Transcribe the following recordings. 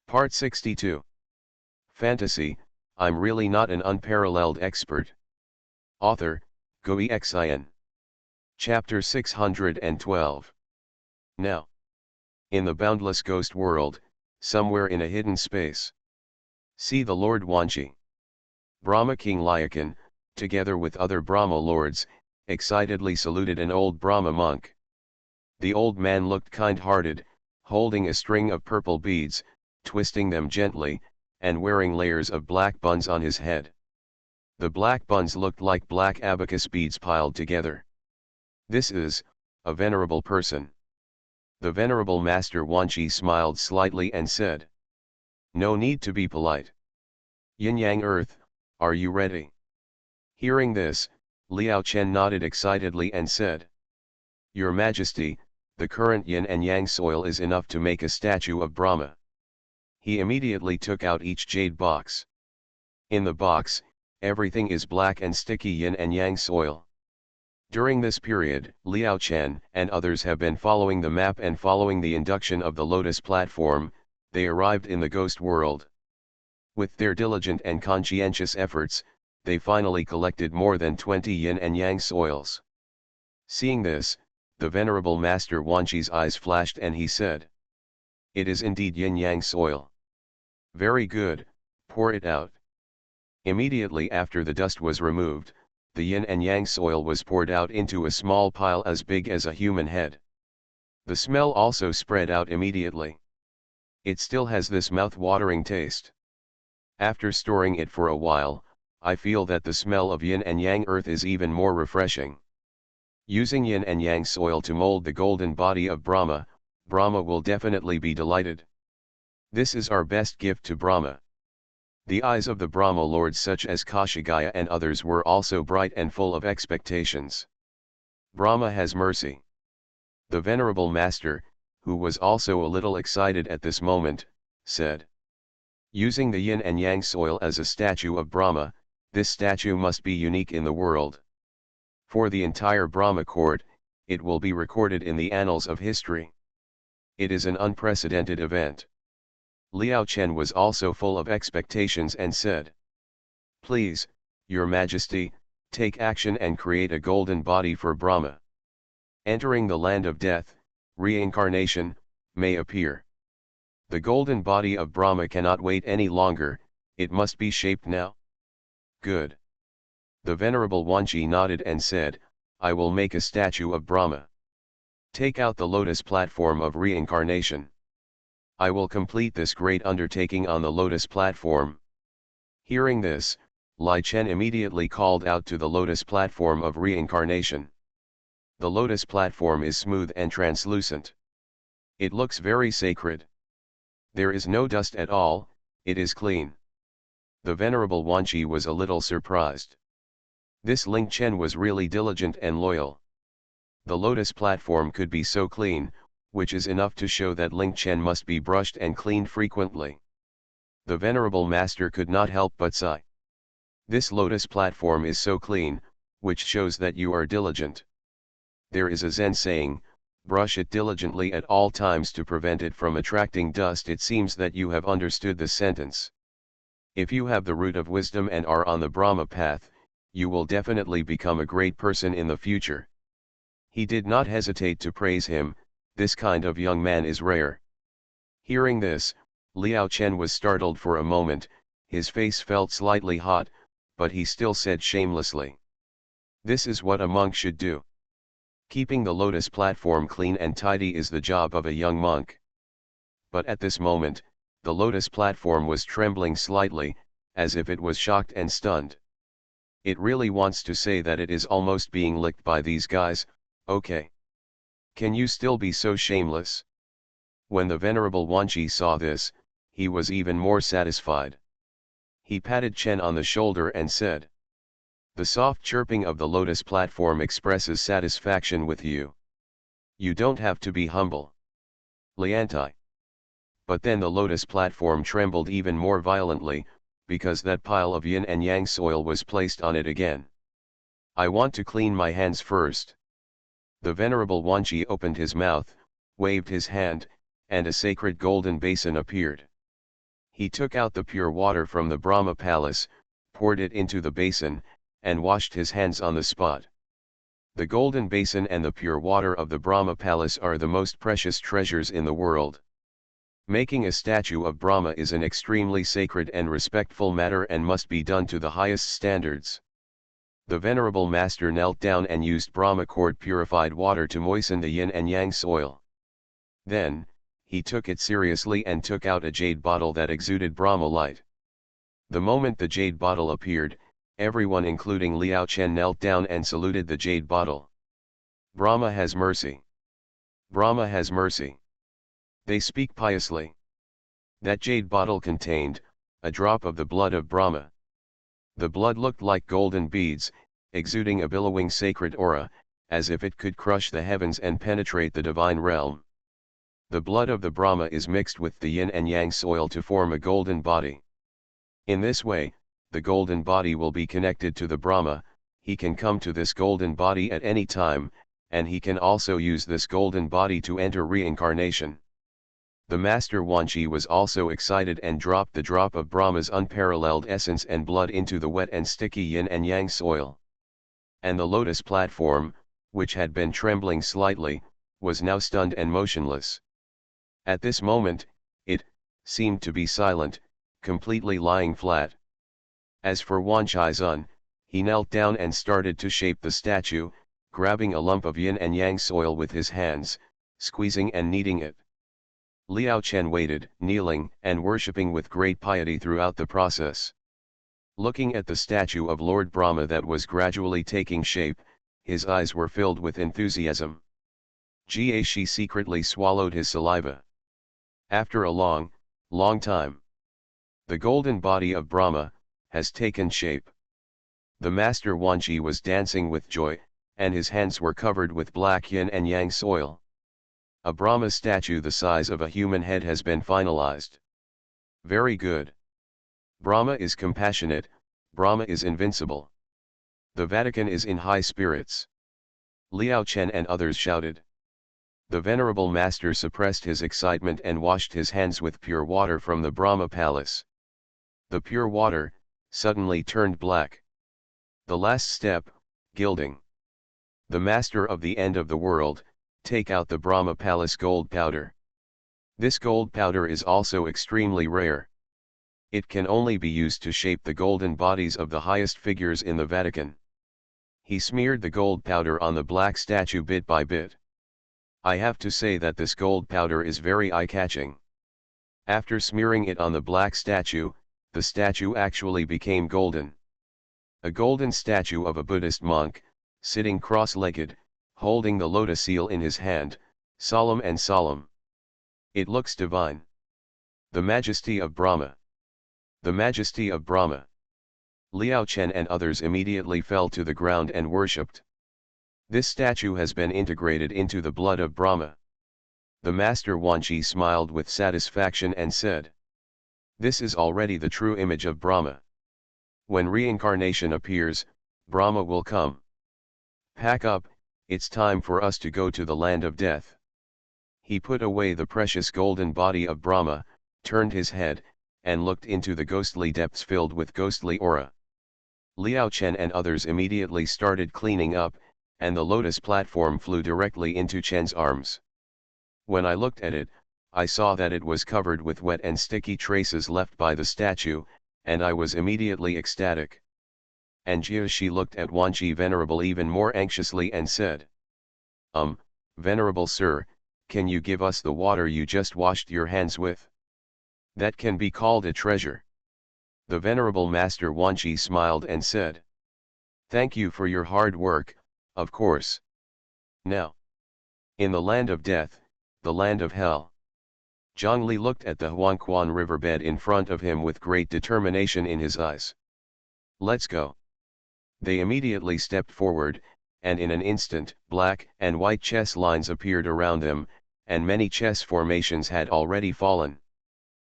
Part 62. Fantasy, I'm really not an unparalleled expert. Author, Xuanhuan. Chapter 612. Now. In the boundless ghost world, somewhere in a hidden space. See the Lord Wanchi. Brahma King Lyakan, together with other Brahma lords, excitedly saluted an old Brahma monk. The old man looked kind-hearted, holding a string of purple beads, twisting them gently, and wearing layers of black buns on his head. The black buns looked like black abacus beads piled together. This is a venerable person. The venerable Master Wanchi smiled slightly and said, "No need to be polite. Yin-Yang Earth, are you ready?" Hearing this, Liao Chen nodded excitedly and said, "Your Majesty, the current yin and yang soil is enough to make a statue of Brahma." He immediately took out each jade box. In the box, everything is black and sticky yin and yang soil. During this period, Liao Chen and others have been following the map and following the induction of the Lotus platform. They arrived in the ghost world. With their diligent and conscientious efforts, they finally collected more than 20 yin and yang soils. Seeing this, the venerable Master Wanchi's eyes flashed and he said, "It is indeed yin-yang soil. Very good, pour it out." Immediately after the dust was removed, the yin and yang soil was poured out into a small pile as big as a human head. The smell also spread out immediately. It still has this mouth-watering taste. After storing it for a while, I feel that the smell of yin and yang earth is even more refreshing. Using yin and yang soil to mold the golden body of Brahma, Brahma will definitely be delighted. This is our best gift to Brahma. The eyes of the Brahma lords such as Kashagaya and others were also bright and full of expectations. Brahma has mercy. The venerable master, who was also a little excited at this moment, said, "Using the yin and yang soil as a statue of Brahma, this statue must be unique in the world. For the entire Brahma court, it will be recorded in the annals of history. It is an unprecedented event." Liao Chen was also full of expectations and said, "Please, Your Majesty, take action and create a golden body for Brahma. Entering the land of death, reincarnation, may appear. The golden body of Brahma cannot wait any longer, it must be shaped now." "Good." The venerable Wanchi nodded and said, "I will make a statue of Brahma. Take out the lotus platform of reincarnation. I will complete this great undertaking on the lotus platform." Hearing this, Lai Chen immediately called out to the lotus platform of reincarnation. The lotus platform is smooth and translucent. It looks very sacred. There is no dust at all, it is clean. The venerable Wanchi was a little surprised. This Ling Chen was really diligent and loyal. The lotus platform could be so clean, which is enough to show that Ling Chen must be brushed and cleaned frequently. The venerable master could not help but sigh. This lotus platform is so clean, which shows that you are diligent. There is a Zen saying, "Brush it diligently at all times to prevent it from attracting dust." It seems that you have understood the sentence. If you have the root of wisdom and are on the Brahma path, you will definitely become a great person in the future. He did not hesitate to praise him. This kind of young man is rare. Hearing this, Liao Chen was startled for a moment, his face felt slightly hot, but he still said shamelessly, "This is what a monk should do. Keeping the lotus platform clean and tidy is the job of a young monk." But at this moment, the lotus platform was trembling slightly, as if it was shocked and stunned. It really wants to say that it is almost being licked by these guys. Okay. Can you still be so shameless? When the venerable Wanchi saw this, he was even more satisfied. He patted Chen on the shoulder and said, "The soft chirping of the lotus platform expresses satisfaction with you. You don't have to be humble. Liantai." But then the lotus platform trembled even more violently, because that pile of yin and yang soil was placed on it again. "I want to clean my hands first." The venerable Wanchi opened his mouth, waved his hand, and a sacred golden basin appeared. He took out the pure water from the Brahma palace, poured it into the basin, and washed his hands on the spot. The golden basin and the pure water of the Brahma palace are the most precious treasures in the world. Making a statue of Brahma is an extremely sacred and respectful matter and must be done to the highest standards. The venerable master knelt down and used Brahma cord purified water to moisten the yin and yang soil. Then, he took it seriously and took out a jade bottle that exuded Brahma light. The moment the jade bottle appeared, everyone including Liao Chen knelt down and saluted the jade bottle. Brahma has mercy. Brahma has mercy. They speak piously. That jade bottle contained a drop of the blood of Brahma. The blood looked like golden beads, exuding a billowing sacred aura, as if it could crush the heavens and penetrate the divine realm. The blood of the Brahma is mixed with the yin and yang soil to form a golden body. In this way, the golden body will be connected to the Brahma. He can come to this golden body at any time, and he can also use this golden body to enter reincarnation. The master Xuanhuan was also excited and dropped the drop of Brahma's unparalleled essence and blood into the wet and sticky yin and yang soil. And the lotus platform, which had been trembling slightly, was now stunned and motionless. At this moment, it seemed to be silent, completely lying flat. As for Xuanhuan, he knelt down and started to shape the statue, grabbing a lump of yin and yang soil with his hands, squeezing and kneading it. Liao Chen waited, kneeling and worshipping with great piety throughout the process. Looking at the statue of Lord Brahma that was gradually taking shape, his eyes were filled with enthusiasm. Shi secretly swallowed his saliva. After a long time, the golden body of Brahma has taken shape. The master Xuanhuan was dancing with joy, and his hands were covered with black yin and yang soil. A Brahma statue the size of a human head has been finalized. Very good. Brahma is compassionate, Brahma is invincible. The Vatican is in high spirits. Liao Chen and others shouted. The venerable master suppressed his excitement and washed his hands with pure water from the Brahma palace. The pure water suddenly turned black. The last step, gilding. The master of the end of the world, take out the Brahma palace gold powder. This gold powder is also extremely rare. It can only be used to shape the golden bodies of the highest figures in the Vatican. He smeared the gold powder on the black statue bit by bit. I have to say that this gold powder is very eye-catching. After smearing it on the black statue, the statue actually became golden. A golden statue of a Buddhist monk, sitting cross-legged, holding the lotus seal in his hand, solemn and solemn. It looks divine. The majesty of Brahma. The majesty of Brahma. Liao Chen and others immediately fell to the ground and worshipped. This statue has been integrated into the blood of Brahma. The master Xuanhuan smiled with satisfaction and said, "This is already the true image of Brahma. When reincarnation appears, Brahma will come. Pack up, it's time for us to go to the land of death." He put away the precious golden body of Brahma, turned his head, and looked into the ghostly depths filled with ghostly aura. Liao Chen and others immediately started cleaning up, and the lotus platform flew directly into Chen's arms. When I looked at it, I saw that it was covered with wet and sticky traces left by the statue, and I was immediately ecstatic. And Shi looked at Xuanhuan Venerable even more anxiously and said, Venerable Sir, can you give us the water you just washed your hands with? That can be called a treasure. The Venerable Master Xuanhuan smiled and said, "Thank you for your hard work, of course. Now, in the land of death, the land of hell." Zhongli looked at the Xuanhuan riverbed in front of him with great determination in his eyes. "Let's go." They immediately stepped forward, and in an instant, black and white chess lines appeared around them, and many chess formations had already fallen.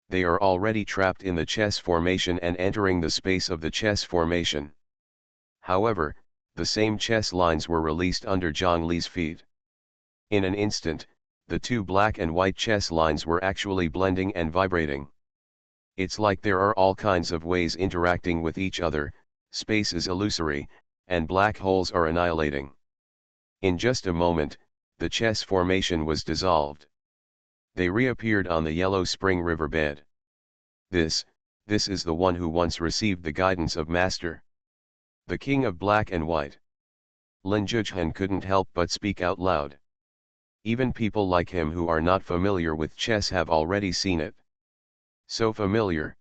They are already trapped in the chess formation and entering the space of the chess formation. However, the same chess lines were released under Zhongli's feet. In an instant, the two black and white chess lines were actually blending and vibrating. It's like there are all kinds of ways interacting with each other, space is illusory, and black holes are annihilating. In just a moment, the chess formation was dissolved. They reappeared on the Yellow Spring riverbed. This is the one who once received the guidance of Master. The King of Black and White. Lin Zhuchen couldn't help but speak out loud. Even people like him who are not familiar with chess have already seen it. So familiar.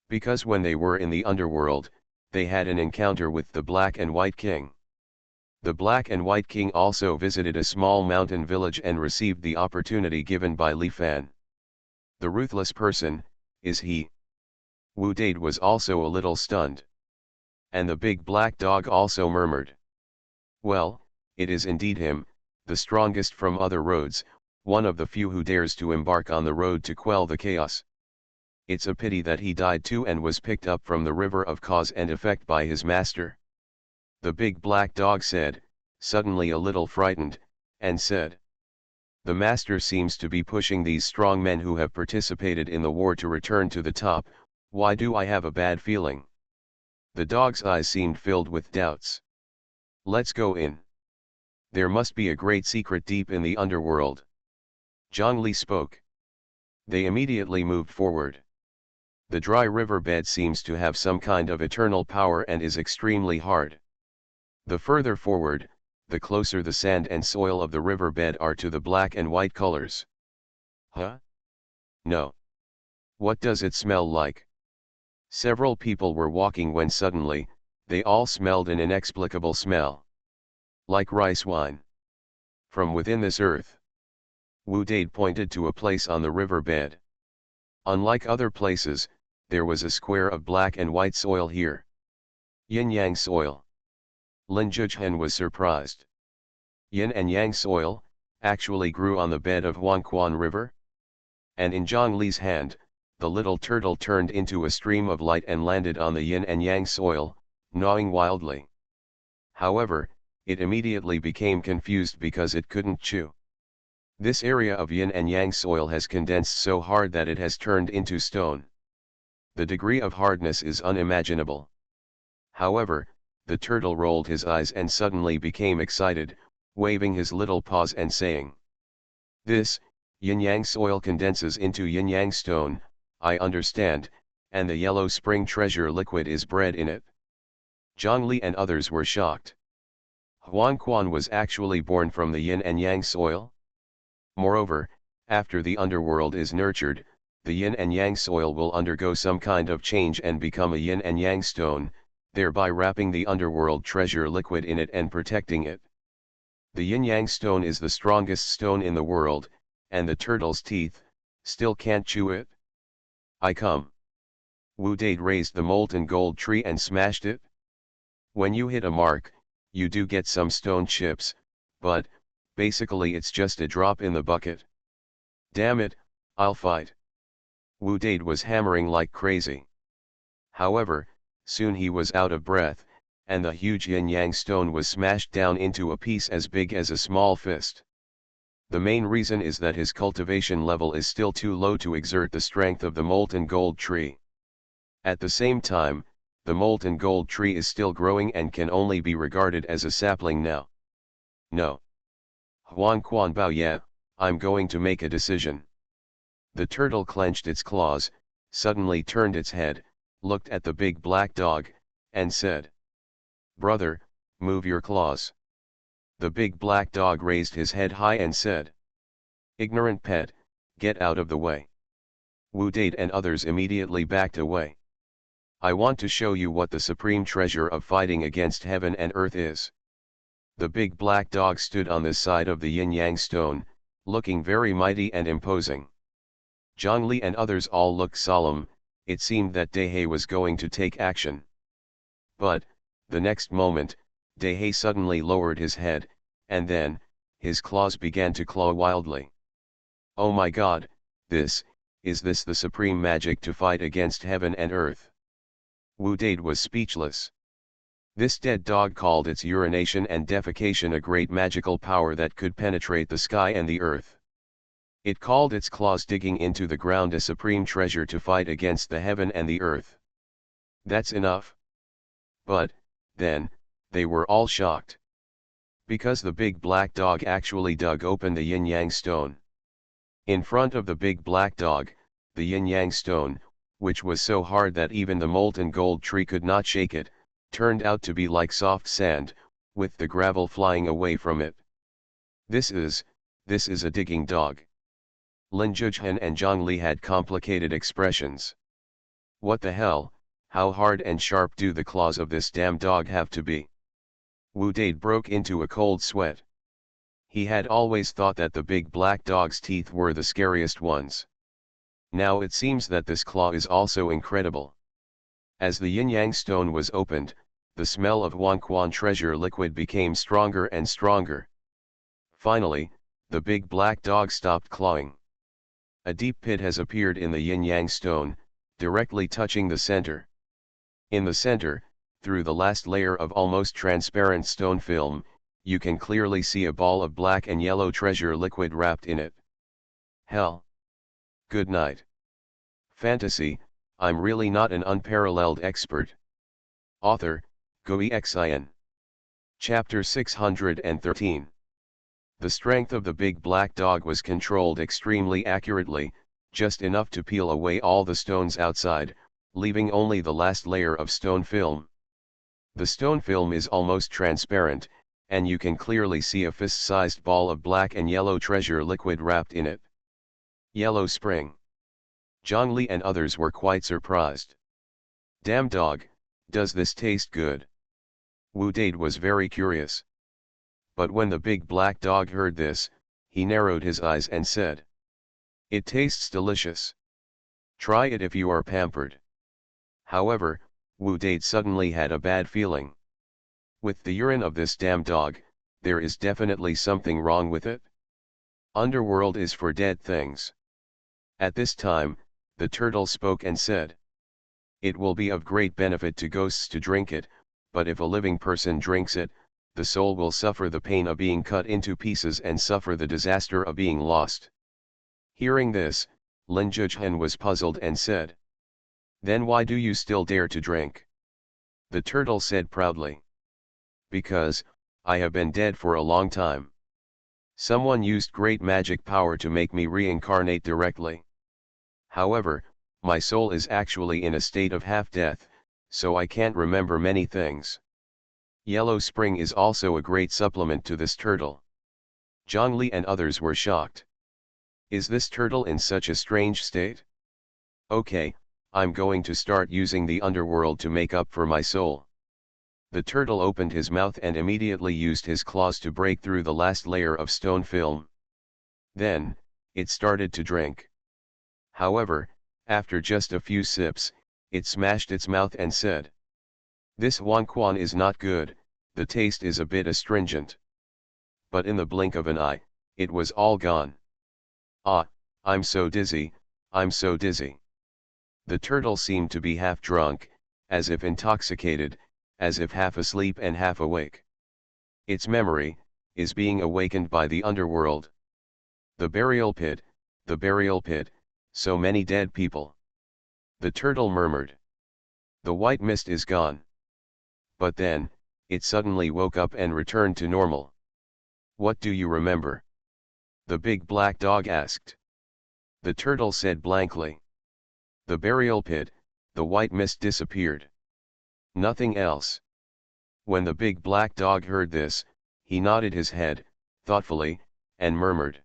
Because when they were in the underworld, they had an encounter with the Black and White King. The Black and White King also visited a small mountain village and received the opportunity given by Li Fan. The ruthless person, is he? Wu Dade was also a little stunned. And the big black dog also murmured. Well, it is indeed him, the strongest from other roads, one of the few who dares to embark on the road to quell the chaos. It's a pity that he died too and was picked up from the river of cause and effect by his master. The big black dog said, suddenly a little frightened, and said. The master seems to be pushing these strong men who have participated in the war to return to the top. Why do I have a bad feeling? The dog's eyes seemed filled with doubts. Let's go in. There must be a great secret deep in the underworld. Zhang Li spoke. They immediately moved forward. The dry riverbed seems to have some kind of eternal power and is extremely hard. The further forward, the closer the sand and soil of the riverbed are to the black and white colors. Huh? No. What does it smell like? Several people were walking when suddenly, they all smelled an inexplicable smell. Like rice wine. From within this earth. Wu Dade pointed to a place on the riverbed. Unlike other places, there was a square of black and white soil here. Yin-yang soil. Lin Zhuchen was surprised. Yin and yang soil, actually grew on the bed of Xuanhuan River? And in Zhang Li's hand, the little turtle turned into a stream of light and landed on the yin and yang soil, gnawing wildly. However, it immediately became confused because it couldn't chew. This area of yin and yang soil has condensed so hard that it has turned into stone. The degree of hardness is unimaginable. However, the turtle rolled his eyes and suddenly became excited, waving his little paws and saying, "This, yin-yang soil condenses into yin-yang stone, I understand, and the yellow spring treasure liquid is bred in it." Zhang Li and others were shocked. Xuanhuan was actually born from the yin and yang soil? Moreover, after the underworld is nurtured, the yin and yang soil will undergo some kind of change and become a yin and yang stone, thereby wrapping the underworld treasure liquid in it and protecting it. The yin-yang stone is the strongest stone in the world, and the turtle's teeth still can't chew it. I come. Wu Dade raised the molten gold tree and smashed it. When you hit a mark, you do get some stone chips, but basically it's just a drop in the bucket. Damn it, I'll fight. Wu Dade was hammering like crazy. However, soon he was out of breath, and the huge yin-yang stone was smashed down into a piece as big as a small fist. The main reason is that his cultivation level is still too low to exert the strength of the molten gold tree. At the same time, the molten gold tree is still growing and can only be regarded as a sapling now. No. Xuanhuan Bao Ye, I'm going to make a decision. The turtle clenched its claws, suddenly turned its head, looked at the big black dog, and said, "Brother, move your claws." The big black dog raised his head high and said, "Ignorant pet, get out of the way." Wu Dade and others immediately backed away. "I want to show you what the supreme treasure of fighting against heaven and earth is." The big black dog stood on the side of the yin-yang stone, looking very mighty and imposing. Zhang Li and others all looked solemn. It seemed that Dehe was going to take action. But, the next moment, Dehe suddenly lowered his head, and then, his claws began to claw wildly. Oh my God, is this the supreme magic to fight against heaven and earth? Wu Dade was speechless. This dead dog called its urination and defecation a great magical power that could penetrate the sky and the earth. It called its claws digging into the ground a supreme treasure to fight against the heaven and the earth. That's enough. But, then, they were all shocked. Because the big black dog actually dug open the yin-yang stone. In front of the big black dog, the yin-yang stone, which was so hard that even the molten gold tree could not shake it, turned out to be like soft sand, with the gravel flying away from it. This is a digging dog. Lin Zhujian and Zhang Li had complicated expressions. What the hell, how hard and sharp do the claws of this damn dog have to be? Wu Dade broke into a cold sweat. He had always thought that the big black dog's teeth were the scariest ones. Now it seems that this claw is also incredible. As the yin-yang stone was opened, the smell of Xuanhuan treasure liquid became stronger and stronger. Finally, the big black dog stopped clawing. A deep pit has appeared in the yin-yang stone, directly touching the center. In the center, through the last layer of almost transparent stone film, you can clearly see a ball of black and yellow treasure liquid wrapped in it. Hell. Good night. Fantasy, I'm really not an unparalleled expert. Author, Xuanhuan. Chapter 613. The strength of the big black dog was controlled extremely accurately, just enough to peel away all the stones outside, leaving only the last layer of stone film. The stone film is almost transparent, and you can clearly see a fist-sized ball of black and yellow treasure liquid wrapped in it. Yellow Spring. Zhang Li and others were quite surprised. Damn dog, does this taste good? Wu Dade was very curious. But when the big black dog heard this, he narrowed his eyes and said, "It tastes delicious. Try it if you are pampered." However, Wu Dade suddenly had a bad feeling. With the urine of this damn dog, there is definitely something wrong with it. Underworld is for dead things. At this time, the turtle spoke and said, "It will be of great benefit to ghosts to drink it, but if a living person drinks it, the soul will suffer the pain of being cut into pieces and suffer the disaster of being lost." Hearing this, Lin Zhujian was puzzled and said, "Then why do you still dare to drink?" The turtle said proudly, "Because, I have been dead for a long time. Someone used great magic power to make me reincarnate directly. However, my soul is actually in a state of half-death, so I can't remember many things." Yellow Spring is also a great supplement to this turtle. Zhang Li and others were shocked. Is this turtle in such a strange state? Okay, I'm going to start using the underworld to make up for my soul. The turtle opened his mouth and immediately used his claws to break through the last layer of stone film. Then, it started to drink. However, after just a few sips, it smashed its mouth and said, "This Xuanhuan is not good, the taste is a bit astringent." But in the blink of an eye, it was all gone. "Ah, I'm so dizzy, I'm so dizzy." The turtle seemed to be half drunk, as if intoxicated, as if half asleep and half awake. Its memory is being awakened by the underworld. The burial pit, so many dead people. The turtle murmured. The white mist is gone. But then, it suddenly woke up and returned to normal. "What do you remember?" the big black dog asked. The turtle said blankly. The burial pit, the white mist disappeared. Nothing else. When the big black dog heard this, he nodded his head, thoughtfully, and murmured.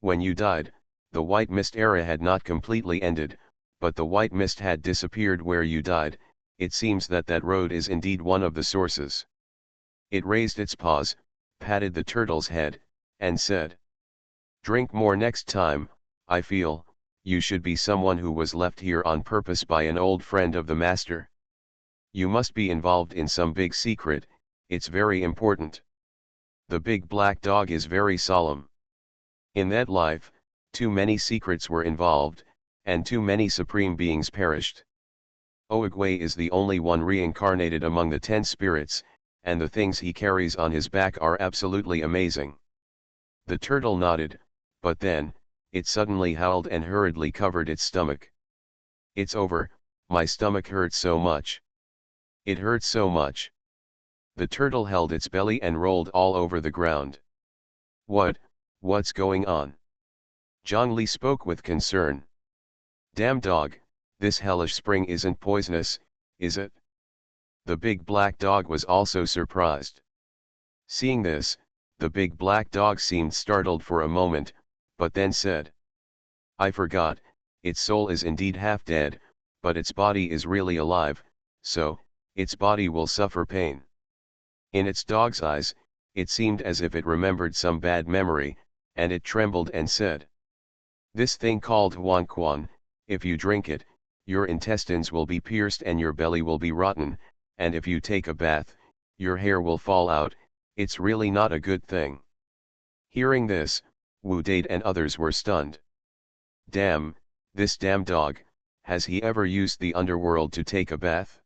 "When you died, the white mist era had not completely ended, but the white mist had disappeared where you died. It seems that that road is indeed one of the sources." It raised its paws, patted the turtle's head, and said, "Drink more next time. I feel, you should be someone who was left here on purpose by an old friend of the master. You must be involved in some big secret, it's very important." The big black dog is very solemn. In that life, too many secrets were involved, and too many supreme beings perished. Oogway is the only one reincarnated among the 10 spirits, and the things he carries on his back are absolutely amazing. The turtle nodded, but then, it suddenly howled and hurriedly covered its stomach. "It's over, my stomach hurts so much. It hurts so much." The turtle held its belly and rolled all over the ground. What's going on?" Zhongli spoke with concern. "Damn dog, this hellish spring isn't poisonous, is it?" The big black dog was also surprised. Seeing this, the big black dog seemed startled for a moment, but then said, "I forgot, its soul is indeed half dead, but its body is really alive, so, its body will suffer pain." In its dog's eyes, it seemed as if it remembered some bad memory, and it trembled and said, "This thing called Xuanhuan, if you drink it, your intestines will be pierced and your belly will be rotten, and if you take a bath, your hair will fall out, it's really not a good thing." Hearing this, Wu Date and others were stunned. "Damn, this damn dog, has he ever used the underworld to take a bath?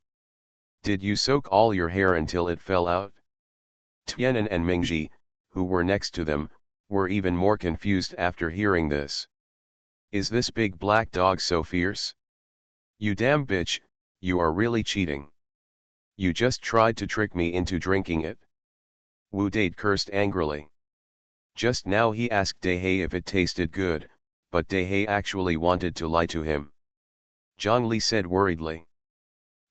Did you soak all your hair until it fell out?" Tianan and Mingji, who were next to them, were even more confused after hearing this. "Is this big black dog so fierce? You damn bitch, you are really cheating. You just tried to trick me into drinking it." Wu Date cursed angrily. Just now he asked Dehei if it tasted good, but Dehei actually wanted to lie to him. Zhongli said worriedly,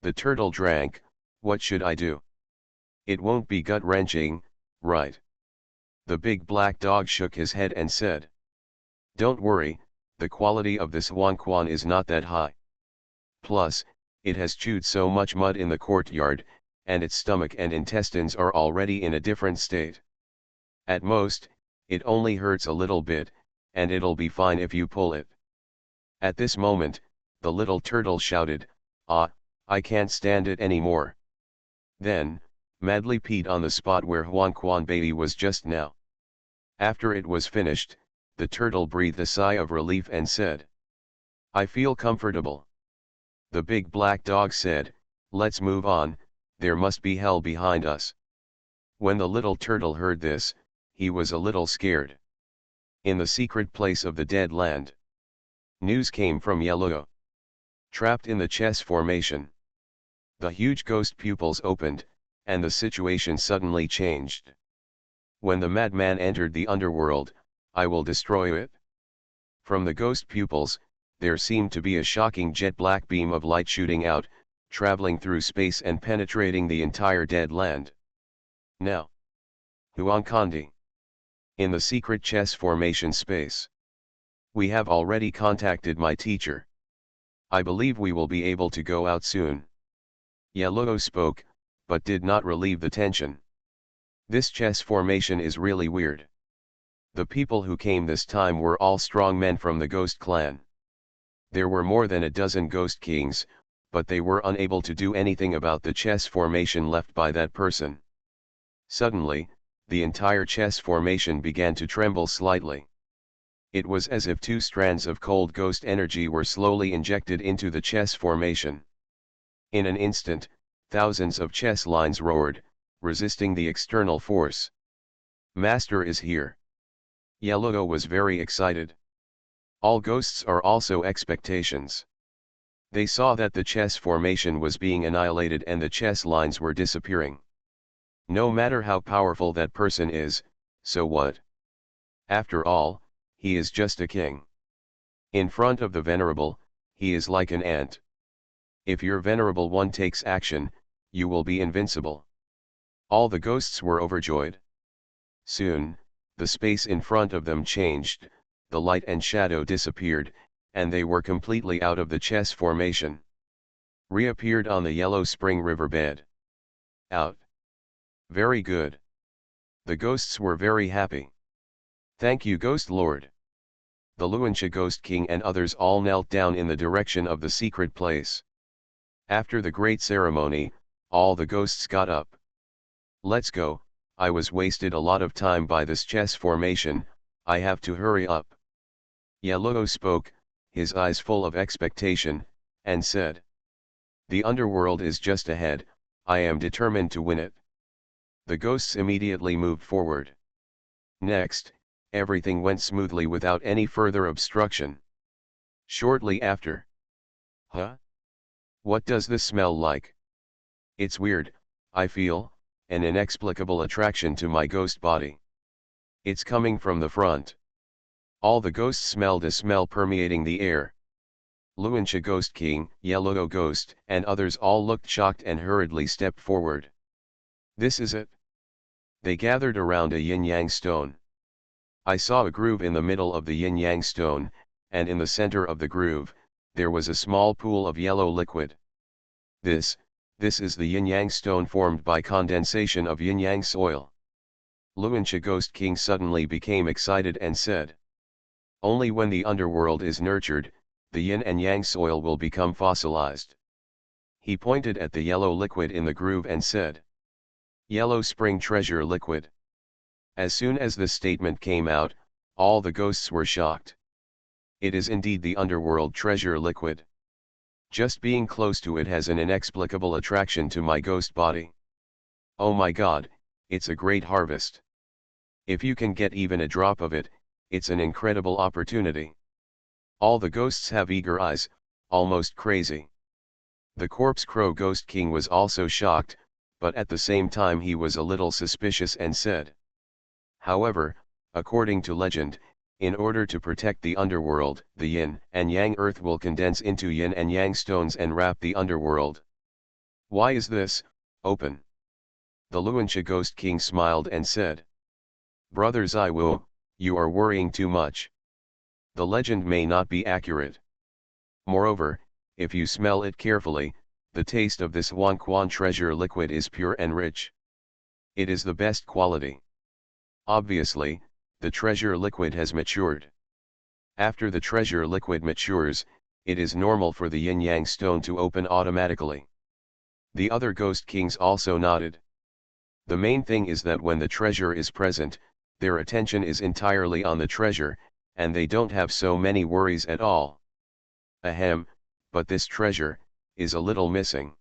"The turtle drank, what should I do? It won't be gut-wrenching, right?" The big black dog shook his head and said, "Don't worry, the quality of this Xuanhuan is not that high. Plus, it has chewed so much mud in the courtyard, and its stomach and intestines are already in a different state. At most, it only hurts a little bit, and it'll be fine if you pull it." At this moment, the little turtle shouted, "Ah, I can't stand it anymore." Then, madly peed on the spot where Xuanhuan baby was just now. After it was finished, the turtle breathed a sigh of relief and said, "I feel comfortable." The big black dog said, "Let's move on, there must be hell behind us." When the little turtle heard this, he was a little scared. In the secret place of the dead land, news came from Yellow. Trapped in the chess formation. The huge ghost pupils opened, and the situation suddenly changed. "When the madman entered the underworld, I will destroy it." From the ghost pupils, there seemed to be a shocking jet-black beam of light shooting out, traveling through space and penetrating the entire dead land. Now, Huangkondi. In the secret chess formation space. "We have already contacted my teacher. I believe we will be able to go out soon." Yellow spoke, but did not relieve the tension. "This chess formation is really weird. The people who came this time were all strong men from the Ghost clan. There were more than a dozen Ghost Kings, but they were unable to do anything about the chess formation left by that person." Suddenly, the entire chess formation began to tremble slightly. It was as if two strands of cold ghost energy were slowly injected into the chess formation. In an instant, thousands of chess lines roared, resisting the external force. "Master is here." Yellow was very excited. All ghosts are also expectations. They saw that the chess formation was being annihilated and the chess lines were disappearing. No matter how powerful that person is, so what? After all, he is just a king. In front of the venerable, he is like an ant. If your venerable one takes action, you will be invincible. All the ghosts were overjoyed. Soon, the space in front of them changed, the light and shadow disappeared, and they were completely out of the chess formation. Reappeared on the yellow spring riverbed. Out. Very good. The ghosts were very happy. "Thank you, Ghost Lord." The Luanxia Ghost King and others all knelt down in the direction of the secret place. After the great ceremony, all the ghosts got up. "Let's go, I was wasted a lot of time by this chess formation, I have to hurry up." Yellow spoke, his eyes full of expectation, and said, "The underworld is just ahead, I am determined to win it." The ghosts immediately moved forward. Next, everything went smoothly without any further obstruction. Shortly after. Huh? What does this smell like? It's weird, I feel, an inexplicable attraction to my ghost body. It's coming from the front. All the ghosts smelled a smell permeating the air. Luancha Ghost King, Yellow Ghost, and others all looked shocked and hurriedly stepped forward. This is it. They gathered around a yin-yang stone. I saw a groove in the middle of the yin-yang stone, and in the center of the groove, there was a small pool of yellow liquid. This is the yin-yang stone formed by condensation of yin-yang soil. Luancha Ghost King suddenly became excited and said, only when the underworld is nurtured, the yin and yang soil will become fossilized. He pointed at the yellow liquid in the groove and said, Yellow spring treasure liquid. As soon as this statement came out, all the ghosts were shocked. It is indeed the underworld treasure liquid. Just being close to it has an inexplicable attraction to my ghost body. Oh my God, it's a great harvest. If you can get even a drop of it, it's an incredible opportunity. All the ghosts have eager eyes, almost crazy. The Corpse Crow Ghost King was also shocked, but at the same time he was a little suspicious and said. However, according to legend, in order to protect the underworld, the yin and yang earth will condense into yin and yang stones and wrap the underworld. Why is this, open? The Luancha Ghost King smiled and said. Brother Zaiwu, you are worrying too much. The legend may not be accurate. Moreover, if you smell it carefully, the taste of this Xuanhuan treasure liquid is pure and rich. It is the best quality. Obviously, the treasure liquid has matured. After the treasure liquid matures, it is normal for the yin-yang stone to open automatically. The other ghost kings also nodded. The main thing is that when the treasure is present, their attention is entirely on the treasure, and they don't have so many worries at all. Ahem, but this treasure is a little missing.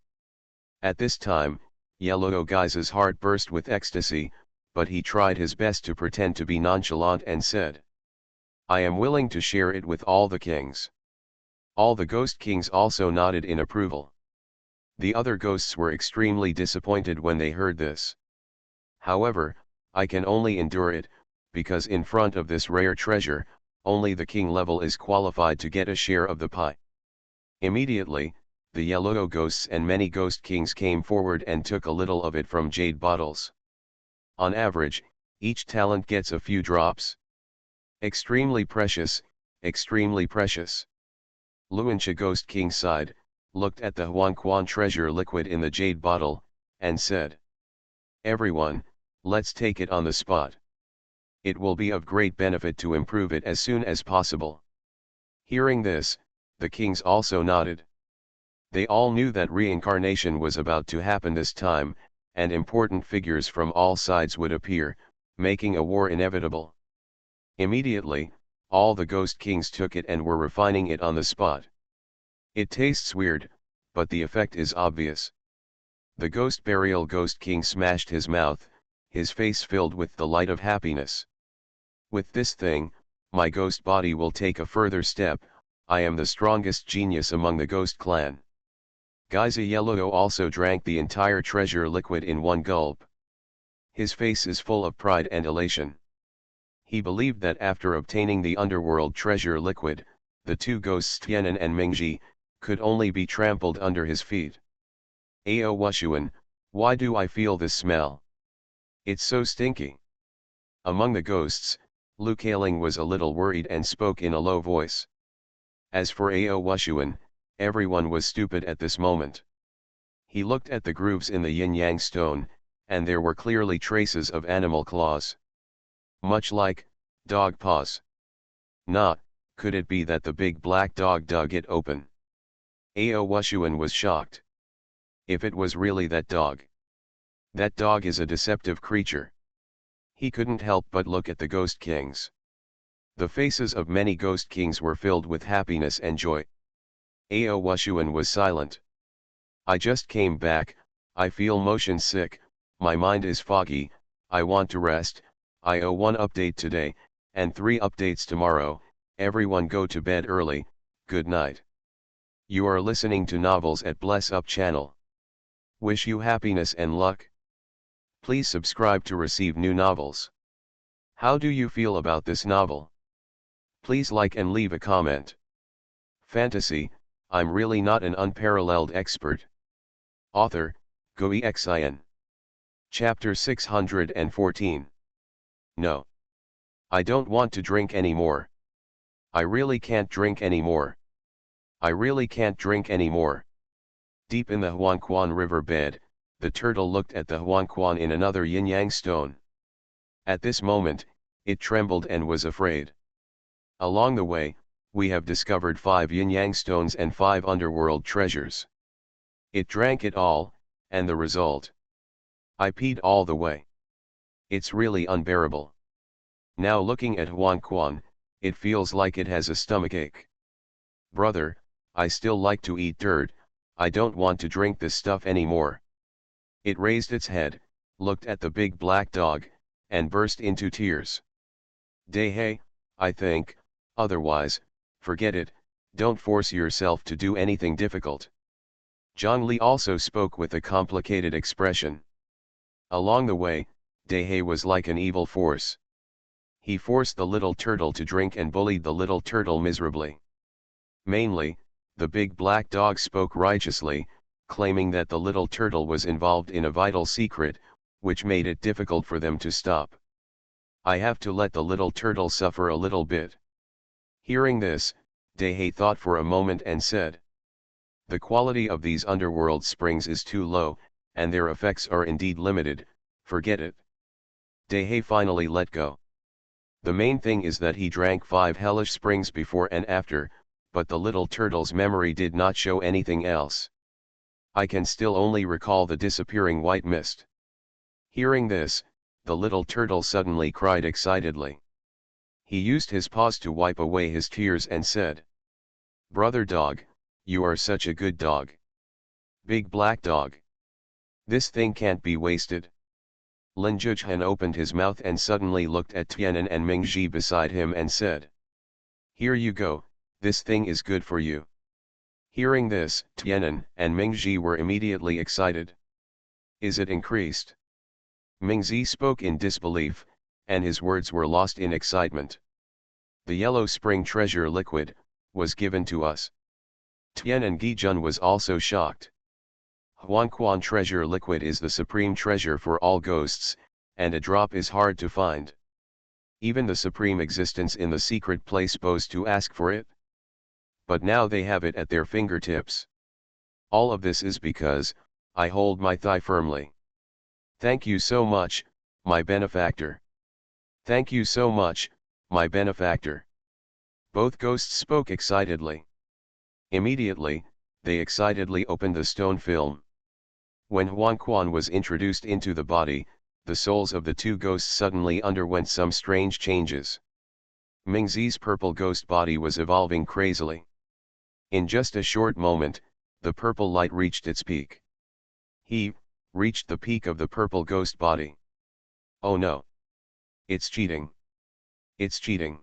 At this time, Yellow Guy's heart burst with ecstasy, but he tried his best to pretend to be nonchalant and said, I am willing to share it with all the kings. All the ghost kings also nodded in approval. The other ghosts were extremely disappointed when they heard this. However, I can only endure it, because in front of this rare treasure, only the king level is qualified to get a share of the pie. Immediately, the yellow ghosts and many ghost kings came forward and took a little of it from jade bottles. On average, each talent gets a few drops. Extremely precious, extremely precious. Luancha Ghost King sighed, looked at the Xuanhuan treasure liquid in the jade bottle, and said, Everyone, let's take it on the spot. It will be of great benefit to improve it as soon as possible. Hearing this, the kings also nodded. They all knew that reincarnation was about to happen this time, and important figures from all sides would appear, making a war inevitable. Immediately, all the ghost kings took it and were refining it on the spot. It tastes weird, but the effect is obvious. The ghost burial ghost king smashed his mouth, his face filled with the light of happiness. With this thing, my ghost body will take a further step. I am the strongest genius among the ghost clan. Geyser Yellow also drank the entire treasure liquid in one gulp. His face is full of pride and elation. He believed that after obtaining the underworld treasure liquid, the two ghosts Tianan and Mingji could only be trampled under his feet. Ao Wushuan, why do I feel this smell? It's so stinky. Among the ghosts, Lu Kaling was a little worried and spoke in a low voice. As for Ao Wushuan, everyone was stupid at this moment. He looked at the grooves in the yin-yang stone, and there were clearly traces of animal claws. Much like dog paws. Could it be that the big black dog dug it open? Ao Wushuan was shocked. If it was really that dog. That dog is a deceptive creature. He couldn't help but look at the ghost kings. The faces of many ghost kings were filled with happiness and joy. Ao Wushuan was silent. I just came back, I feel motion sick, my mind is foggy, I want to rest, I owe one update today, and 3 updates tomorrow. Everyone go to bed early, good night. You are listening to Novels at Bless Up channel. Wish you happiness and luck. Please subscribe to receive new novels. How do you feel about this novel? Please like and leave a comment. Fantasy, I'm really not an unparalleled expert. Author, Xuanhuan. Chapter 614. No. I don't want to drink anymore. I really can't drink anymore. I really can't drink anymore. Deep in the Xuanhuan river bed, the turtle looked at the Xuanhuan in another yin-yang stone. At this moment, it trembled and was afraid. Along the way, we have discovered 5 yin-yang stones and 5 underworld treasures. It drank it all, and the result? I peed all the way. It's really unbearable. Now looking at Xuanhuan, it feels like it has a stomachache. Brother, I still like to eat dirt, I don't want to drink this stuff anymore. It raised its head, looked at the big black dog, and burst into tears. Dehei, I think, otherwise, forget it, don't force yourself to do anything difficult. Zhongli also spoke with a complicated expression. Along the way, Dehei was like an evil force. He forced the little turtle to drink and bullied the little turtle miserably. Mainly, the big black dog spoke righteously, claiming that the little turtle was involved in a vital secret, which made it difficult for them to stop. I have to let the little turtle suffer a little bit. Hearing this, Dehei thought for a moment and said, the quality of these underworld springs is too low, and their effects are indeed limited, forget it. Dehei finally let go. The main thing is that he drank 5 hellish springs before and after, but the little turtle's memory did not show anything else. I can still only recall the disappearing white mist. Hearing this, the little turtle suddenly cried excitedly. He used his paws to wipe away his tears and said, Brother dog, you are such a good dog. Big black dog. This thing can't be wasted. Lin Zhuchen opened his mouth and suddenly looked at Tianan and Mingzhi beside him and said, here you go, this thing is good for you. Hearing this, Tianan and Mingzhi were immediately excited. Is it increased? Mingzhi spoke in disbelief, and his words were lost in excitement. The yellow spring treasure liquid was given to us. Tianan Gijun was also shocked. Xuanhuan treasure liquid is the supreme treasure for all ghosts, and a drop is hard to find. Even the supreme existence in the secret place bows to ask for it. But now they have it at their fingertips. All of this is because, I hold my thigh firmly. Thank you so much, my benefactor. Thank you so much, my benefactor. Both ghosts spoke excitedly. Immediately, they excitedly opened the stone film. When Xuanhuan was introduced into the body, the souls of the 2 ghosts suddenly underwent some strange changes. Mingzi's purple ghost body was evolving crazily. In just a short moment, the purple light reached its peak. He reached the peak of the purple ghost body. Oh no! It's cheating! It's cheating!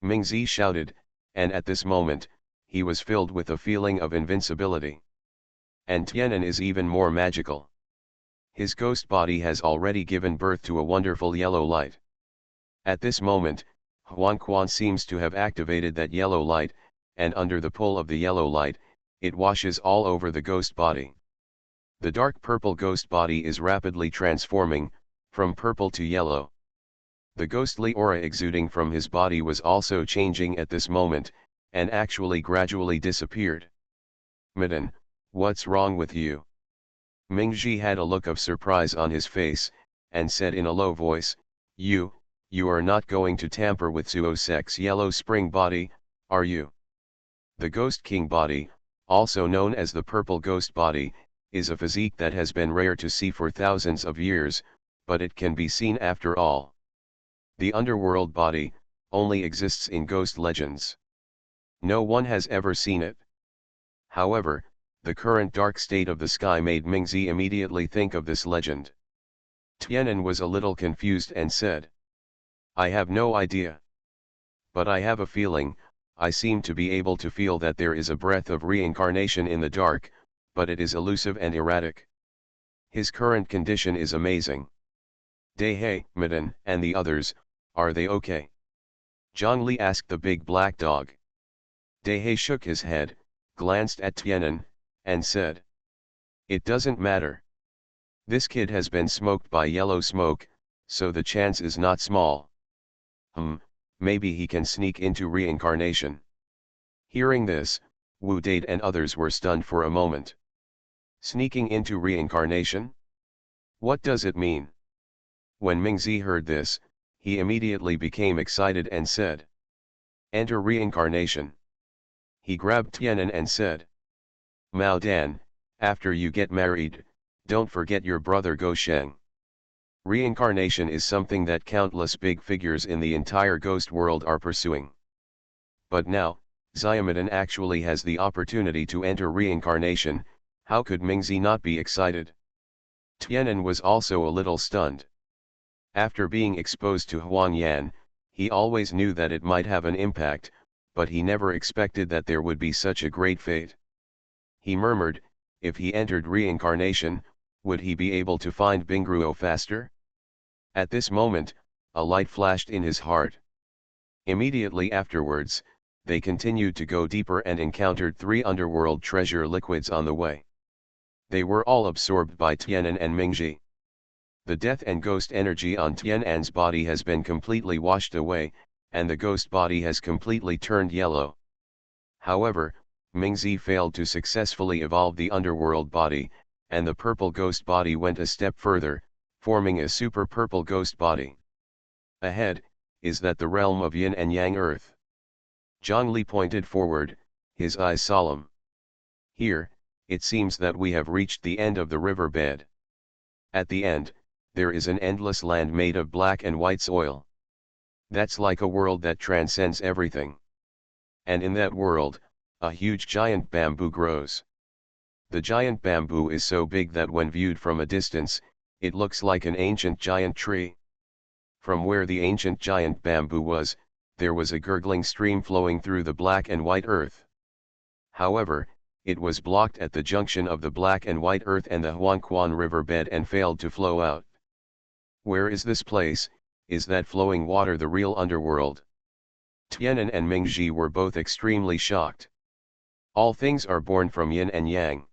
Mingzi shouted, and at this moment, he was filled with a feeling of invincibility. And Tianan is even more magical. His ghost body has already given birth to a wonderful yellow light. At this moment, Xuanhuan seems to have activated that yellow light, and under the pull of the yellow light, it washes all over the ghost body. The dark purple ghost body is rapidly transforming, from purple to yellow. The ghostly aura exuding from his body was also changing at this moment, and actually gradually disappeared. Madam, what's wrong with you? Mingzhi had a look of surprise on his face, and said in a low voice, you are not going to tamper with Zuosek's yellow spring body, are you? The Ghost King body, also known as the Purple Ghost body, is a physique that has been rare to see for thousands of years, but it can be seen after all. The underworld body only exists in ghost legends. No one has ever seen it. However, the current dark state of the sky made Mingzi immediately think of this legend. Tianan was a little confused and said, I have no idea. But I have a feeling, I seem to be able to feel that there is a breath of reincarnation in the dark, but it is elusive and erratic. His current condition is amazing. Dahe, Madan, and the others, are they okay? Zhongli asked the big black dog. Dahe shook his head, glanced at Tianan, and said, "It doesn't matter. This kid has been smoked by yellow smoke, so the chance is not small. Maybe he can sneak into reincarnation." Hearing this, Wu Date and others were stunned for a moment. Sneaking into reincarnation? What does it mean? When Mingzi heard this, he immediately became excited and said, "Enter reincarnation." He grabbed Tianan and said, "Mao Dan, after you get married, don't forget your brother Go Sheng. Reincarnation is something that countless big figures in the entire ghost world are pursuing. But now, Xiaomadan actually has the opportunity to enter reincarnation. How could Mingzi not be excited?" Tianan was also a little stunned. After being exposed to Xuanhuan, he always knew that it might have an impact, but he never expected that there would be such a great fate. He murmured, if he entered reincarnation, would he be able to find Bingruo faster? At this moment, a light flashed in his heart. Immediately afterwards, they continued to go deeper and encountered 3 underworld treasure liquids on the way. They were all absorbed by Tianan and Mingji. The death and ghost energy on Tianan's body has been completely washed away, and the ghost body has completely turned yellow. However, Mingzi failed to successfully evolve the underworld body, and the purple ghost body went a step further, forming a super purple ghost body. Ahead, is that the realm of yin and yang earth? Zhongli pointed forward, his eyes solemn. Here, it seems that we have reached the end of the riverbed. At the end, there is an endless land made of black and white soil. That's like a world that transcends everything. And in that world, a huge giant bamboo grows. The giant bamboo is so big that when viewed from a distance, it looks like an ancient giant tree. From where the ancient giant bamboo was, there was a gurgling stream flowing through the black and white earth. However, it was blocked at the junction of the black and white earth and the Xuanhuan riverbed and failed to flow out. Where is this place? Is that flowing water the real underworld? Tianan and Mingji were both extremely shocked. All things are born from yin and yang.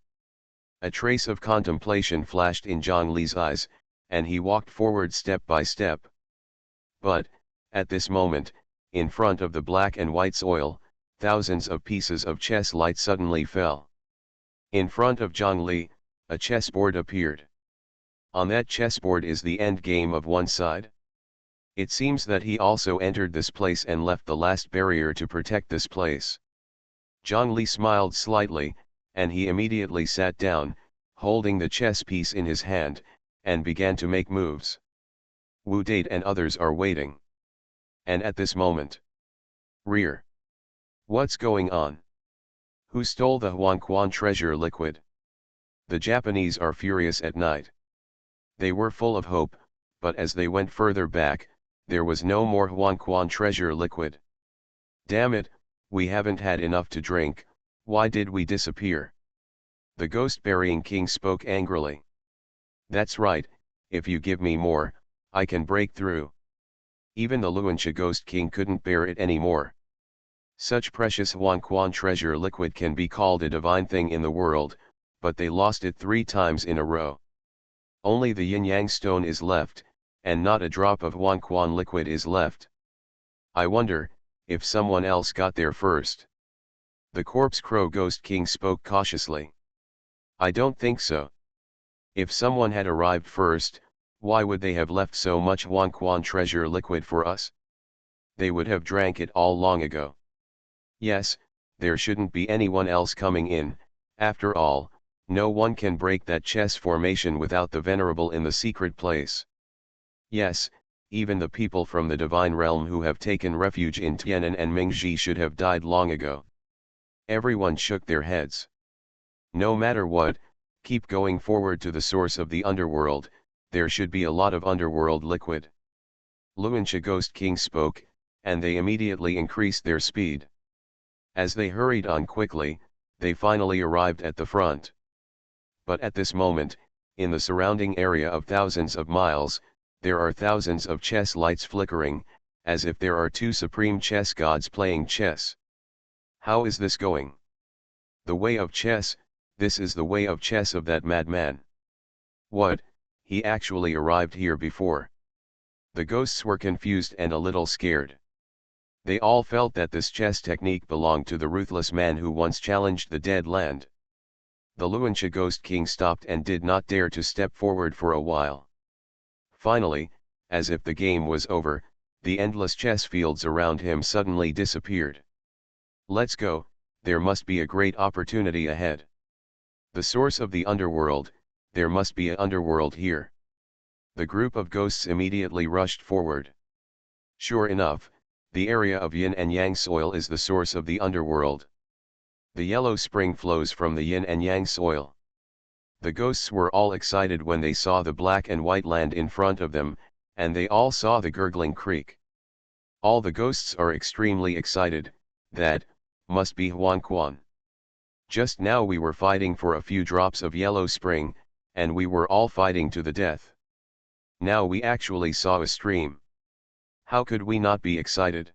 A trace of contemplation flashed in Zhongli's eyes, and he walked forward step by step. But, at this moment, in front of the black and white soil, thousands of pieces of chess light suddenly fell. In front of Zhongli, a chessboard appeared. On that chessboard is the end game of one side. It seems that he also entered this place and left the last barrier to protect this place. Zhongli smiled slightly, and he immediately sat down, holding the chess piece in his hand, and began to make moves. Wu Date and others are waiting. And at this moment, rear. What's going on? Who stole the Xuanhuan treasure liquid? The Japanese are furious at night. They were full of hope, but as they went further back, there was no more Xuanhuan treasure liquid. Damn it, we haven't had enough to drink, why did we disappear? The ghost-burying king spoke angrily. That's right, if you give me more, I can break through. Even the Luansha ghost king couldn't bear it anymore. Such precious Xuanhuan treasure liquid can be called a divine thing in the world, but they lost it 3 times in a row. Only the yin-yang stone is left, and not a drop of Xuanhuan liquid is left. I wonder, if someone else got there first. The corpse crow ghost king spoke cautiously. I don't think so. If someone had arrived first, why would they have left so much Xuanhuan treasure liquid for us? They would have drank it all long ago. Yes, there shouldn't be anyone else coming in, after all, no one can break that chess formation without the venerable in the secret place. Yes, even the people from the divine realm who have taken refuge in Tianan and Mingji should have died long ago. Everyone shook their heads. No matter what, keep going forward to the source of the underworld, there should be a lot of underworld liquid. Luansha Ghost King spoke, and they immediately increased their speed. As they hurried on quickly, they finally arrived at the front. But at this moment, in the surrounding area of thousands of miles, there are thousands of chess lights flickering, as if there are two supreme chess gods playing chess. How is this going? The way of chess, this is the way of chess of that madman. What, he actually arrived here before? The ghosts were confused and a little scared. They all felt that this chess technique belonged to the ruthless man who once challenged the dead land. The Luancha Ghost King stopped and did not dare to step forward for a while. Finally, as if the game was over, the endless chess fields around him suddenly disappeared. Let's go, there must be a great opportunity ahead. The source of the underworld, there must be an underworld here. The group of ghosts immediately rushed forward. Sure enough, the area of yin and yang soil is the source of the underworld. The yellow spring flows from the yin and yang soil. The ghosts were all excited when they saw the black and white land in front of them, and they all saw the gurgling creek. All the ghosts are extremely excited. That must be Xuanhuan. Just now we were fighting for a few drops of yellow spring, and we were all fighting to the death. Now we actually saw a stream. How could we not be excited?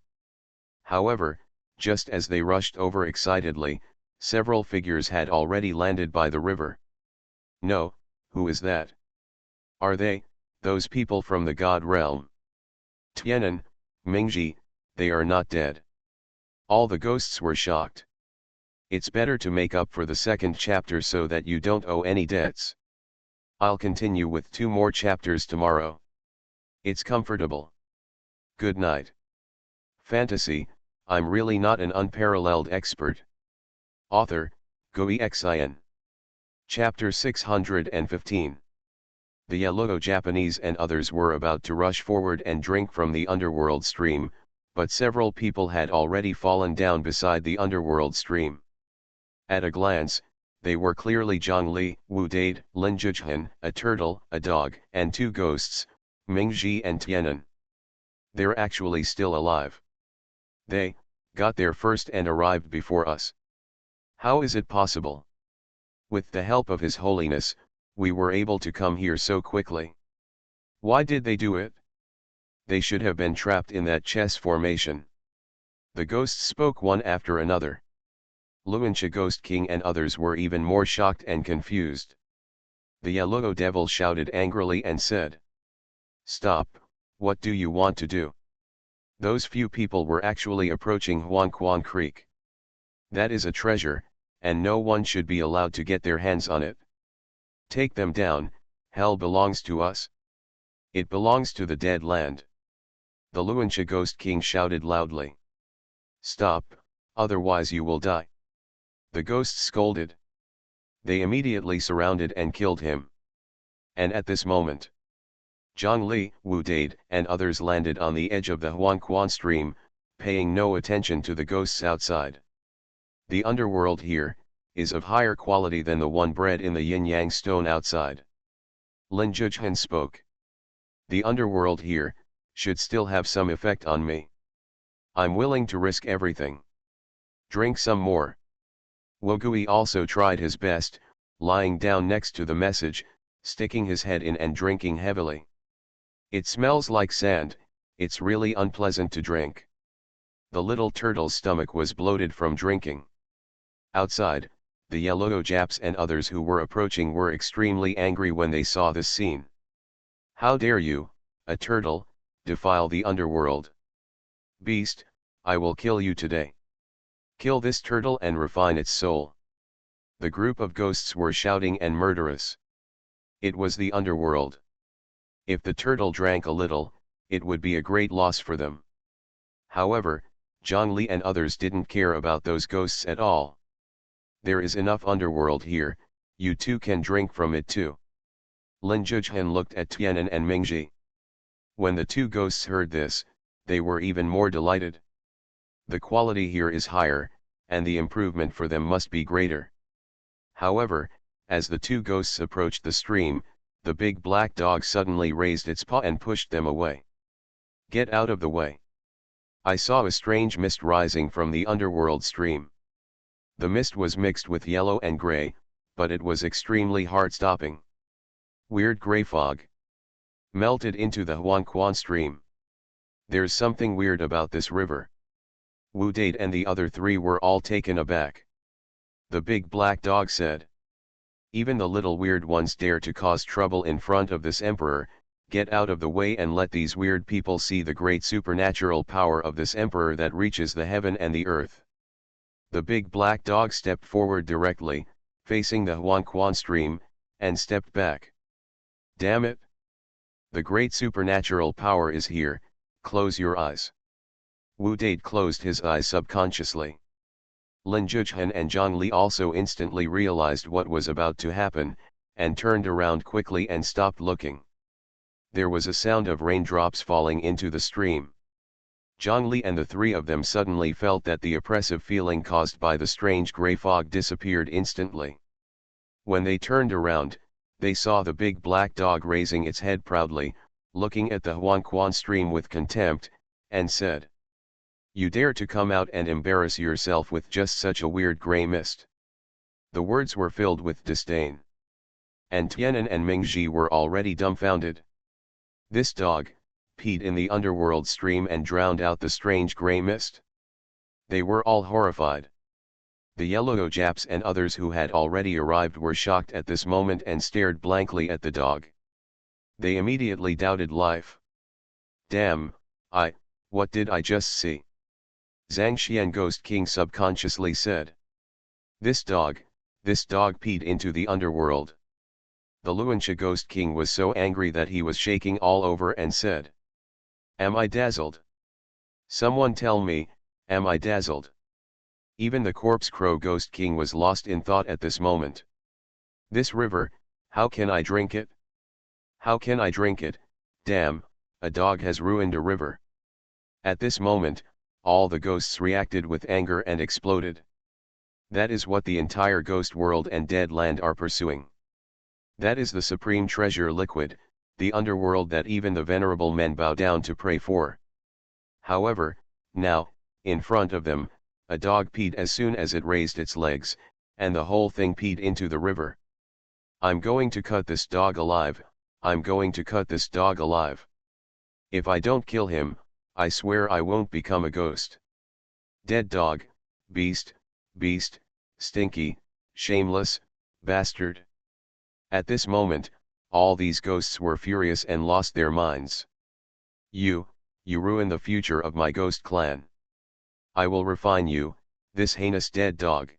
However, just as they rushed over excitedly, several figures had already landed by the river. No, who is that? Are they, those people from the God realm? Tianan, Mingji, they are not dead. All the ghosts were shocked. It's better to make up for the second chapter so that you don't owe any debts. I'll continue with 2 more chapters tomorrow. It's comfortable. Good night. Fantasy, I'm really not an unparalleled expert. Author, Xuanhuan. Chapter 615. The Yellow Japanese and others were about to rush forward and drink from the underworld stream, but several people had already fallen down beside the underworld stream. At a glance, they were clearly Zhongli, Wu Dade, Lin Zhichuan, a turtle, a dog, and 2 ghosts, Mingji and Tianan. They're actually still alive. They got there first and arrived before us. How is it possible? With the help of His Holiness, we were able to come here so quickly. Why did they do it? They should have been trapped in that chess formation. The ghosts spoke one after another. Luancha Ghost King and others were even more shocked and confused. The Yellow Devil shouted angrily and said, "Stop, what do you want to do?" Those few people were actually approaching Xuanhuan Creek. That is a treasure, and no one should be allowed to get their hands on it. Take them down, hell belongs to us. It belongs to the dead land. The Luancha Ghost King shouted loudly. Stop, otherwise you will die. The ghosts scolded. They immediately surrounded and killed him. And at this moment, Zhongli, Wu Dade, and others landed on the edge of the Xuanhuan stream, paying no attention to the ghosts outside. The underworld here is of higher quality than the one bred in the yin-yang stone outside. Lin Zhichuan spoke. The underworld here should still have some effect on me. I'm willing to risk everything. Drink some more. Wogui also tried his best, lying down next to the message, sticking his head in and drinking heavily. It smells like sand, it's really unpleasant to drink. The little turtle's stomach was bloated from drinking. Outside, the Yellow Japs and others who were approaching were extremely angry when they saw this scene. How dare you, a turtle, defile the underworld? Beast, I will kill you today. Kill this turtle and refine its soul. The group of ghosts were shouting and murderous. It was the underworld. If the turtle drank a little, it would be a great loss for them. However, Zhongli and others didn't care about those ghosts at all. There is enough underworld here, you too can drink from it too. Lin Zhichuan looked at Tianan and Mingji. When the 2 ghosts heard this, they were even more delighted. The quality here is higher, and the improvement for them must be greater. However, as the 2 ghosts approached the stream, the big black dog suddenly raised its paw and pushed them away. Get out of the way. I saw a strange mist rising from the underworld stream. The mist was mixed with yellow and gray, but it was extremely heart-stopping. Weird gray fog. Melted into the Xuanhuan stream. There's something weird about this river. Wu Date and the other three were all taken aback. The big black dog said. Even the little weird ones dare to cause trouble in front of this emperor. Get out of the way and let these weird people see the great supernatural power of this emperor that reaches the heaven and the earth. The big black dog stepped forward directly, facing the Xuanhuan stream, and stepped back. Damn it! The great supernatural power is here, close your eyes. Wu Date closed his eyes subconsciously. Lin Zhuhan and Zhang Li also instantly realized what was about to happen, and turned around quickly and stopped looking. There was a sound of raindrops falling into the stream. Zhang Li and the three of them suddenly felt that the oppressive feeling caused by the strange grey fog disappeared instantly. When they turned around, they saw the big black dog raising its head proudly, looking at the Xuanhuan stream with contempt, and said, "You dare to come out and embarrass yourself with just such a weird grey mist." The words were filled with disdain. And Tianan and Mingzhi were already dumbfounded. This dog peed in the underworld stream and drowned out the strange grey mist. They were all horrified. The yellow Japs and others who had already arrived were shocked at this moment and stared blankly at the dog. They immediately doubted life. Damn, what did I just see? Zhang Xian Ghost King subconsciously said. This dog peed into the underworld. The Luanxia Ghost King was so angry that he was shaking all over and said. Am I dazzled? Someone tell me, am I dazzled? Even the Corpse Crow Ghost King was lost in thought at this moment. This river, how can I drink it? How can I drink it? Damn, a dog has ruined a river. At this moment, all the ghosts reacted with anger and exploded. That is what the entire ghost world and dead land are pursuing. That is the supreme treasure liquid, the underworld that even the venerable men bow down to pray for. However, now, in front of them, a dog peed as soon as it raised its legs, and the whole thing peed into the river. I'm going to cut this dog alive, I'm going to cut this dog alive. If I don't kill him, I swear I won't become a ghost. Dead dog, beast, stinky, shameless, bastard. At this moment, all these ghosts were furious and lost their minds. You ruin the future of my ghost clan. I will refine you, this heinous dead dog.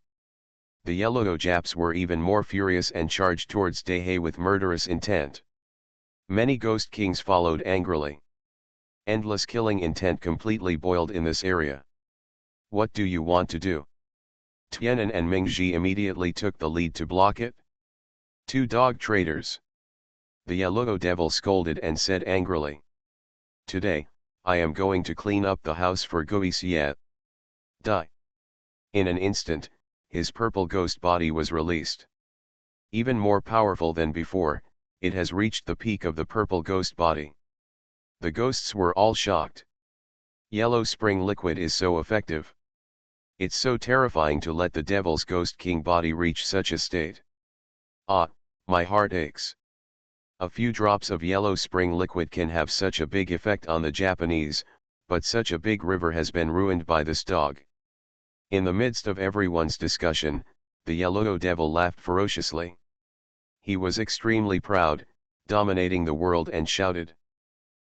The yellow Japs were even more furious and charged towards Dehe with murderous intent. Many ghost kings followed angrily. Endless killing intent completely boiled in this area. What do you want to do? Tianan and Mingzhi immediately took the lead to block it. Two dog traitors. The yellow devil scolded and said angrily. Today, I am going to clean up the house for Gui Xie. Die. In an instant, his purple ghost body was released. Even more powerful than before, it has reached the peak of the purple ghost body. The ghosts were all shocked. Yellow spring liquid is so effective. It's so terrifying to let the devil's ghost king body reach such a state. Ah, my heart aches. A few drops of yellow spring liquid can have such a big effect on the Japanese, but such a big river has been ruined by this dog. In the midst of everyone's discussion, the yellow devil laughed ferociously. He was extremely proud, dominating the world, and shouted.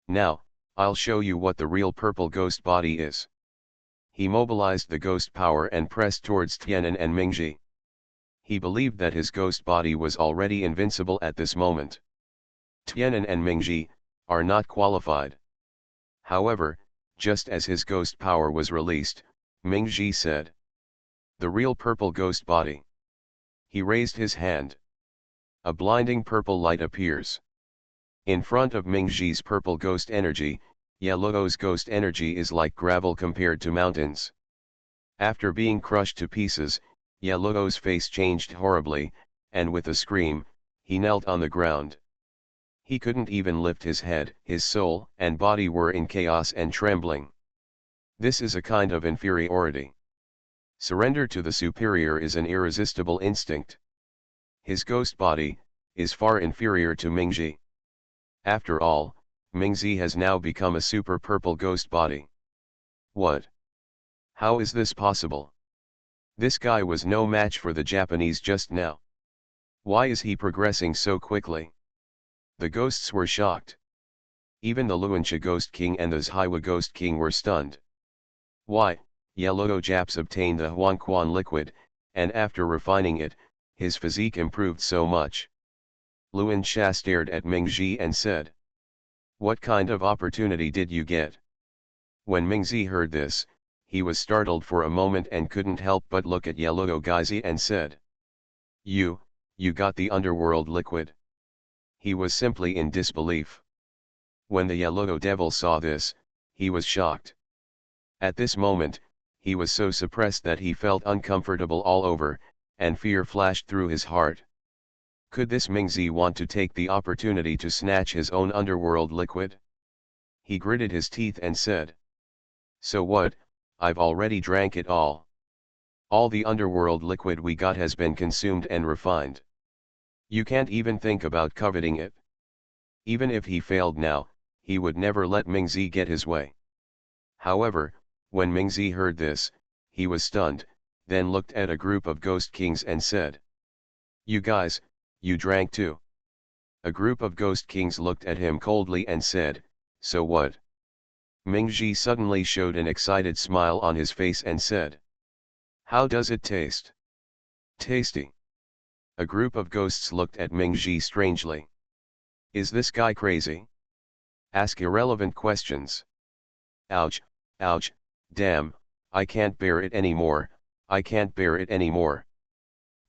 Now, I'll show you what the real purple ghost body is. He mobilized the ghost power and pressed towards Tianan and Mingzhi. He believed that his ghost body was already invincible at this moment. Tianan and Mingzhi are not qualified. However, just as his ghost power was released, Mingzhi said, "The real purple ghost body." He raised his hand. A blinding purple light appears. In front of Mingzhi's purple ghost energy, Yellow's ghost energy is like gravel compared to mountains. After being crushed to pieces, Yellow's face changed horribly, and with a scream, he knelt on the ground. He couldn't even lift his head, his soul and body were in chaos and trembling. This is a kind of inferiority. Surrender to the superior is an irresistible instinct. His ghost body is far inferior to Mingzi. After all, Mingzi has now become a super purple ghost body. What? How is this possible? This guy was no match for the Japanese just now. Why is he progressing so quickly? The ghosts were shocked. Even the Luancha Ghost King and the Zhiwa Ghost King were stunned. Why, Yellow Japs obtained the Xuanhuan liquid, and after refining it, his physique improved so much. Luan Sha stared at Mingzi and said, "What kind of opportunity did you get?" When Mingzi heard this, he was startled for a moment and couldn't help but look at Yellow Gaizi and said, You got the underworld liquid." He was simply in disbelief. When the Yellow Devil saw this, he was shocked. At this moment, he was so suppressed that he felt uncomfortable all over, and fear flashed through his heart. Could this Mingzi want to take the opportunity to snatch his own underworld liquid? He gritted his teeth and said, "So what, I've already drank it all. All the underworld liquid we got has been consumed and refined. You can't even think about coveting it." Even if he failed now, he would never let Mingzi get his way. However, when Mingzi heard this, he was stunned, then looked at a group of ghost kings and said, "You guys, you drank too?" A group of ghost kings looked at him coldly and said, "So what?" Mingzi suddenly showed an excited smile on his face and said, "How does it taste?" "Tasty." A group of ghosts looked at Mingzi strangely. Is this guy crazy? Ask irrelevant questions. Ouch, ouch, damn, I can't bear it anymore, I can't bear it anymore.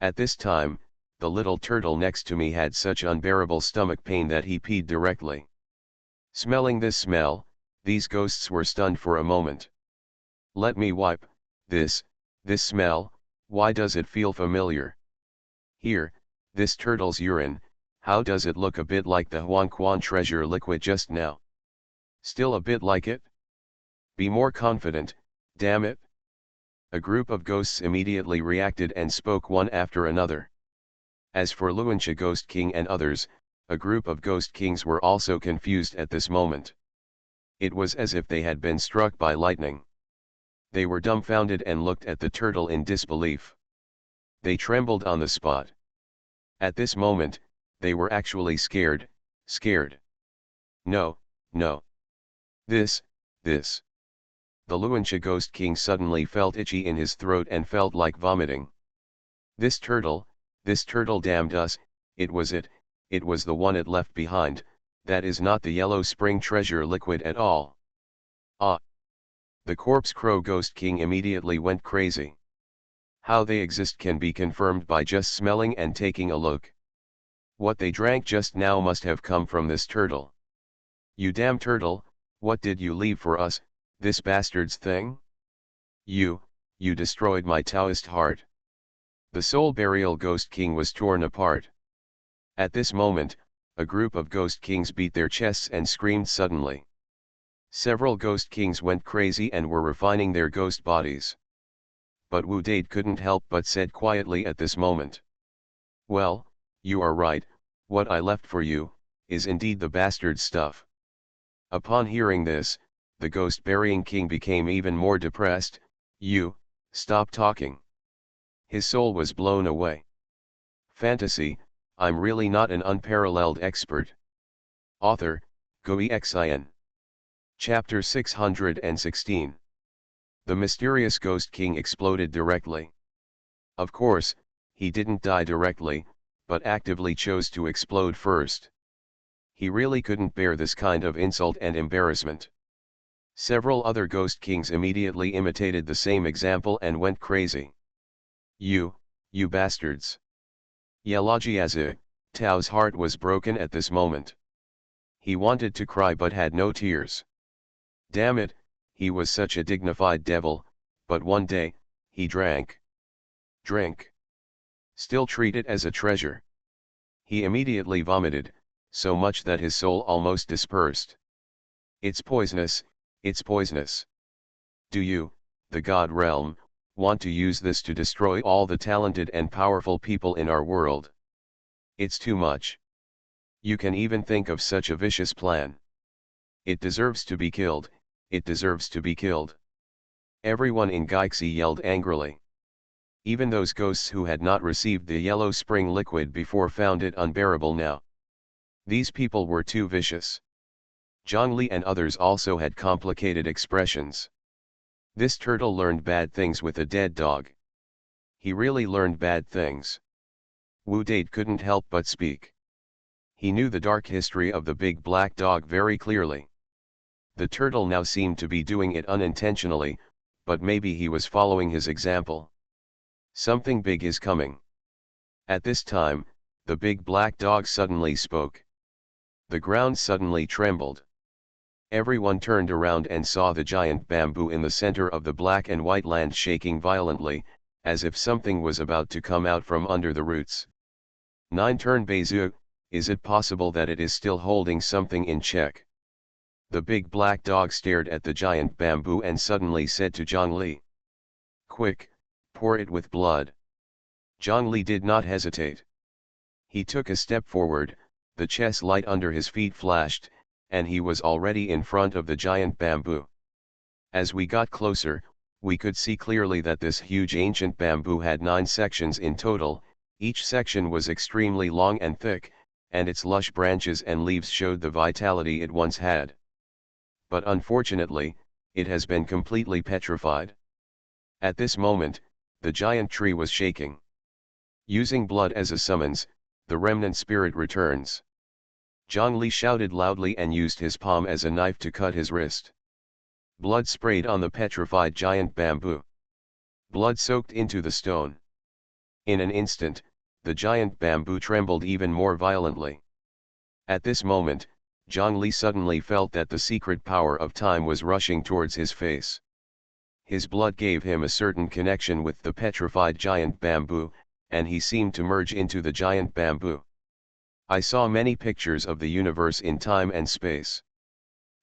At this time, the little turtle next to me had such unbearable stomach pain that he peed directly. Smelling this smell, these ghosts were stunned for a moment. Let me wipe this smell, why does it feel familiar? Here, this turtle's urine, how does it look a bit like the Xuanhuan treasure liquid just now? Still a bit like it? Be more confident, damn it. A group of ghosts immediately reacted and spoke one after another. As for Luancha Ghost King and others, a group of ghost kings were also confused at this moment. It was as if they had been struck by lightning. They were dumbfounded and looked at the turtle in disbelief. They trembled on the spot. At this moment, they were actually scared. No, no. This. The Luancha Ghost King suddenly felt itchy in his throat and felt like vomiting. This turtle damned us, it was the one it left behind, that is not the yellow spring treasure liquid at all. Ah! The Corpse Crow Ghost King immediately went crazy. How they exist can be confirmed by just smelling and taking a look. What they drank just now must have come from this turtle. You damn turtle, what did you leave for us, this bastard's thing? You destroyed my Taoist heart. The Soul Burial Ghost King was torn apart. At this moment, a group of Ghost Kings beat their chests and screamed suddenly. Several Ghost Kings went crazy and were refining their ghost bodies. But Wu Dade couldn't help but said quietly at this moment, "Well, you are right, what I left for you, is indeed the bastard stuff." Upon hearing this, the ghost-burying king became even more depressed. Stop talking. His soul was blown away. Fantasy, I'm really not an unparalleled expert. Author, Xuanhuan. Chapter 616. The mysterious Ghost King exploded directly. Of course, he didn't die directly, but actively chose to explode first. He really couldn't bear this kind of insult and embarrassment. Several other Ghost Kings immediately imitated the same example and went crazy. You bastards. Yelajiazi, Tao's heart was broken at this moment. He wanted to cry but had no tears. Damn it, he was such a dignified devil, but one day, he drank. Drink. Still treated as a treasure. He immediately vomited, so much that his soul almost dispersed. It's poisonous, it's poisonous. Do you, the God realm, want to use this to destroy all the talented and powerful people in our world? It's too much. You can even think of such a vicious plan. It deserves to be killed, it deserves to be killed. Everyone in Geixi yelled angrily. Even those ghosts who had not received the yellow spring liquid before found it unbearable now. These people were too vicious. Zhongli and others also had complicated expressions. This turtle learned bad things with a dead dog. He really learned bad things. Wu Date couldn't help but speak. He knew the dark history of the big black dog very clearly. The turtle now seemed to be doing it unintentionally, but maybe he was following his example. Something big is coming. At this time, the big black dog suddenly spoke. The ground suddenly trembled. Everyone turned around and saw the giant bamboo in the center of the black and white land shaking violently, as if something was about to come out from under the roots. 9 turn Beizhu, is it possible that it is still holding something in check? The big black dog stared at the giant bamboo and suddenly said to Zhongli. Quick, pour it with blood. Zhongli did not hesitate. He took a step forward, the chess light under his feet flashed, and he was already in front of the giant bamboo. As we got closer, we could see clearly that this huge ancient bamboo had 9 sections in total, each section was extremely long and thick, and its lush branches and leaves showed the vitality it once had. But unfortunately, it has been completely petrified. At this moment, the giant tree was shaking. Using blood as a summons, the remnant spirit returns. Zhongli shouted loudly and used his palm as a knife to cut his wrist. Blood sprayed on the petrified giant bamboo. Blood soaked into the stone. In an instant, the giant bamboo trembled even more violently. At this moment, Zhongli suddenly felt that the secret power of time was rushing towards his face. His blood gave him a certain connection with the petrified giant bamboo, and he seemed to merge into the giant bamboo. I saw many pictures of the universe in time and space.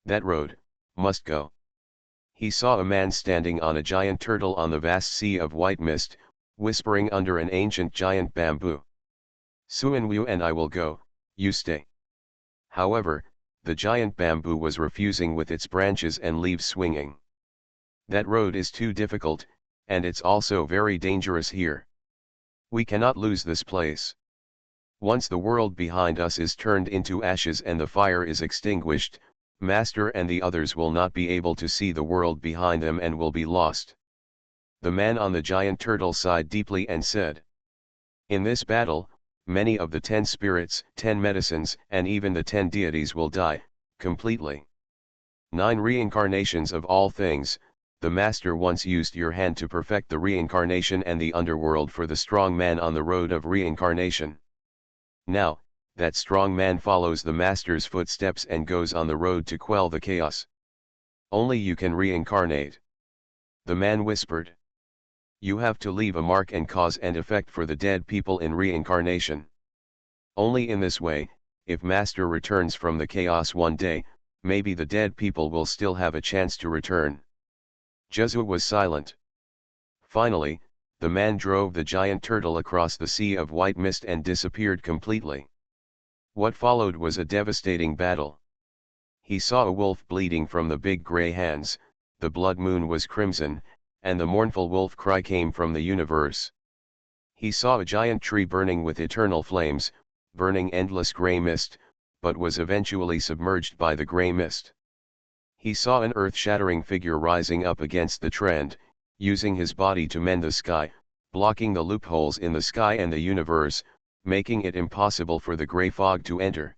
That road must go. He saw a man standing on a giant turtle on the vast sea of white mist, whispering under an ancient giant bamboo. Xuanhuan and I will go, you stay. However, the giant bamboo was refusing with its branches and leaves swinging. That road is too difficult, and it's also very dangerous here. We cannot lose this place. Once the world behind us is turned into ashes and the fire is extinguished, Master and the others will not be able to see the world behind them and will be lost. The man on the giant turtle sighed deeply and said. In this battle, many of the 10 spirits, 10 medicines, and even the 10 deities will die, completely. 9 reincarnations of all things, the Master once used your hand to perfect the reincarnation and the underworld for the strong man on the road of reincarnation. Now, that strong man follows the Master's footsteps and goes on the road to quell the chaos. Only you can reincarnate. The man whispered. You have to leave a mark and cause and effect for the dead people in reincarnation. Only in this way, if Master returns from the chaos one day, maybe the dead people will still have a chance to return. Zhu was silent. Finally, the man drove the giant turtle across the sea of white mist and disappeared completely. What followed was a devastating battle. He saw a wolf bleeding from the big grey hands, the blood moon was crimson, and the mournful wolf cry came from the universe. He saw a giant tree burning with eternal flames, burning endless grey mist, but was eventually submerged by the grey mist. He saw an earth-shattering figure rising up against the trend, using his body to mend the sky, blocking the loopholes in the sky and the universe, making it impossible for the grey fog to enter.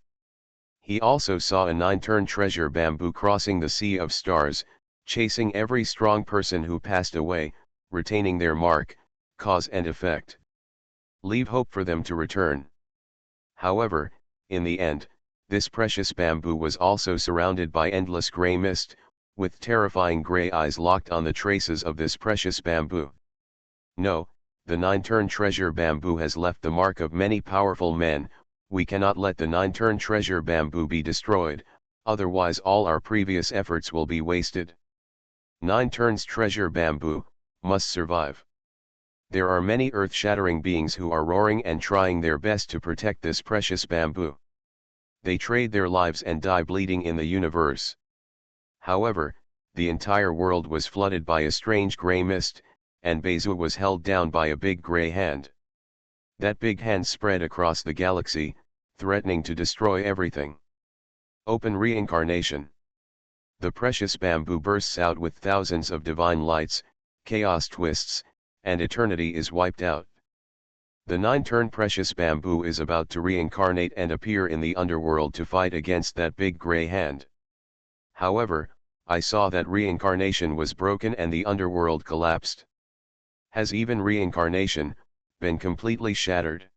He also saw a 9-turn treasure bamboo crossing the sea of stars, chasing every strong person who passed away, retaining their mark, cause and effect. Leave hope for them to return. However, in the end, this precious bamboo was also surrounded by endless grey mist, with terrifying grey eyes locked on the traces of this precious bamboo. No, the 9-turn treasure bamboo has left the mark of many powerful men. We cannot let the 9-turn treasure bamboo be destroyed, otherwise all our previous efforts will be wasted. 9 turns treasure bamboo, must survive. There are many earth-shattering beings who are roaring and trying their best to protect this precious bamboo. They trade their lives and die bleeding in the universe. However, the entire world was flooded by a strange grey mist, and Bezu was held down by a big grey hand. That big hand spread across the galaxy, threatening to destroy everything. Open reincarnation. The precious bamboo bursts out with thousands of divine lights, chaos twists, and eternity is wiped out. The 9-turn precious bamboo is about to reincarnate and appear in the underworld to fight against that big grey hand. However, I saw that reincarnation was broken and the underworld collapsed. Has even reincarnation been completely shattered?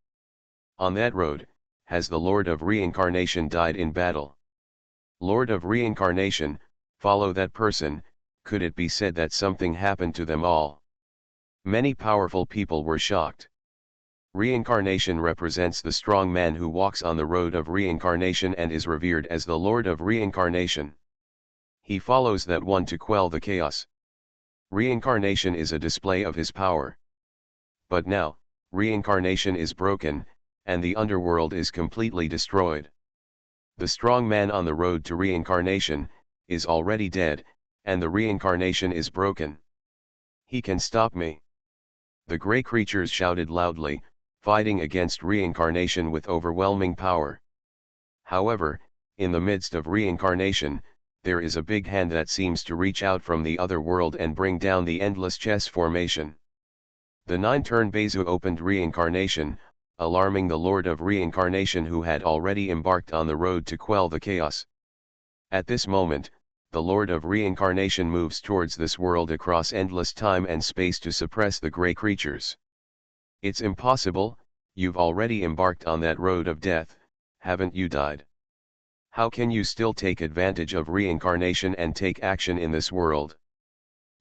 On that road, has the Lord of Reincarnation died in battle? Lord of Reincarnation, follow that person. Could it be said that something happened to them all? Many powerful people were shocked. Reincarnation represents the strong man who walks on the road of reincarnation and is revered as the Lord of Reincarnation. He follows that one to quell the chaos. Reincarnation is a display of his power. But now, reincarnation is broken, and the underworld is completely destroyed. The strong man on the road to reincarnation is already dead, and the reincarnation is broken. He can stop me. The grey creatures shouted loudly, fighting against reincarnation with overwhelming power. However, in the midst of reincarnation, there is a big hand that seems to reach out from the other world and bring down the endless chess formation. The 9-turn Bezu opened reincarnation, alarming the Lord of Reincarnation who had already embarked on the road to quell the chaos. At this moment, the Lord of Reincarnation moves towards this world across endless time and space to suppress the grey creatures. It's impossible, you've already embarked on that road of death, haven't you died? How can you still take advantage of reincarnation and take action in this world?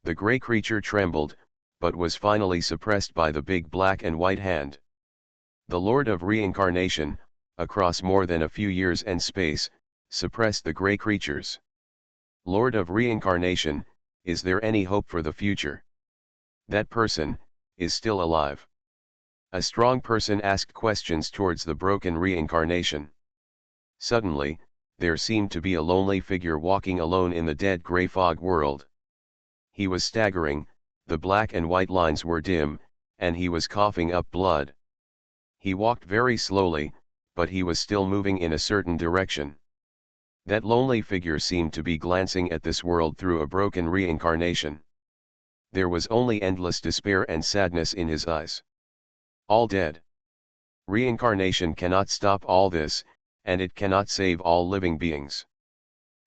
The grey creature trembled, but was finally suppressed by the big black and white hand. The Lord of Reincarnation, across more than a few years and space, suppressed the grey creatures. Lord of Reincarnation, is there any hope for the future? That person is still alive. A strong person asked questions towards the broken reincarnation. Suddenly, there seemed to be a lonely figure walking alone in the dead grey fog world. He was staggering, the black and white lines were dim, and he was coughing up blood. He walked very slowly, but he was still moving in a certain direction. That lonely figure seemed to be glancing at this world through a broken reincarnation. There was only endless despair and sadness in his eyes. All dead. Reincarnation cannot stop all this, and it cannot save all living beings.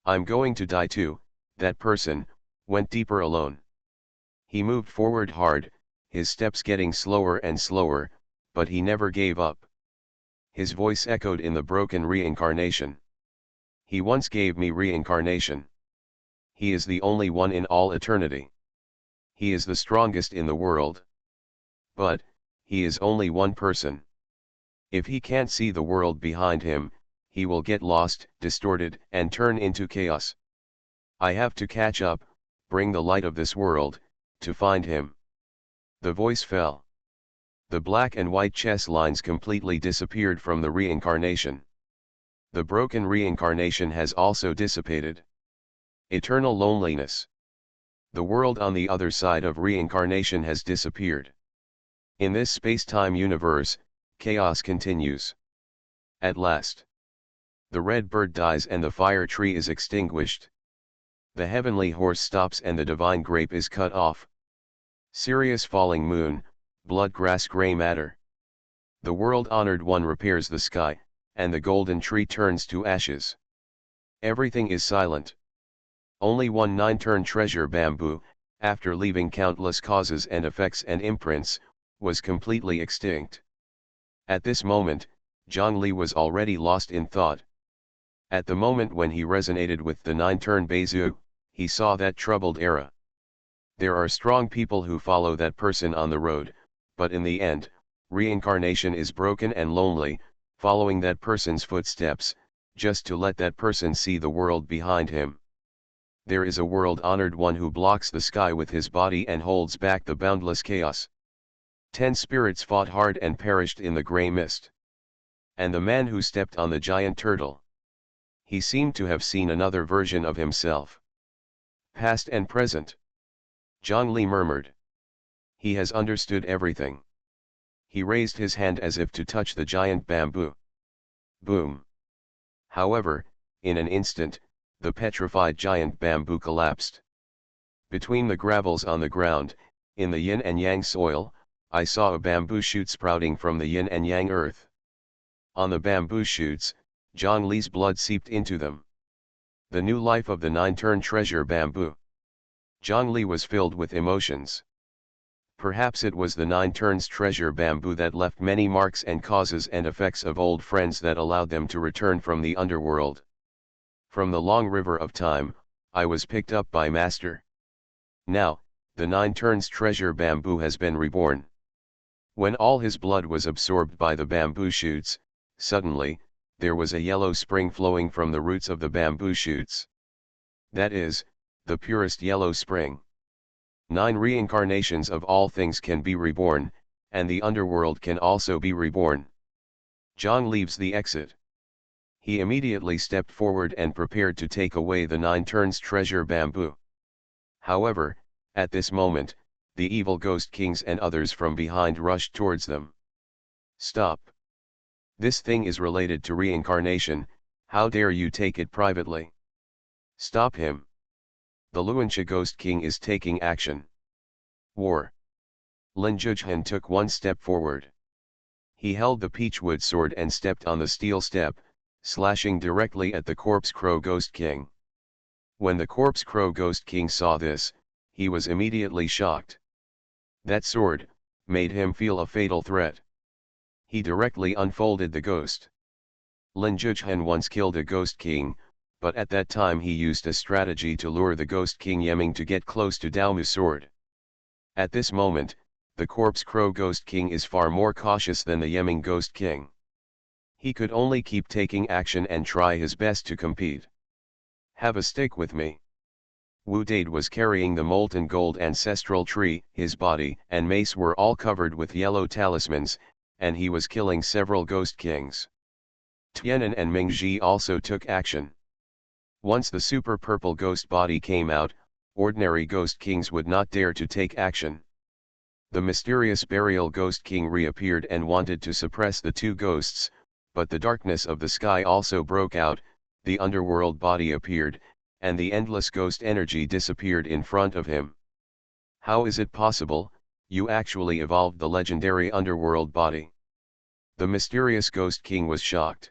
I'm going to die too. That person went deeper alone. He moved forward hard, his steps getting slower and slower, but he never gave up. His voice echoed in the broken reincarnation. He once gave me reincarnation. He is the only one in all eternity. He is the strongest in the world. But, he is only one person. If he can't see the world behind him, he will get lost, distorted, and turn into chaos. I have to catch up, bring the light of this world, to find him. The voice fell. The black and white chess lines completely disappeared from the reincarnation. The broken reincarnation has also dissipated. Eternal loneliness. The world on the other side of reincarnation has disappeared. In this space-time universe, chaos continues. At last, the red bird dies and the fire tree is extinguished. The heavenly horse stops and the divine grape is cut off. Sirius falling moon, blood grass gray matter. The world-honored one repairs the sky, and the golden tree turns to ashes. Everything is silent. Only one 9-turn treasure bamboo, after leaving countless causes and effects and imprints, was completely extinct. At this moment, Zhongli was already lost in thought. At the moment when he resonated with the 9-turn Bezu, he saw that troubled era. There are strong people who follow that person on the road, but in the end, reincarnation is broken and lonely, following that person's footsteps, just to let that person see the world behind him. There is a world-honored one who blocks the sky with his body and holds back the boundless chaos. 10 spirits fought hard and perished in the grey mist. And the man who stepped on the giant turtle. He seemed to have seen another version of himself. Past and present. Zhongli murmured. He has understood everything. He raised his hand as if to touch the giant bamboo. Boom. However, in an instant, the petrified giant bamboo collapsed. Between the gravels on the ground, in the yin and yang soil, I saw a bamboo shoot sprouting from the yin and yang earth. On the bamboo shoots, Zhongli's blood seeped into them. The new life of the 9-turn treasure bamboo. Zhongli was filled with emotions. Perhaps it was the 9 turns treasure bamboo that left many marks and causes and effects of old friends that allowed them to return from the underworld. From the long river of time, I was picked up by Master. Now, the 9 turns treasure bamboo has been reborn. When all his blood was absorbed by the bamboo shoots, suddenly, there was a yellow spring flowing from the roots of the bamboo shoots. That is, the purest yellow spring. 9 reincarnations of all things can be reborn, and the underworld can also be reborn. Zhang leaves the exit. He immediately stepped forward and prepared to take away the 9 turns treasure bamboo. However, at this moment, the evil ghost kings and others from behind rushed towards them. Stop! This thing is related to reincarnation, how dare you take it privately? Stop him! The Luanxia Ghost King is taking action. War. Lin Zhujian took one step forward. He held the peachwood sword and stepped on the steel step, slashing directly at the Corpse Crow Ghost King. When the Corpse Crow Ghost King saw this, he was immediately shocked. That sword made him feel a fatal threat. He directly unfolded the ghost. Lin Zhujian once killed a Ghost King, but at that time he used a strategy to lure the Ghost King Yeming to get close to Daomu's sword. At this moment, the Corpse Crow Ghost King is far more cautious than the Yeming Ghost King. He could only keep taking action and try his best to compete. Have a stick with me. Wu Dade was carrying the molten gold ancestral tree, his body and mace were all covered with yellow talismans, and he was killing several Ghost Kings. Tianan and Mingzhi also took action. Once the super purple ghost body came out, ordinary Ghost Kings would not dare to take action. The mysterious burial Ghost King reappeared and wanted to suppress the 2 ghosts, but the darkness of the sky also broke out, the underworld body appeared, and the endless ghost energy disappeared in front of him. How is it possible, you actually evolved the legendary underworld body? The mysterious Ghost King was shocked.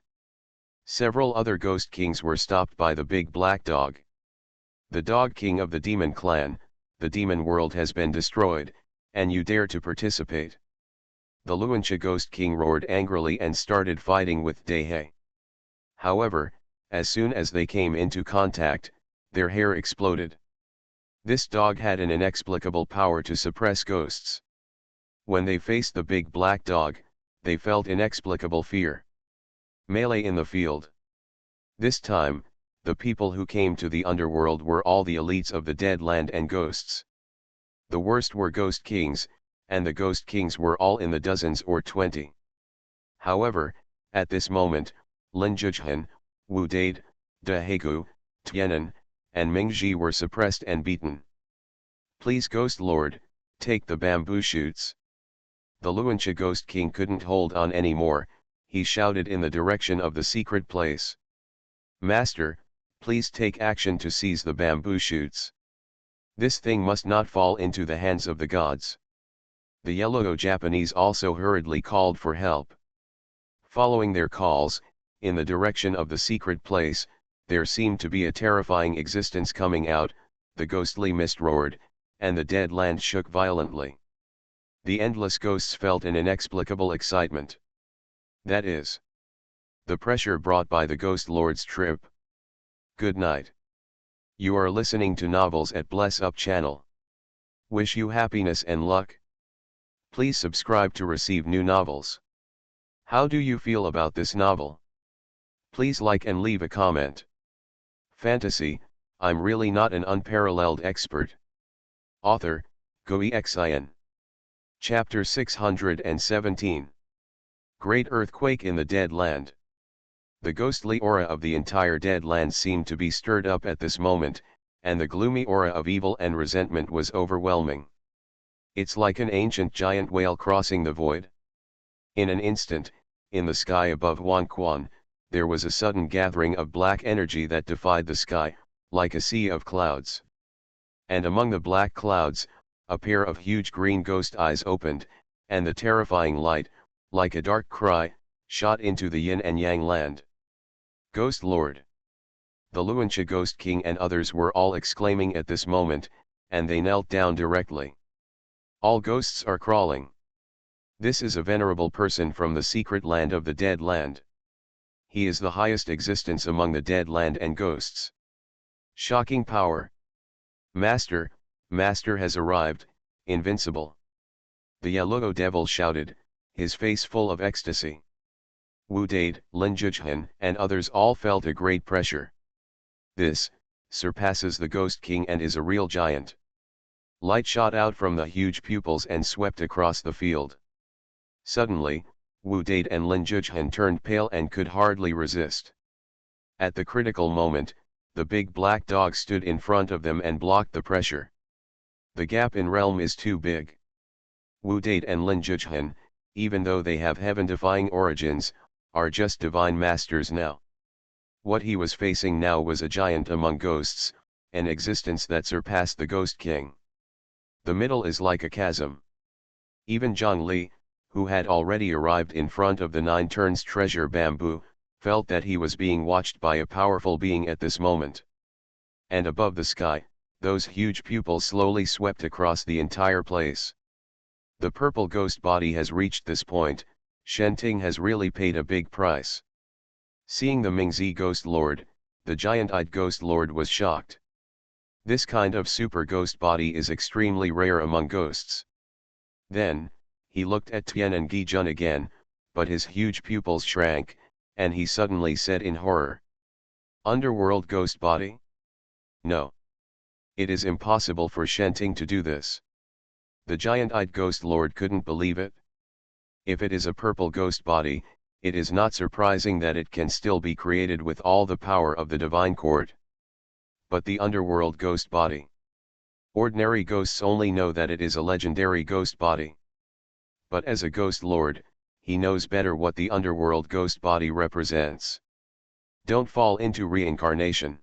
Several other Ghost Kings were stopped by the big black dog. The Dog King of the Demon Clan, the demon world has been destroyed, and you dare to participate. The Luanxia Ghost King roared angrily and started fighting with Dehe. However, as soon as they came into contact, their hair exploded. This dog had an inexplicable power to suppress ghosts. When they faced the big black dog, they felt inexplicable fear. Melee in the field. This time, the people who came to the underworld were all the elites of the dead land and ghosts. The worst were Ghost Kings, and the Ghost Kings were all in the dozens or 20. However, at this moment, Lin Zhujian, Wu Dade, Dehegu, Tianan, and Mingzhi were suppressed and beaten. Please Ghost Lord, take the bamboo shoots. The Luanxia Ghost King couldn't hold on anymore, he shouted in the direction of the secret place. Master, please take action to seize the bamboo shoots. This thing must not fall into the hands of the gods. The Yellow Japanese also hurriedly called for help. Following their calls, in the direction of the secret place, there seemed to be a terrifying existence coming out, the ghostly mist roared, and the dead land shook violently. The endless ghosts felt an inexplicable excitement. That is the pressure brought by the Ghost Lord's trip. Good night. You are listening to Novels at Bless Up channel. Wish you happiness and luck. Please subscribe to receive new novels. How do you feel about this novel? Please like and leave a comment. Fantasy, I'm really not an unparalleled expert. Author, Xuanhuan. Chapter 617. Great Earthquake in the Dead Land. The ghostly aura of the entire Dead Land seemed to be stirred up at this moment, and the gloomy aura of evil and resentment was overwhelming. It's like an ancient giant whale crossing the void. In an instant, in the sky above Xuanhuan, there was a sudden gathering of black energy that defied the sky, like a sea of clouds. And among the black clouds, a pair of huge green ghost eyes opened, and the terrifying light, like a dark cry, shot into the yin and yang land. Ghost Lord! The Luancha Ghost King and others were all exclaiming at this moment, and they knelt down directly. All ghosts are crawling. This is a venerable person from the secret land of the Dead Land. He is the highest existence among the Dead Land and ghosts. Shocking power. Master, Master has arrived, invincible. The Yellow Devil shouted, his face full of ecstasy. Wu Dade, Lin Jujian, and others all felt a great pressure. This surpasses the Ghost King and is a real giant. Light shot out from the huge pupils and swept across the field. Suddenly, Wu Dade and Lin Jujian turned pale and could hardly resist. At the critical moment, the big black dog stood in front of them and blocked the pressure. The gap in realm is too big. Wu Dade and Lin Jujian, even though they have heaven-defying origins, are just divine masters now. What he was facing now was a giant among ghosts, an existence that surpassed the Ghost King. The middle is like a chasm. Even Zhang Li, who had already arrived in front of the Nine Turns treasure bamboo, felt that he was being watched by a powerful being at this moment. And above the sky, those huge pupils slowly swept across the entire place. The purple ghost body has reached this point, Shenting has really paid a big price. Seeing the Mingzi Ghost Lord, the giant-eyed Ghost Lord was shocked. This kind of super ghost body is extremely rare among ghosts. Then, he looked at Tian and Gi Jun again, but his huge pupils shrank, and he suddenly said in horror. Underworld ghost body? No. It is impossible for Shenting to do this. The giant-eyed Ghost Lord couldn't believe it. If it is a purple ghost body, it is not surprising that it can still be created with all the power of the divine court. But the underworld ghost body. Ordinary ghosts only know that it is a legendary ghost body. But as a ghost lord, he knows better what the underworld ghost body represents. Don't fall into reincarnation.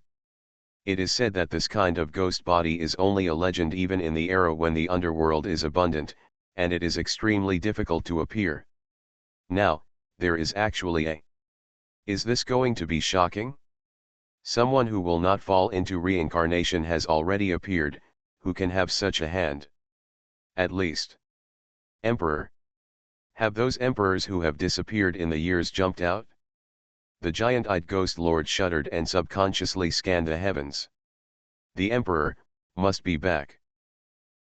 It is said that this kind of ghost body is only a legend even in the era when the underworld is abundant, and it is extremely difficult to appear. Now, there is actually a. Is this going to be shocking? Someone who will not fall into reincarnation has already appeared, who can have such a hand. At least. Emperor. Have those emperors who have disappeared in the years jumped out? The giant-eyed Ghost Lord shuddered and subconsciously scanned the heavens. The Emperor must be back.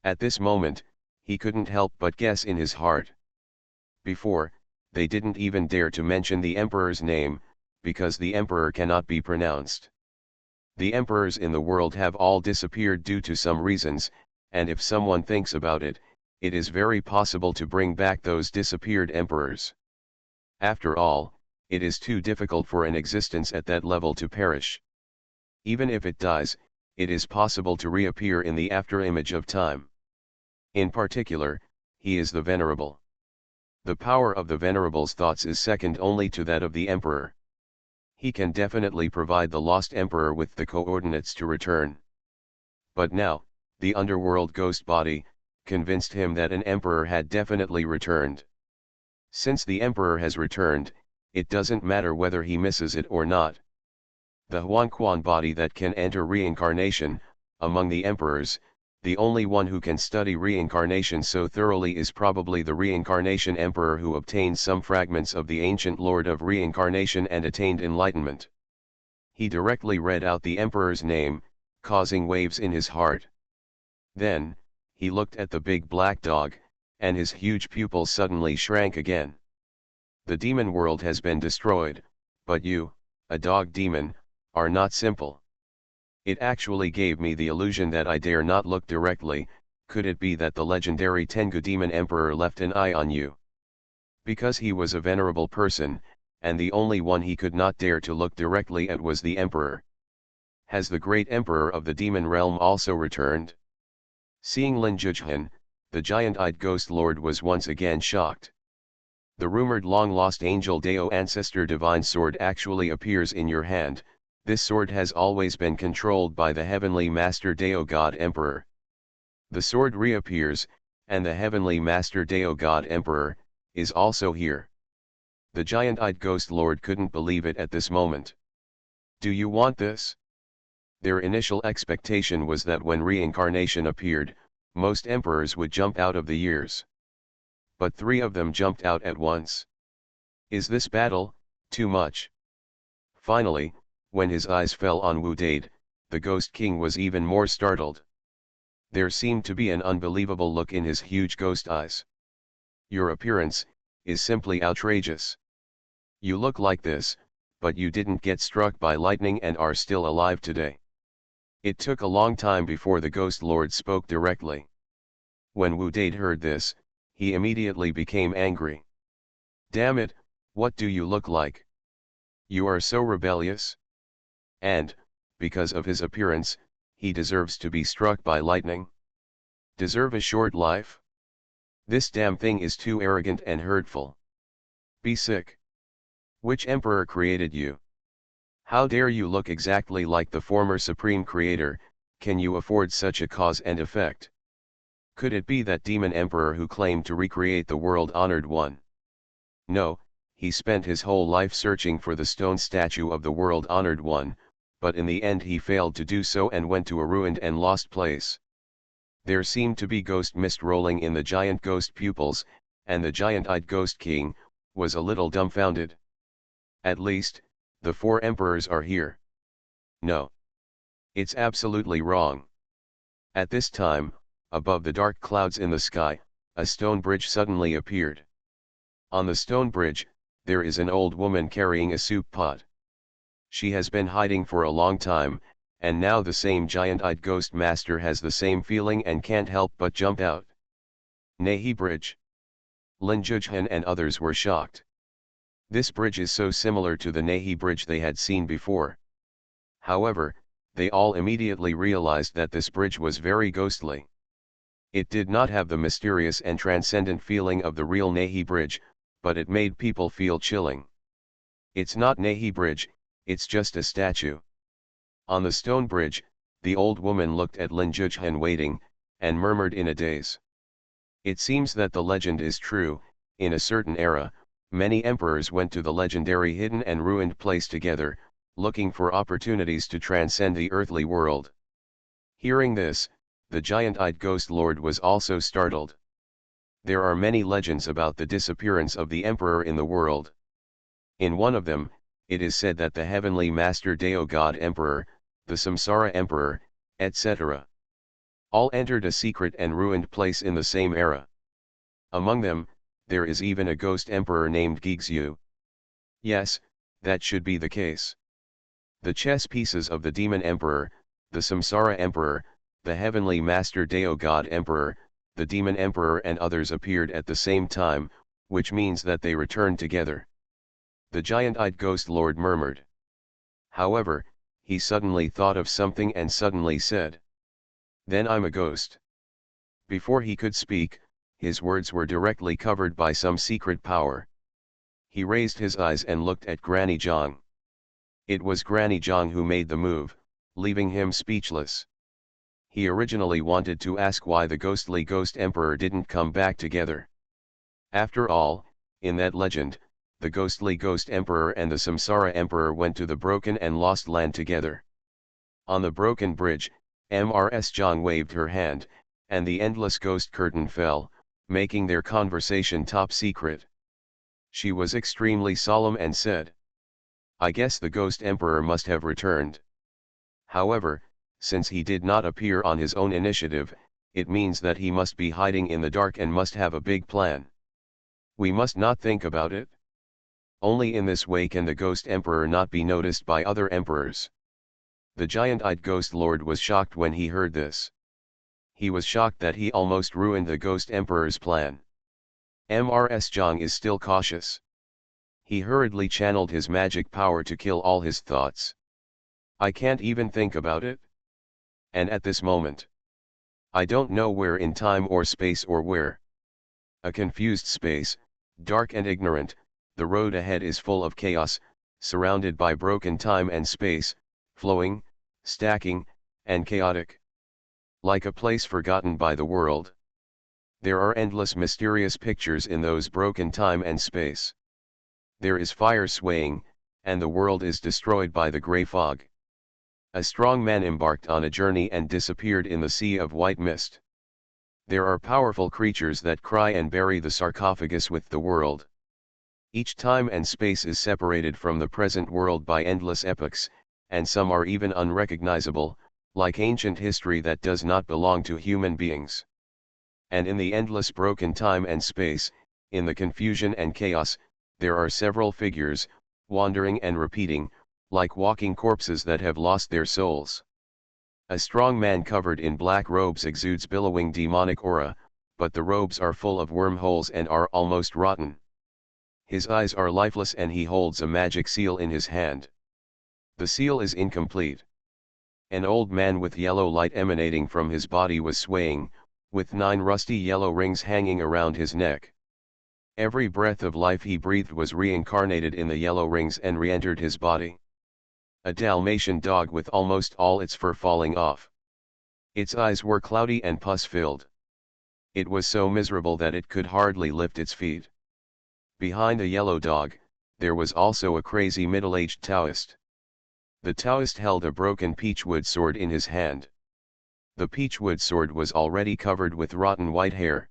At this moment, he couldn't help but guess in his heart. Before, they didn't even dare to mention the Emperor's name, because the Emperor cannot be pronounced. The Emperors in the world have all disappeared due to some reasons, and if someone thinks about it, it is very possible to bring back those disappeared Emperors. After all, it is too difficult for an existence at that level to perish. Even if it dies, it is possible to reappear in the afterimage of time. In particular, he is the Venerable. The power of the Venerable's thoughts is second only to that of the Emperor. He can definitely provide the lost Emperor with the coordinates to return. But now, the underworld ghost body convinced him that an Emperor had definitely returned. Since the Emperor has returned, it doesn't matter whether he misses it or not. The Xuanhuan body that can enter reincarnation, among the emperors, the only one who can study reincarnation so thoroughly is probably the reincarnation emperor who obtained some fragments of the ancient lord of reincarnation and attained enlightenment. He directly read out the emperor's name, causing waves in his heart. Then, he looked at the big black dog, and his huge pupils suddenly shrank again. The demon world has been destroyed, but you, a dog demon, are not simple. It actually gave me the illusion that I dare not look directly. Could it be that the legendary Tengu demon emperor left an eye on you? Because he was a venerable person, and the only one he could not dare to look directly at was the emperor. Has the great emperor of the demon realm also returned? Seeing Lin Zhujian, the giant-eyed ghost lord was once again shocked. The rumored long-lost angel Dao ancestor divine sword actually appears in your hand. This sword has always been controlled by the heavenly master Dao God Emperor. The sword reappears, and the heavenly master Dao God Emperor is also here. The giant-eyed ghost lord couldn't believe it at this moment. Do you want this? Their initial expectation was that when reincarnation appeared, most emperors would jump out of the years. But 3 of them jumped out at once. Is this battle too much? Finally, when his eyes fell on Wu Dade, the Ghost King was even more startled. There seemed to be an unbelievable look in his huge ghost eyes. Your appearance is simply outrageous. You look like this, but you didn't get struck by lightning and are still alive today. It took a long time before the Ghost Lord spoke directly. When Wu Dade heard this, he immediately became angry. Damn it, what do you look like? You are so rebellious. And, because of his appearance, he deserves to be struck by lightning. Deserve a short life? This damn thing is too arrogant and hurtful. Be sick. Which emperor created you? How dare you look exactly like the former supreme creator? Can you afford such a cause and effect? Could it be that demon emperor who claimed to recreate the world-honored one? No, he spent his whole life searching for the stone statue of the world-honored one, but in the end he failed to do so and went to a ruined and lost place. There seemed to be ghost mist rolling in the giant ghost pupils, and the giant-eyed ghost king was a little dumbfounded. At least, the 4 emperors are here. No. It's absolutely wrong. At this time, above the dark clouds in the sky, a stone bridge suddenly appeared. On the stone bridge, there is an old woman carrying a soup pot. She has been hiding for a long time, and now the same giant-eyed ghost master has the same feeling and can't help but jump out. Nahi Bridge. Lin Zhujian and others were shocked. This bridge is so similar to the Nahi Bridge they had seen before. However, they all immediately realized that this bridge was very ghostly. It did not have the mysterious and transcendent feeling of the real Nahi Bridge, but it made people feel chilling. It's not Nahi Bridge, it's just a statue. On the stone bridge, the old woman looked at Lin Zhujian waiting, and murmured in a daze. It seems that the legend is true. In a certain era, many emperors went to the legendary hidden and ruined place together, looking for opportunities to transcend the earthly world. Hearing this, the giant-eyed ghost lord was also startled. There are many legends about the disappearance of the emperor in the world. In one of them, it is said that the heavenly master Dao God Emperor, the Samsara Emperor, etc. all entered a secret and ruined place in the same era. Among them, there is even a ghost emperor named Gigzu. Yes, that should be the case. The chess pieces of the demon emperor, the Samsara Emperor, the heavenly master Dao God Emperor, the demon emperor and others appeared at the same time, which means that they returned together. The giant-eyed ghost lord murmured. However, he suddenly thought of something and suddenly said, "Then I'm a ghost." Before he could speak, his words were directly covered by some secret power. He raised his eyes and looked at Granny Zhang. It was Granny Zhang who made the move, leaving him speechless. He originally wanted to ask why the ghostly ghost emperor didn't come back together. After all, in that legend, the ghostly ghost emperor and the Samsara emperor went to the broken and lost land together. On the broken bridge, Ms. Zhang waved her hand, and the endless ghost curtain fell, making their conversation top secret. She was extremely solemn and said, "I guess the ghost emperor must have returned. However, since he did not appear on his own initiative, it means that he must be hiding in the dark and must have a big plan. We must not think about it. Only in this way can the ghost emperor not be noticed by other emperors." The giant-eyed ghost lord was shocked when he heard this. He was shocked that he almost ruined the ghost emperor's plan. Mrs. Zhang is still cautious. He hurriedly channeled his magic power to kill all his thoughts. I can't even think about it. And at this moment, I don't know where in time or space or where. A confused space, dark and ignorant, the road ahead is full of chaos, surrounded by broken time and space, flowing, stacking, and chaotic. Like a place forgotten by the world. There are endless mysterious pictures in those broken time and space. There is fire swaying, and the world is destroyed by the grey fog. A strong man embarked on a journey and disappeared in the sea of white mist. There are powerful creatures that cry and bury the sarcophagus with the world. Each time and space is separated from the present world by endless epochs, and some are even unrecognizable, like ancient history that does not belong to human beings. And in the endless broken time and space, in the confusion and chaos, there are several figures, wandering and repeating, like walking corpses that have lost their souls. A strong man covered in black robes exudes billowing demonic aura, but the robes are full of wormholes and are almost rotten. His eyes are lifeless and he holds a magic seal in his hand. The seal is incomplete. An old man with yellow light emanating from his body was swaying, with 9 rusty yellow rings hanging around his neck. Every breath of life he breathed was reincarnated in the yellow rings and re-entered his body. A Dalmatian dog with almost all its fur falling off. Its eyes were cloudy and pus-filled. It was so miserable that it could hardly lift its feet. Behind a yellow dog, there was also a crazy middle-aged Taoist. The Taoist held a broken peachwood sword in his hand. The peachwood sword was already covered with rotten white hair.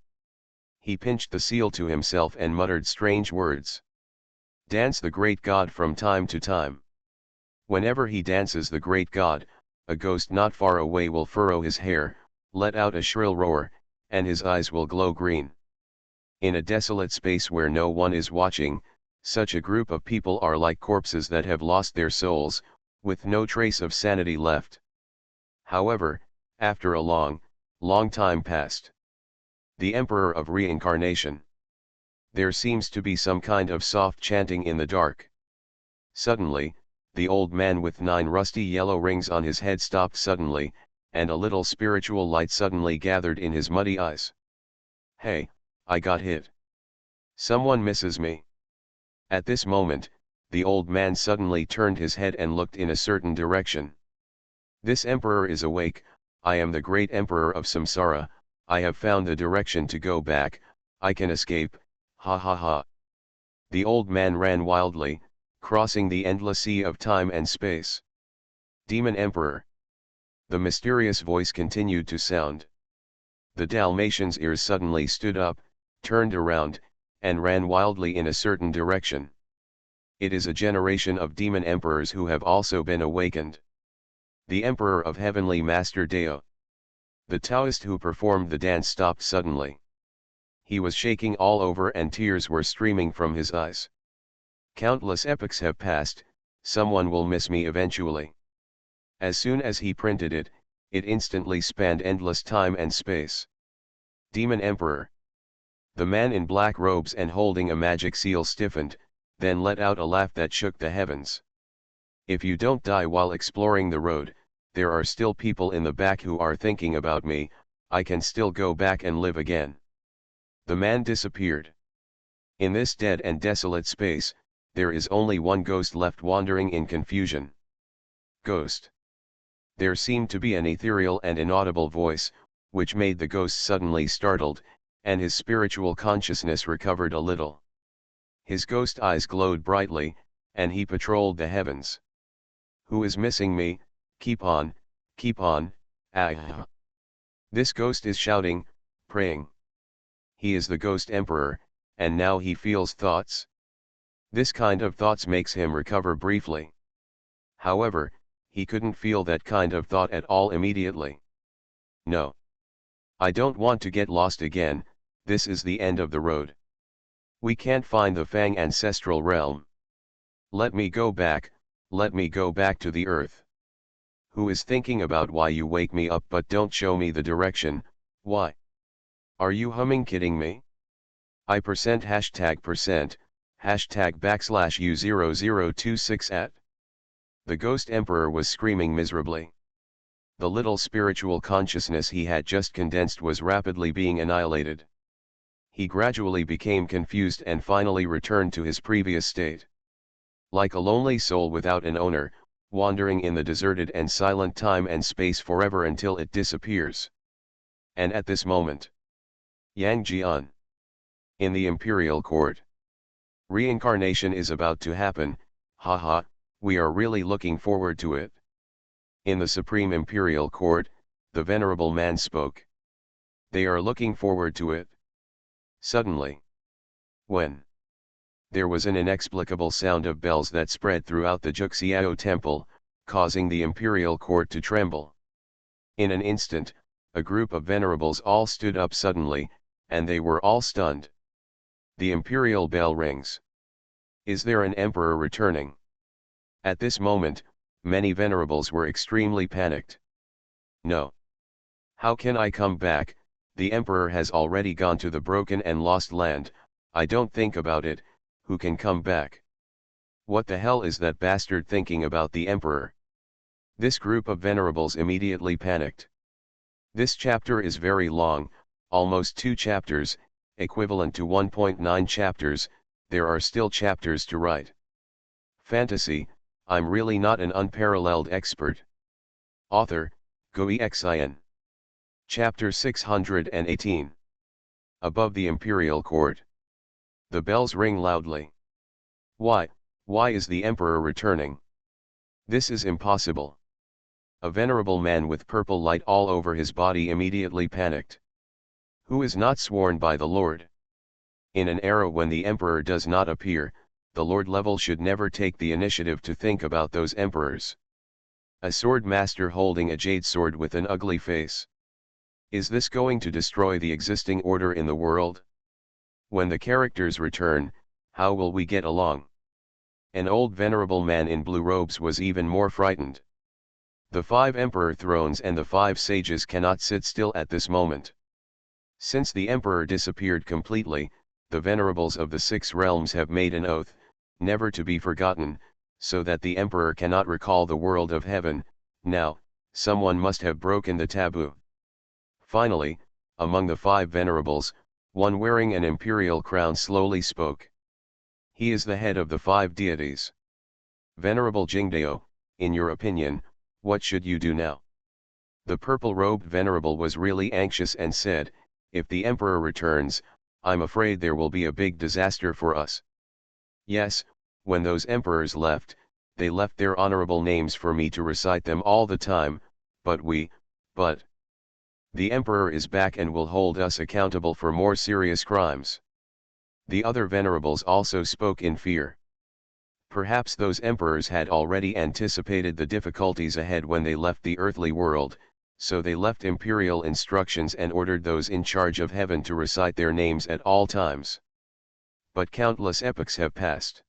He pinched the seal to himself and muttered strange words. Dance the great god from time to time. Whenever he dances the great god, a ghost not far away will furrow his hair, let out a shrill roar, and his eyes will glow green. In a desolate space where no one is watching, such a group of people are like corpses that have lost their souls, with no trace of sanity left. However, after a long, long time passed. The Emperor of Reincarnation. There seems to be some kind of soft chanting in the dark. Suddenly, the old man with 9 rusty yellow rings on his head stopped suddenly, and a little spiritual light suddenly gathered in his muddy eyes. Hey, I got hit. Someone misses me. At this moment, the old man suddenly turned his head and looked in a certain direction. This emperor is awake, I am the great emperor of Samsara, I have found the direction to go back, I can escape, ha ha ha. The old man ran wildly, crossing the endless sea of time and space. Demon Emperor. The mysterious voice continued to sound. The Dalmatian's ears suddenly stood up, turned around, and ran wildly in a certain direction. It is a generation of demon emperors who have also been awakened. The Emperor of Heavenly Master Deo. The Taoist who performed the dance stopped suddenly. He was shaking all over and tears were streaming from his eyes. Countless epochs have passed, someone will miss me eventually. As soon as he printed it, it instantly spanned endless time and space. Demon Emperor. The man in black robes and holding a magic seal stiffened, then let out a laugh that shook the heavens. If you don't die while exploring the road, there are still people in the back who are thinking about me, I can still go back and live again. The man disappeared. In this dead and desolate space, there is only one ghost left wandering in confusion. Ghost. There seemed to be an ethereal and inaudible voice, which made the ghost suddenly startled, and his spiritual consciousness recovered a little. His ghost eyes glowed brightly, and he patrolled the heavens. Who is missing me? Keep on, ah. This ghost is shouting, praying. He is the Ghost Emperor, and now he feels thoughts. This kind of thoughts makes him recover briefly. However, he couldn't feel that kind of thought at all immediately. No. I don't want to get lost again, this is the end of the road. We can't find the Fang ancestral realm. Let me go back to the earth. Who is thinking about why you wake me up but don't show me the direction? Why? Are you humming kidding me? I percent hashtag hashtag U0026 at. The Ghost Emperor was screaming miserably. The little spiritual consciousness he had just condensed was rapidly being annihilated. He gradually became confused and finally returned to his previous state. Like a lonely soul without an owner, wandering in the deserted and silent time and space forever until it disappears. And at this moment, Yang Jian, in the imperial court, reincarnation is about to happen. Haha, we are really looking forward to it. In the supreme imperial court, the venerable man spoke. They are looking forward to it. Suddenly, when there was an inexplicable sound of bells that spread throughout the Juxiao temple, causing the imperial court to tremble. In an instant, a group of venerables all stood up suddenly, and they were all stunned. The imperial bell rings. Is there an emperor returning? At this moment, many venerables were extremely panicked. No. How can I come back? The emperor has already gone to the broken and lost land. I don't think about it. Who can come back? What the hell is that bastard thinking about the emperor? This group of venerables immediately panicked. This chapter is very long, almost 2 chapters, equivalent to 1.9 chapters, there are still chapters to write. Fantasy, I'm really not an unparalleled expert. Author, Xuanhuan. Chapter 618. Above the imperial court. The bells ring loudly. Why is the emperor returning? This is impossible. A venerable man with purple light all over his body immediately panicked. Who is not sworn by the Lord? In an era when the emperor does not appear, the Lord level should never take the initiative to think about those emperors. A sword master holding a jade sword with an ugly face. Is this going to destroy the existing order in the world? When the characters return, how will we get along? An old venerable man in blue robes was even more frightened. The 5 emperor thrones and the 5 sages cannot sit still at this moment. Since the emperor disappeared completely, the venerables of the 6 realms have made an oath, never to be forgotten, so that the emperor cannot recall the world of heaven. Now, someone must have broken the taboo. Finally, among the 5 venerables, one wearing an imperial crown slowly spoke. He is the head of the 5 deities. Venerable Jingdao, in your opinion, what should you do now? The purple-robed venerable was really anxious and said, if the emperor returns, I'm afraid there will be a big disaster for us. Yes, when those emperors left, they left their honorable names for me to recite them all the time, but the emperor is back and will hold us accountable for more serious crimes. The other venerables also spoke in fear. Perhaps those emperors had already anticipated the difficulties ahead when they left the earthly world, so they left imperial instructions and ordered those in charge of heaven to recite their names at all times. But countless epochs have passed.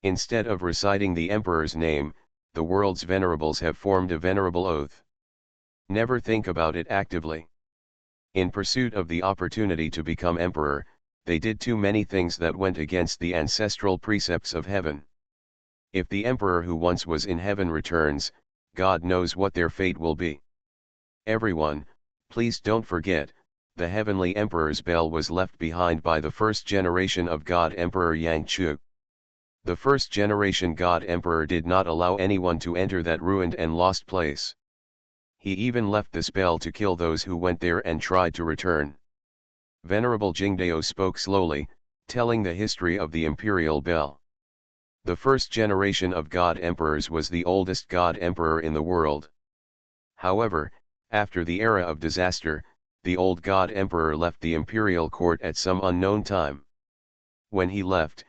Instead of reciting the emperor's name, the world's venerables have formed a venerable oath. Never think about it actively. In pursuit of the opportunity to become emperor, they did too many things that went against the ancestral precepts of heaven. If the emperor who once was in heaven returns, God knows what their fate will be. Everyone, please don't forget, the heavenly emperor's bell was left behind by the first generation of God Emperor Yang Chu. The first generation God Emperor did not allow anyone to enter that ruined and lost place. He even left the spell to kill those who went there and tried to return. Venerable Jingdao spoke slowly, telling the history of the imperial bell. The first generation of God Emperors was the oldest God Emperor in the world. However, after the era of disaster, the old God Emperor left the imperial court at some unknown time. When he left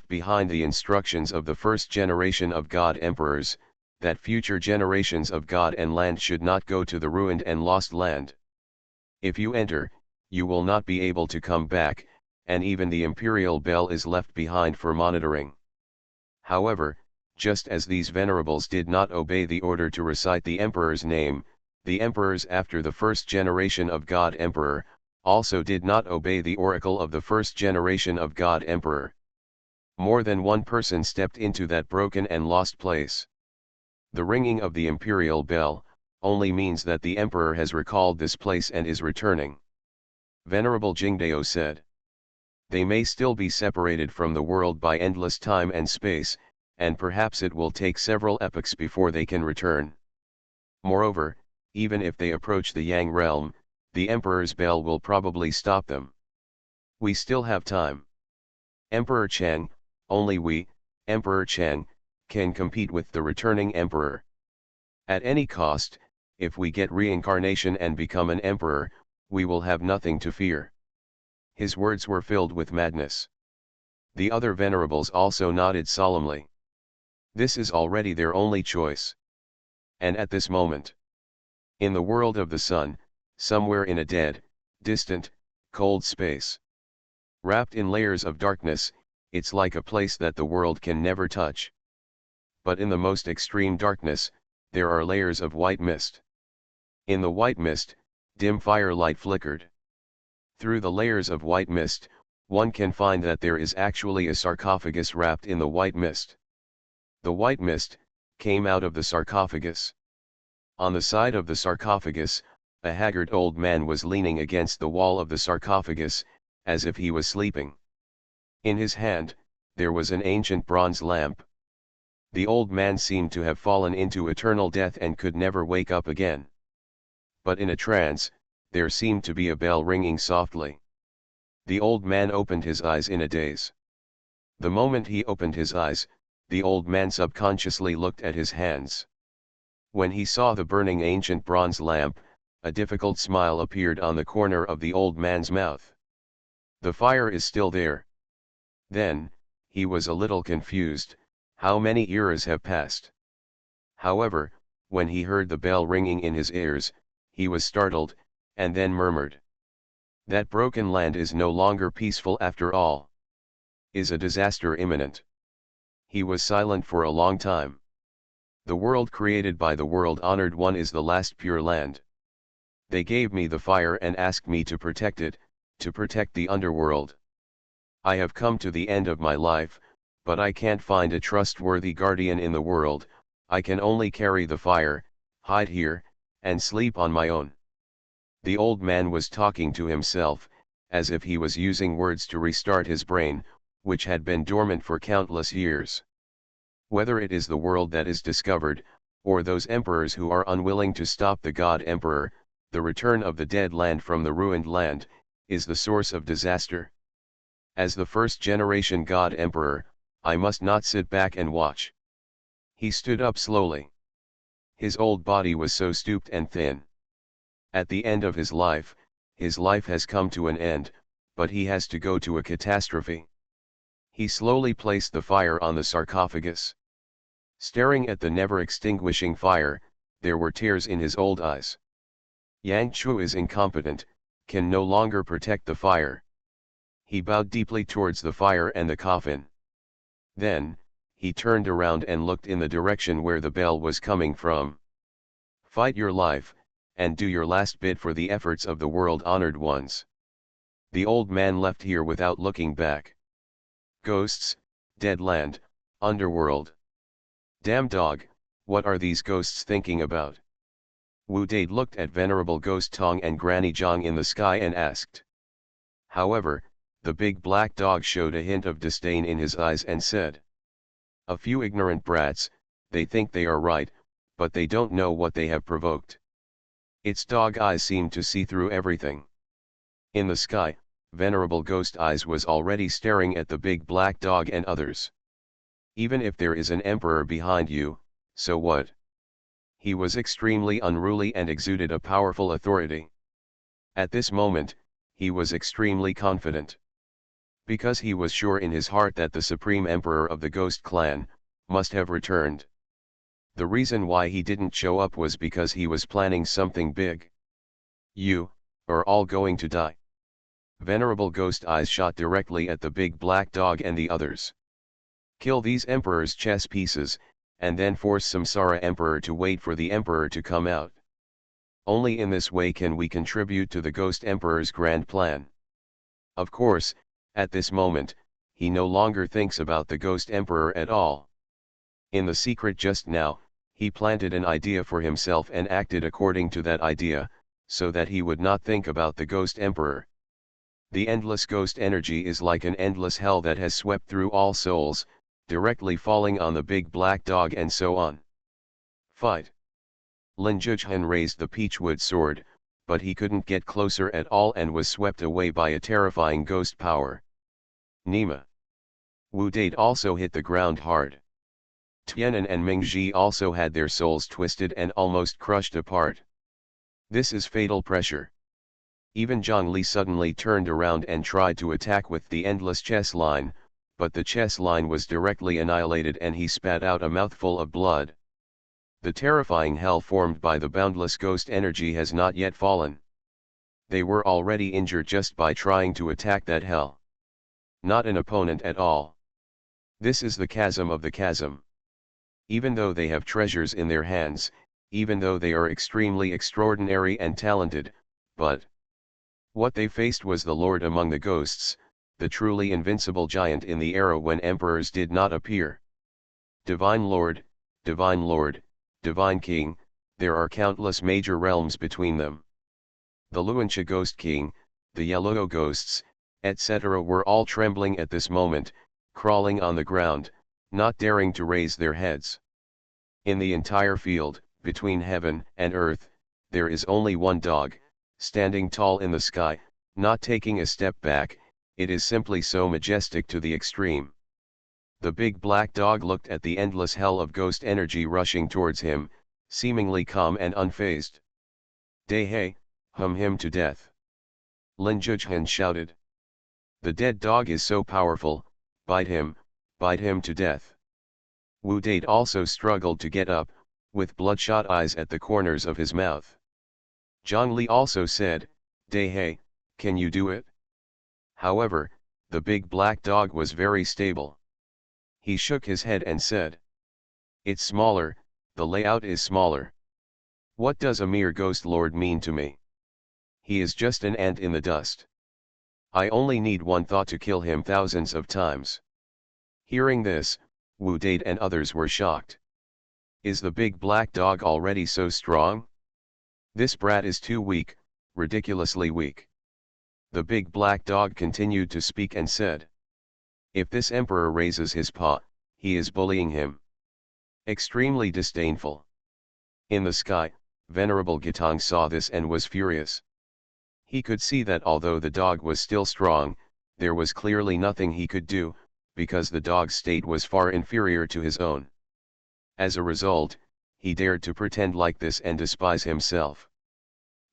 behind the instructions of the first generation of God Emperors, that future generations of God and land should not go to the ruined and lost land. If you enter, you will not be able to come back, and even the imperial bell is left behind for monitoring. However, Just as these venerables did not obey the order to recite the emperor's name, the emperors after the first generation of God Emperor, also did not obey the oracle of the first generation of God Emperor. More than one person stepped into that broken and lost place. The ringing of the imperial bell only means that the emperor has recalled this place and is returning. Venerable Jingdao said. They may still be separated from the world by endless time and space, and perhaps it will take several epochs before they can return. Moreover, even if they approach the Yang realm, the emperor's bell will probably stop them. We still have time. Emperor Chang, only we, Emperor Chang, can compete with the returning emperor. At any cost, if we get reincarnation and become an emperor, we will have nothing to fear. His words were filled with madness. The other venerables also nodded solemnly. This is already their only choice. And at this moment, in the world of the sun, somewhere in a dead, distant, cold space, wrapped in layers of darkness, it's like a place that the world can never touch. But in the most extreme darkness, there are layers of white mist. In the white mist, dim firelight flickered. Through the layers of white mist, one can find that there is actually a sarcophagus wrapped in the white mist. The white mist came out of the sarcophagus. On the side of the sarcophagus, a haggard old man was leaning against the wall of the sarcophagus, as if he was sleeping. In his hand, there was an ancient bronze lamp. The old man seemed to have fallen into eternal death and could never wake up again. But in a trance, there seemed to be a bell ringing softly. The old man opened his eyes in a daze. The moment he opened his eyes, the old man subconsciously looked at his hands. When he saw the burning ancient bronze lamp, a difficult smile appeared on the corner of the old man's mouth. The fire is still there. Then, he was a little confused, how many eras have passed? However, when he heard the bell ringing in his ears, he was startled, and then murmured. That broken land is no longer peaceful after all. Is a disaster imminent? He was silent for a long time. The world created by the world-honored one is the last pure land. They gave me the fire and asked me to protect it, to protect the underworld. I have come to the end of my life, but I can't find a trustworthy guardian in the world. I can only carry the fire, hide here, and sleep on my own. The old man was talking to himself, as if he was using words to restart his brain, which had been dormant for countless years. Whether it is the world that is discovered, or those emperors who are unwilling to stop the God Emperor, the return of the dead land from the ruined land, is the source of disaster. As the first generation God Emperor, I must not sit back and watch. He stood up slowly. His old body was so stooped and thin. At the end of his life has come to an end, but he has to go to a catastrophe. He slowly placed the fire on the sarcophagus. Staring at the never-extinguishing fire, there were tears in his old eyes. Yang Chu is incompetent, can no longer protect the fire. He bowed deeply towards the fire and the coffin. Then, he turned around and looked in the direction where the bell was coming from. Fight your life, and do your last bit for the efforts of the world-honored ones. The old man left here without looking back. Ghosts, dead land, underworld. Damn dog, what are these ghosts thinking about? Wu Dade looked at Venerable Ghost Tong and Granny Zhang in the sky and asked. However, the big black dog showed a hint of disdain in his eyes and said. A few ignorant brats, they think they are right, but they don't know what they have provoked. Its dog eyes seemed to see through everything. In the sky, Venerable Ghost Eyes was already staring at the big black dog and others. Even if there is an emperor behind you, so what? He was extremely unruly and exuded a powerful authority. At this moment, he was extremely confident. Because he was sure in his heart that the supreme emperor of the Ghost clan must have returned. The reason why he didn't show up was because he was planning something big. You are all going to die. Venerable Ghost Eyes shot directly at the big black dog and the others. Kill these emperor's chess pieces, and then force Samsara Emperor to wait for the Emperor to come out. Only in this way can we contribute to the Ghost Emperor's grand plan. Of course, at this moment, he no longer thinks about the Ghost Emperor at all. In the secret just now, he planted an idea for himself and acted according to that idea, so that he would not think about the Ghost Emperor. The endless ghost energy is like an endless hell that has swept through all souls, directly falling on the big black dog and so on. Fight. Lin Zhuhan raised the peachwood sword, but he couldn't get closer at all and was swept away by a terrifying ghost power. Nima. Wu Date also hit the ground hard. Tianan and Mingji also had their souls twisted and almost crushed apart. This is fatal pressure. Even Zhang Li suddenly turned around and tried to attack with the endless chess line, but the chess line was directly annihilated and he spat out a mouthful of blood. The terrifying hell formed by the boundless ghost energy has not yet fallen. They were already injured just by trying to attack that hell. Not an opponent at all. This is the chasm of the chasm. Even though they have treasures in their hands, even though they are extremely extraordinary and talented, but what they faced was the Lord among the ghosts, the truly invincible giant in the era when emperors did not appear. Divine Lord, Divine King, there are countless major realms between them. The Luancha Ghost King, the Yellow Ghosts, etc. were all trembling at this moment, crawling on the ground, not daring to raise their heads. In the entire field, between heaven and earth, there is only one dog, standing tall in the sky, not taking a step back. It is simply so majestic to the extreme. The big black dog looked at the endless hell of ghost energy rushing towards him, seemingly calm and unfazed. Dehei, hum him to death. Lin Zhuhan shouted. The dead dog is so powerful, bite him to death. Wu Date also struggled to get up, with bloodshot eyes at the corners of his mouth. Zhang Li also said, Dehei, can you do it? However, the big black dog was very stable. He shook his head and said, it's smaller, the layout is smaller. What does a mere ghost lord mean to me? He is just an ant in the dust. I only need one thought to kill him thousands of times. Hearing this, Wu Date and others were shocked. Is the big black dog already so strong? This brat is too weak, ridiculously weak. The big black dog continued to speak and said, if this emperor raises his paw, he is bullying him. Extremely disdainful. In the sky, Venerable Gitang saw this and was furious. He could see that although the dog was still strong, there was clearly nothing he could do, because the dog's state was far inferior to his own. As a result, he dared to pretend like this and despise himself.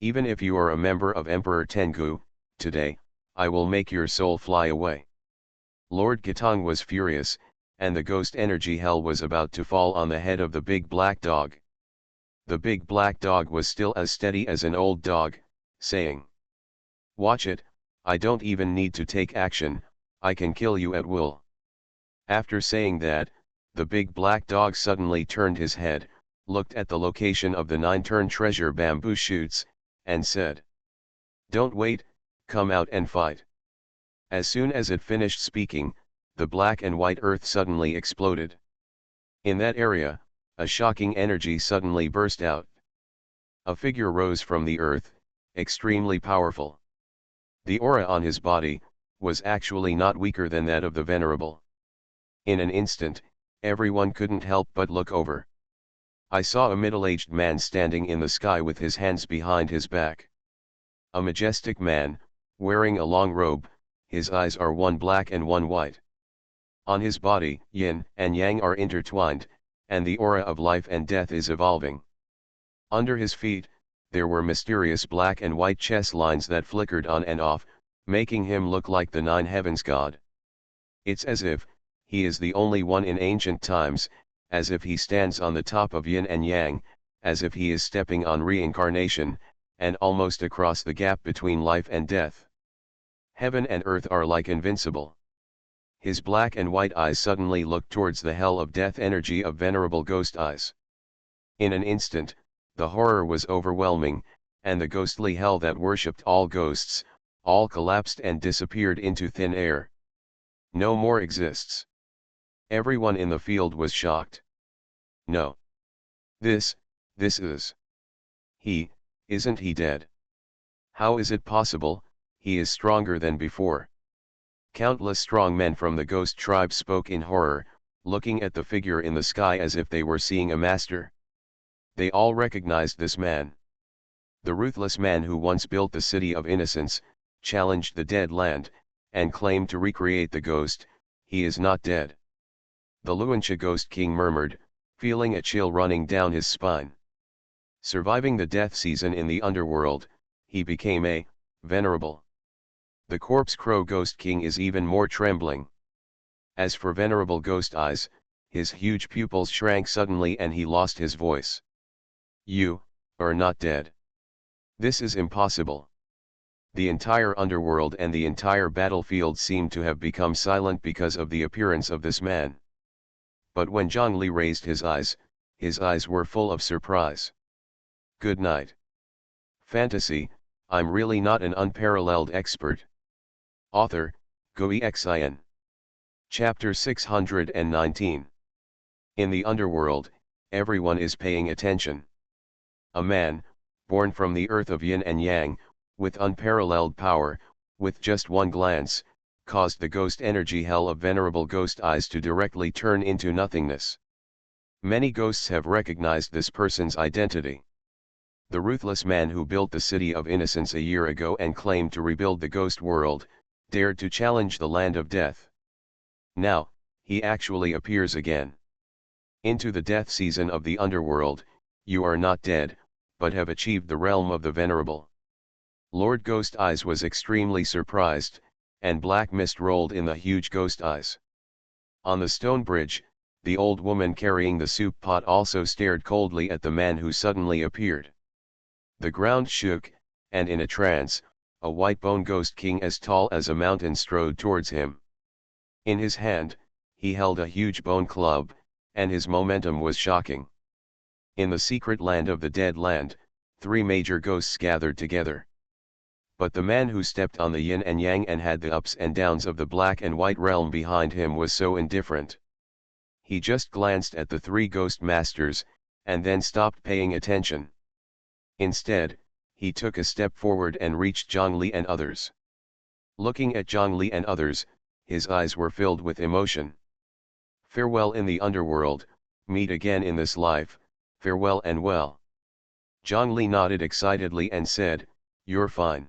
Even if you are a member of Emperor Tengu, today, I will make your soul fly away. Lord Gitang was furious, and the ghost energy hell was about to fall on the head of the big black dog. The big black dog was still as steady as an old dog, saying, watch it, I don't even need to take action, I can kill you at will. After saying that, the big black dog suddenly turned his head, looked at the location of the 9-turn treasure bamboo shoots, and said, don't wait, come out and fight. As soon as it finished speaking, the black and white earth suddenly exploded. In that area, a shocking energy suddenly burst out. A figure rose from the earth, extremely powerful. The aura on his body was actually not weaker than that of the Venerable. In an instant, everyone couldn't help but look over. I saw a middle-aged man standing in the sky with his hands behind his back. A majestic man, wearing a long robe, his eyes are one black and one white. On his body, yin and yang are intertwined, and the aura of life and death is evolving. Under his feet, there were mysterious black and white chess lines that flickered on and off, making him look like the 9 heavens god. It's as if he is the only one in ancient times, as if he stands on the top of yin and yang, as if he is stepping on reincarnation, and almost across the gap between life and death. Heaven and earth are like invincible. His black and white eyes suddenly looked towards the hell of death energy of venerable ghost eyes. In an instant, the horror was overwhelming, and the ghostly hell that worshipped all ghosts, all collapsed and disappeared into thin air. No more exists. Everyone in the field was shocked. No. This is. Isn't he dead? How is it possible? He is stronger than before. Countless strong men from the ghost tribe spoke in horror, looking at the figure in the sky as if they were seeing a master. They all recognized this man. The ruthless man who once built the city of innocence, challenged the dead land, and claimed to recreate the ghost. He is not dead. The Luancha Ghost King murmured, feeling a chill running down his spine. Surviving the death season in the underworld, he became a venerable. The Corpse Crow Ghost King is even more trembling. As for venerable Ghost Eyes, his huge pupils shrank suddenly and he lost his voice. You are not dead. This is impossible. The entire underworld and the entire battlefield seemed to have become silent because of the appearance of this man. But when Zhongli raised his eyes were full of surprise. Good night. Fantasy, I'm really not an unparalleled expert. Author, Xuanhuan. Chapter 619. In the underworld, everyone is paying attention. A man, born from the earth of yin and yang, with unparalleled power, with just one glance, caused the ghost energy hell of venerable ghost eyes to directly turn into nothingness. Many ghosts have recognized this person's identity. The ruthless man who built the city of innocence a year ago and claimed to rebuild the ghost world, dared to challenge the land of death. Now, he actually appears again. Into the death season of the underworld, you are not dead, but have achieved the realm of the venerable. Lord Ghost Eyes was extremely surprised, and black mist rolled in the huge ghost eyes. On the stone bridge, the old woman carrying the soup pot also stared coldly at the man who suddenly appeared. The ground shook, and in a trance, a white bone ghost king as tall as a mountain strode towards him. In his hand, he held a huge bone club, and his momentum was shocking. In the secret land of the dead land, 3 major ghosts gathered together. But the man who stepped on the yin and yang and had the ups and downs of the black and white realm behind him was so indifferent. He just glanced at the 3 ghost masters, and then stopped paying attention. Instead, he took a step forward and reached Zhongli and others. Looking at Zhongli and others, his eyes were filled with emotion. Farewell in the underworld, meet again in this life, farewell and well. Zhongli nodded excitedly and said, You're fine.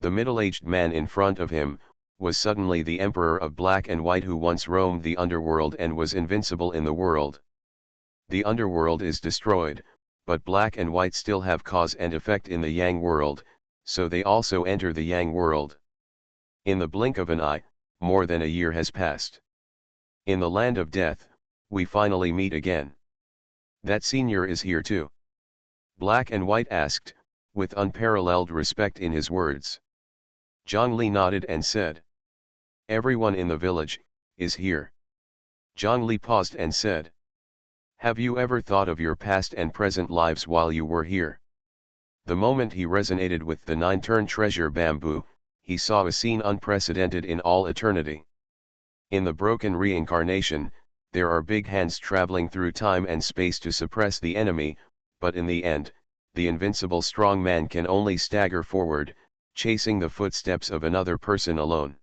The middle-aged man in front of him, was suddenly the Emperor of Black and White who once roamed the underworld and was invincible in the world. The underworld is destroyed, but Black and White still have cause and effect in the Yang world, so they also enter the Yang world. In the blink of an eye, more than a year has passed. In the land of death, we finally meet again. That senior is here too. Black and White asked, with unparalleled respect in his words. Zhongli nodded and said, Everyone in the village is here. Zhongli paused and said, Have you ever thought of your past and present lives while you were here? The moment he resonated with the 9-turn treasure bamboo, he saw a scene unprecedented in all eternity. In the broken reincarnation, there are big hands traveling through time and space to suppress the enemy, but in the end, the invincible strong man can only stagger forward, chasing the footsteps of another person alone.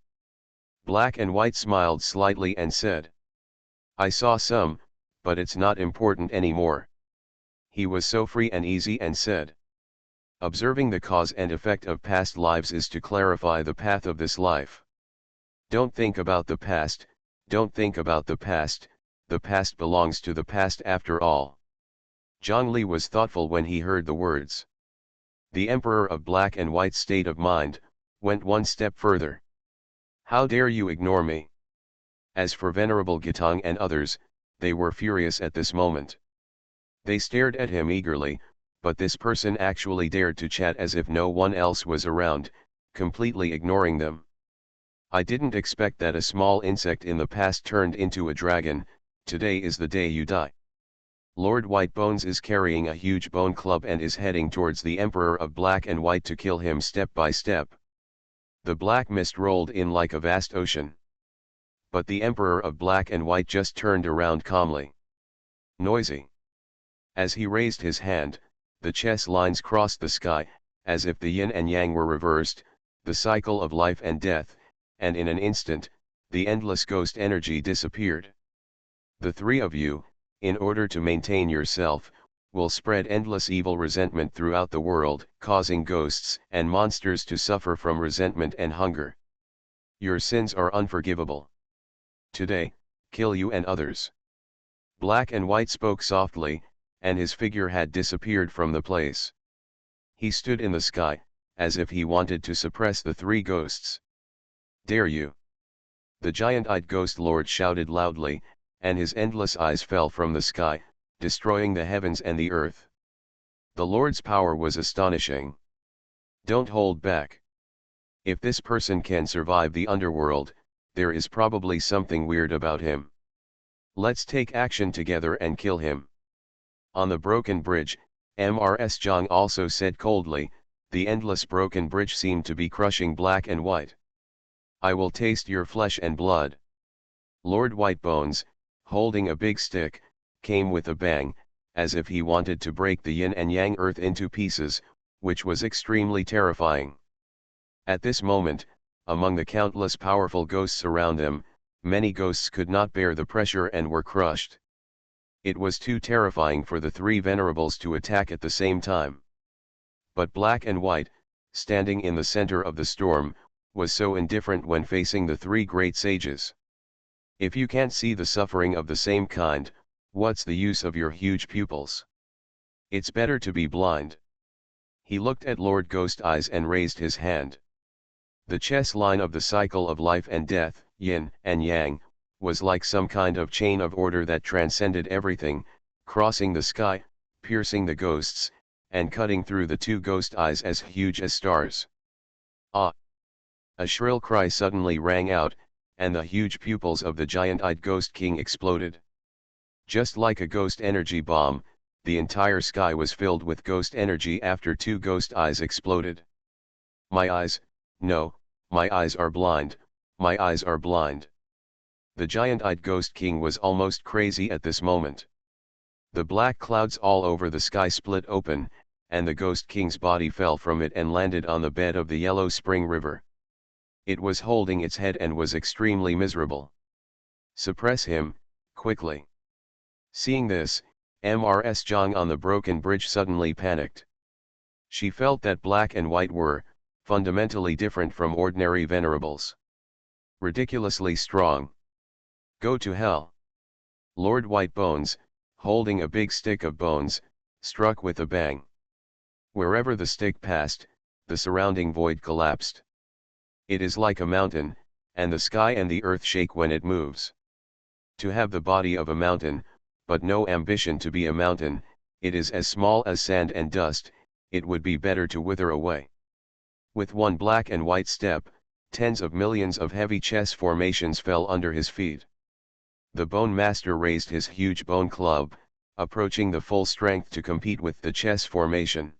Black and White smiled slightly and said, I saw some, but it's not important anymore. He was so free and easy and said, Observing the cause and effect of past lives is to clarify the path of this life. Don't think about the past, don't think about the past belongs to the past after all. Zhongli was thoughtful when he heard the words. The Emperor of Black and White's state of mind went one step further. How dare you ignore me? As for Venerable Gitang and others, they were furious at this moment. They stared at him eagerly, but this person actually dared to chat as if no one else was around, completely ignoring them. I didn't expect that a small insect in the past turned into a dragon. Today is the day you die. Lord Whitebones is carrying a huge bone club and is heading towards the Emperor of Black and White to kill him step by step. The black mist rolled in like a vast ocean. But the Emperor of Black and White just turned around calmly. Noisy. As he raised his hand, the chess lines crossed the sky, as if the yin and yang were reversed, the cycle of life and death, and in an instant, the endless ghost energy disappeared. The three of you, in order to maintain yourself, will spread endless evil resentment throughout the world, causing ghosts and monsters to suffer from resentment and hunger. Your sins are unforgivable. Today, kill you and others. Black and White spoke softly, and his figure had disappeared from the place. He stood in the sky, as if he wanted to suppress the three ghosts. Dare you? The giant-eyed ghost lord shouted loudly, and his endless eyes fell from the sky, destroying the heavens and the earth. The Lord's power was astonishing. Don't hold back. If this person can survive the underworld, there is probably something weird about him. Let's take action together and kill him. On the broken bridge, Mrs. Zhang also said coldly, the endless broken bridge seemed to be crushing Black and White. I will taste your flesh and blood. Lord Whitebones, holding a big stick, came with a bang, as if he wanted to break the yin and yang earth into pieces, which was extremely terrifying. At this moment, among the countless powerful ghosts around them, many ghosts could not bear the pressure and were crushed. It was too terrifying for the three venerables to attack at the same time. But Black and White, standing in the center of the storm, was so indifferent when facing the three great sages. If you can't see the suffering of the same kind, what's the use of your huge pupils? It's better to be blind. He looked at Lord Ghost Eyes and raised his hand. The chess line of the cycle of life and death, yin and yang, was like some kind of chain of order that transcended everything, crossing the sky, piercing the ghosts, and cutting through the two ghost eyes as huge as stars. Ah! A shrill cry suddenly rang out, and the huge pupils of the giant-eyed Ghost King exploded. Just like a ghost energy bomb, the entire sky was filled with ghost energy after two ghost eyes exploded. My eyes, no, my eyes are blind, my eyes are blind. The giant-eyed Ghost King was almost crazy at this moment. The black clouds all over the sky split open, and the Ghost King's body fell from it and landed on the bed of the Yellow Spring River. It was holding its head and was extremely miserable. Suppress him, quickly. Seeing this, Mrs. Zhang on the broken bridge suddenly panicked. She felt that Black and White were, fundamentally different from ordinary venerables. Ridiculously strong. Go to hell. Lord Whitebones, holding a big stick of bones, struck with a bang. Wherever the stick passed, the surrounding void collapsed. It is like a mountain, and the sky and the earth shake when it moves. To have the body of a mountain, but no ambition to be a mountain, it is as small as sand and dust, it would be better to wither away. With one Black and White step, tens of millions of heavy chess formations fell under his feet. The Bone Master raised his huge bone club, approaching the full strength to compete with the chess formation.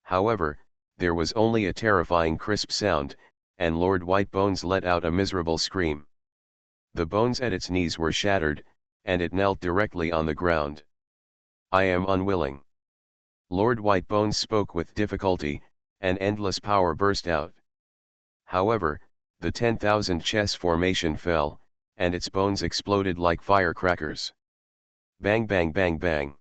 However, there was only a terrifying crisp sound, and Lord Whitebones let out a miserable scream. The bones at its knees were shattered, and it knelt directly on the ground. I am unwilling. Lord Whitebones spoke with difficulty, and endless power burst out. However, the 10,000 chess formation fell, and its bones exploded like firecrackers. Bang bang bang bang.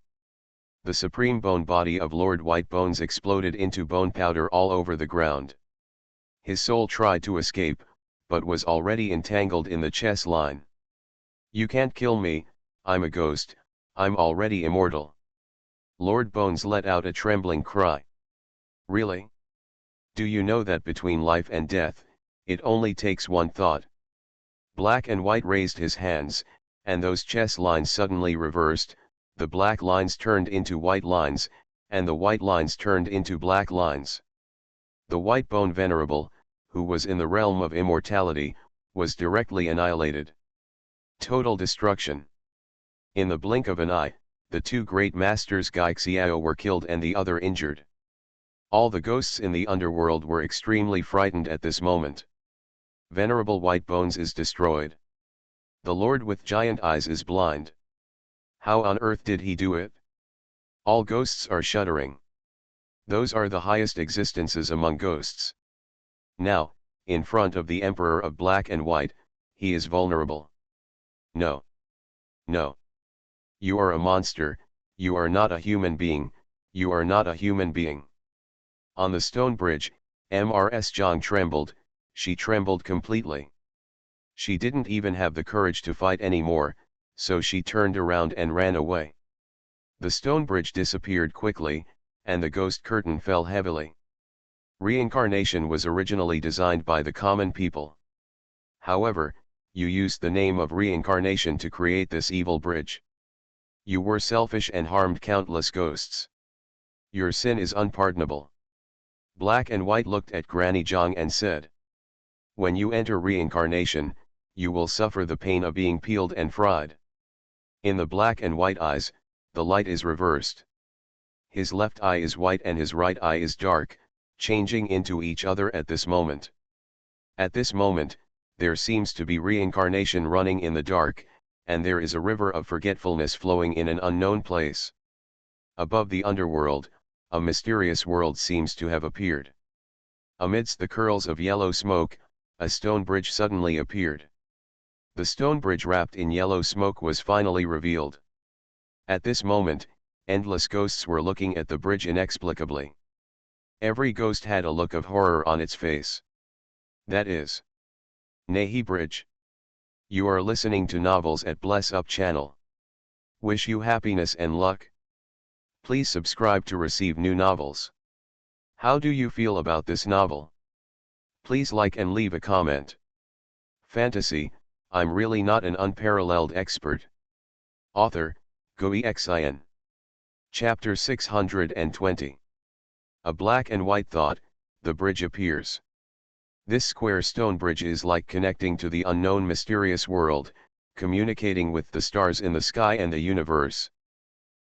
The supreme bone body of Lord Whitebones exploded into bone powder all over the ground. His soul tried to escape, but was already entangled in the chess line. You can't kill me, I'm a ghost, I'm already immortal. Lord Bones let out a trembling cry. Really? Do you know that between life and death, it only takes one thought? Black and White raised his hands, and those chess lines suddenly reversed, the black lines turned into white lines, and the white lines turned into black lines. The White Bone Venerable, who was in the realm of immortality, was directly annihilated. Total destruction. In the blink of an eye, the two great masters Gai Xiao were killed and the other injured. All the ghosts in the underworld were extremely frightened at this moment. Venerable White Bones is destroyed. The Lord with giant eyes is blind. How on earth did he do it? All ghosts are shuddering. Those are the highest existences among ghosts. Now, in front of the Emperor of Black and White, he is vulnerable. No. No. You are a monster, you are not a human being, you are not a human being. On the stone bridge, Mrs. Zhang trembled, she trembled completely. She didn't even have the courage to fight anymore, so she turned around and ran away. The stone bridge disappeared quickly, and the ghost curtain fell heavily. Reincarnation was originally designed by the common people. However, you used the name of reincarnation to create this evil bridge. You were selfish and harmed countless ghosts. Your sin is unpardonable. Black and White looked at Granny Zhang and said, when you enter reincarnation, you will suffer the pain of being peeled and fried. In the Black and White eyes, the light is reversed. His left eye is white and his right eye is dark, changing into each other at this moment. At this moment, there seems to be reincarnation running in the dark, and there is a river of forgetfulness flowing in an unknown place. Above the underworld, a mysterious world seems to have appeared. Amidst the curls of yellow smoke, a stone bridge suddenly appeared. The stone bridge wrapped in yellow smoke was finally revealed. At this moment, endless ghosts were looking at the bridge inexplicably. Every ghost had a look of horror on its face. That is Nahi Bridge. You are listening to novels at Bless Up channel. Wish you happiness and luck. Please subscribe to receive new novels. How do you feel about this novel? Please like and leave a comment. Fantasy, I'm really not an unparalleled expert. Author, Xuanhuan. Chapter 620. A black and white thought, the bridge appears. This square stone bridge is like connecting to the unknown mysterious world, communicating with the stars in the sky and the universe.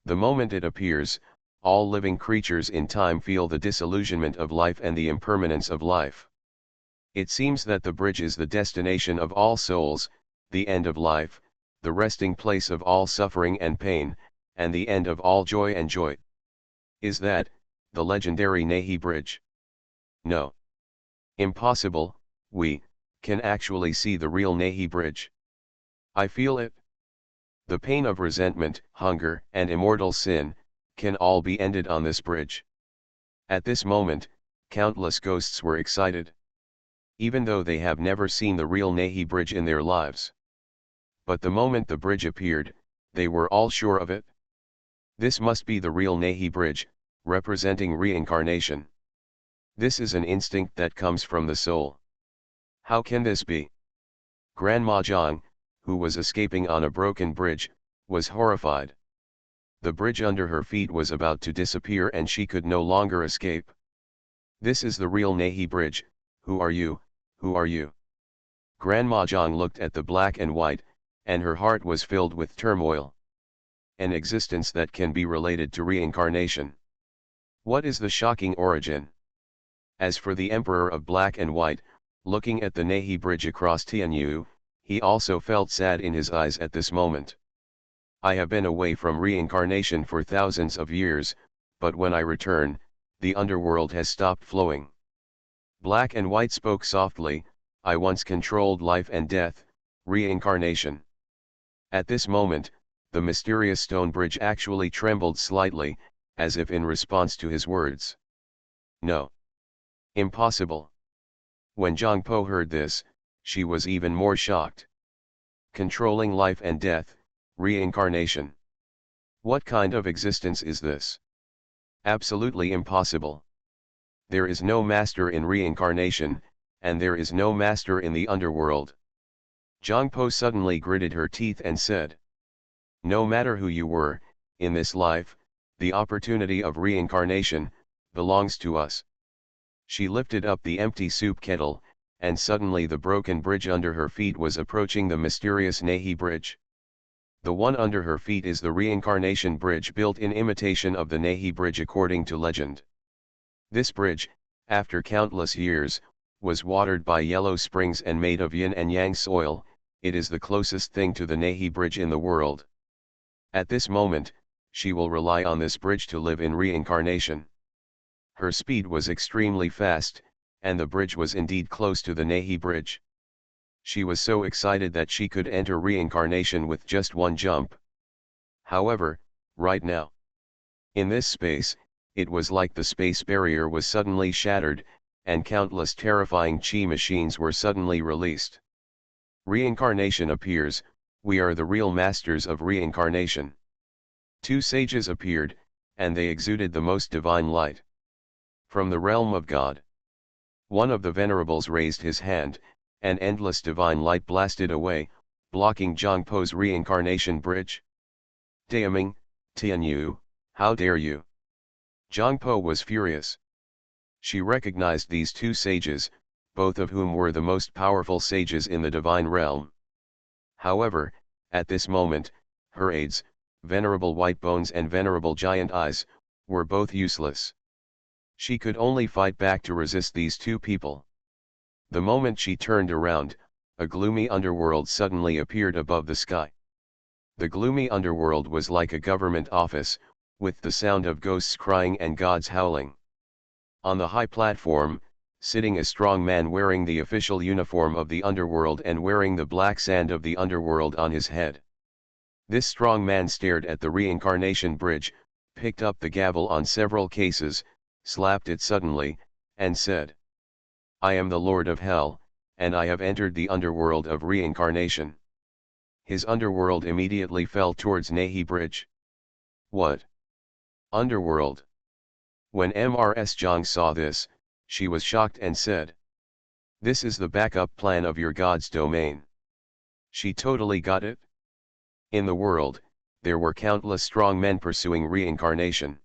The moment it appears, all living creatures in time feel the disillusionment of life and the impermanence of life. It seems that the bridge is the destination of all souls, the end of life, the resting place of all suffering and pain, and the end of all joy and joy. Is that the legendary Nahi Bridge? No. Impossible, we can actually see the real Nahi Bridge. I feel it. The pain of resentment, hunger, and immortal sin can all be ended on this bridge. At this moment, countless ghosts were excited. Even though they have never seen the real Nahi Bridge in their lives. But the moment the bridge appeared, they were all sure of it. This must be the real Nahi Bridge, representing reincarnation. This is an instinct that comes from the soul. How can this be? Grandma Zhang, who was escaping on a broken bridge, was horrified. The bridge under her feet was about to disappear and she could no longer escape. This is the real Nahi Bridge. Who are you? Who are you? Grandma Zhang looked at the black and white, and her heart was filled with turmoil. An existence that can be related to reincarnation. What is the shocking origin? As for the Emperor of Black and White, looking at the Nahi Bridge across Tianyu, he also felt sad in his eyes at this moment. I have been away from reincarnation for thousands of years, but when I return, the underworld has stopped flowing. Black and White spoke softly, I once controlled life and death, reincarnation. At this moment, the mysterious stone bridge actually trembled slightly, as if in response to his words. No. Impossible. When Zhang Po heard this, she was even more shocked. Controlling life and death, reincarnation. What kind of existence is this? Absolutely impossible. There is no master in reincarnation, and there is no master in the underworld. Zhang Po suddenly gritted her teeth and said, no matter who you were, in this life, the opportunity of reincarnation belongs to us. She lifted up the empty soup kettle, and suddenly the broken bridge under her feet was approaching the mysterious Nahi bridge. The one under her feet is the reincarnation bridge built in imitation of the Nahi bridge according to legend. This bridge, after countless years, was watered by yellow springs and made of yin and yang soil. It is the closest thing to the Nahi bridge in the world. At this moment, she will rely on this bridge to live in reincarnation. Her speed was extremely fast, and the bridge was indeed close to the Nahi bridge. She was so excited that she could enter reincarnation with just one jump. However, right now, in this space, it was like the space barrier was suddenly shattered, and countless terrifying chi machines were suddenly released. Reincarnation appears. We are the real masters of reincarnation. Two sages appeared, and they exuded the most divine light. From the realm of God. One of the venerables raised his hand, and endless divine light blasted away, blocking Zhangpo's reincarnation bridge. Daming, Tianyu, how dare you! Zhangpo was furious. She recognized these two sages, both of whom were the most powerful sages in the divine realm. However, at this moment, her aides, Venerable White Bones and Venerable Giant Eyes, were both useless. She could only fight back to resist these two people. The moment she turned around, a gloomy underworld suddenly appeared above the sky. The gloomy underworld was like a government office, with the sound of ghosts crying and gods howling. On the high platform, sitting a strong man wearing the official uniform of the underworld and wearing the black sand of the underworld on his head. This strong man stared at the reincarnation bridge, picked up the gavel on several cases, slapped it suddenly, and said, "I am the Lord of Hell, and I have entered the underworld of reincarnation." His underworld immediately fell towards Nahi bridge. What? Underworld? When Ms. Zhang saw this, she was shocked and said, "This is the backup plan of your god's domain." She totally got it. In the world, there were countless strong men pursuing reincarnation.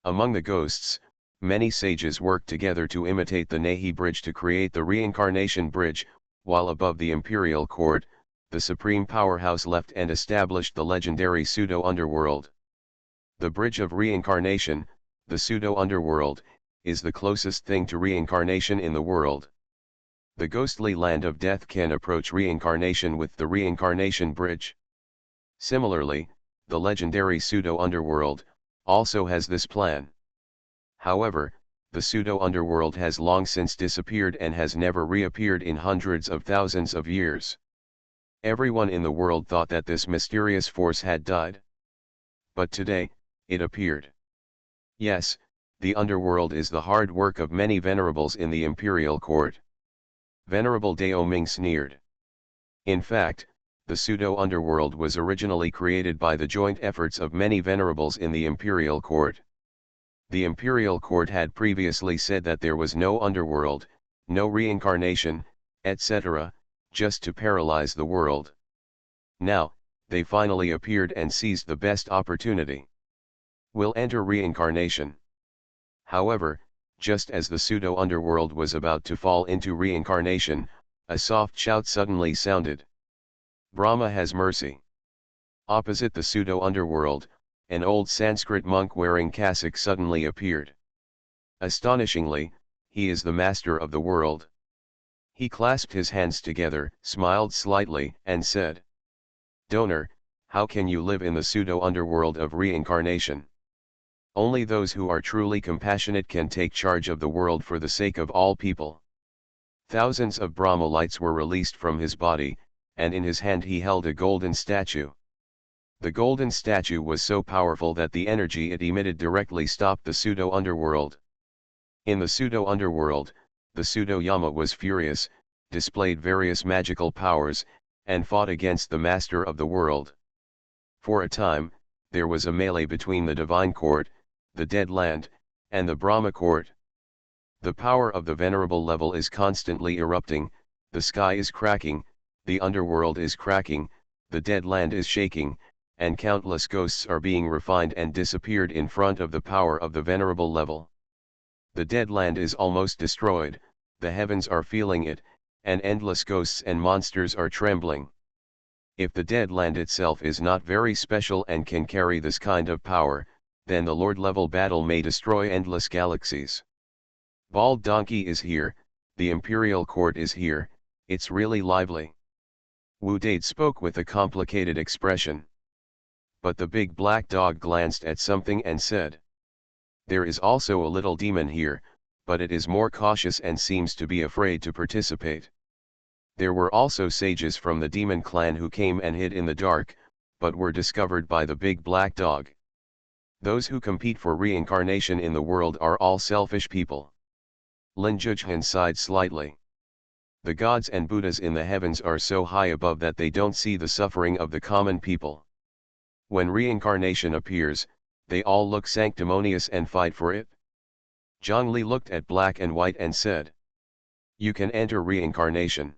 Among the ghosts, many sages worked together to imitate the Nahi bridge to create the reincarnation bridge, while above the imperial court, the supreme powerhouse left and established the legendary pseudo-underworld. The bridge of reincarnation, the pseudo-underworld, is the closest thing to reincarnation in the world. The ghostly land of death can approach reincarnation with the reincarnation bridge. Similarly, the legendary pseudo-underworld also has this plan. However, the pseudo-underworld has long since disappeared and has never reappeared in hundreds of thousands of years. Everyone in the world thought that this mysterious force had died. But today, it appeared. Yes, the underworld is the hard work of many venerables in the imperial court. Venerable Dao Ming sneered. In fact, the pseudo-underworld was originally created by the joint efforts of many venerables in the imperial court. The imperial court had previously said that there was no underworld, no reincarnation, etc., just to paralyze the world. Now, they finally appeared and seized the best opportunity. Will enter reincarnation. However, just as the pseudo-underworld was about to fall into reincarnation, a soft shout suddenly sounded. Brahma has mercy. Opposite the pseudo-underworld, an old Sanskrit monk wearing cassock suddenly appeared. Astonishingly, he is the master of the world. He clasped his hands together, smiled slightly, and said, "Donor, how can you live in the pseudo-underworld of reincarnation? Only those who are truly compassionate can take charge of the world for the sake of all people." Thousands of Brahma lights were released from his body, and in his hand he held a golden statue. The golden statue was so powerful that the energy it emitted directly stopped the pseudo-underworld. In the pseudo-underworld, the pseudo-Yama was furious, displayed various magical powers, and fought against the master of the world. For a time, there was a melee between the divine court, the dead land, and the Brahma court. The power of the venerable level is constantly erupting, the sky is cracking, the underworld is cracking, the dead land is shaking, and countless ghosts are being refined and disappeared in front of the power of the venerable level. The dead land is almost destroyed, the heavens are feeling it, and endless ghosts and monsters are trembling. If the dead land itself is not very special and can carry this kind of power, then the Lord-level battle may destroy endless galaxies. Bald Donkey is here, the Imperial Court is here, it's really lively. Wu Dade spoke with a complicated expression. But the big black dog glanced at something and said, "There is also a little demon here, but it is more cautious and seems to be afraid to participate." There were also sages from the demon clan who came and hid in the dark, but were discovered by the big black dog. Those who compete for reincarnation in the world are all selfish people. Lin Zhujian sighed slightly. The gods and Buddhas in the heavens are so high above that they don't see the suffering of the common people. When reincarnation appears, they all look sanctimonious and fight for it. Zhang Li looked at Black and White and said, "You can enter reincarnation."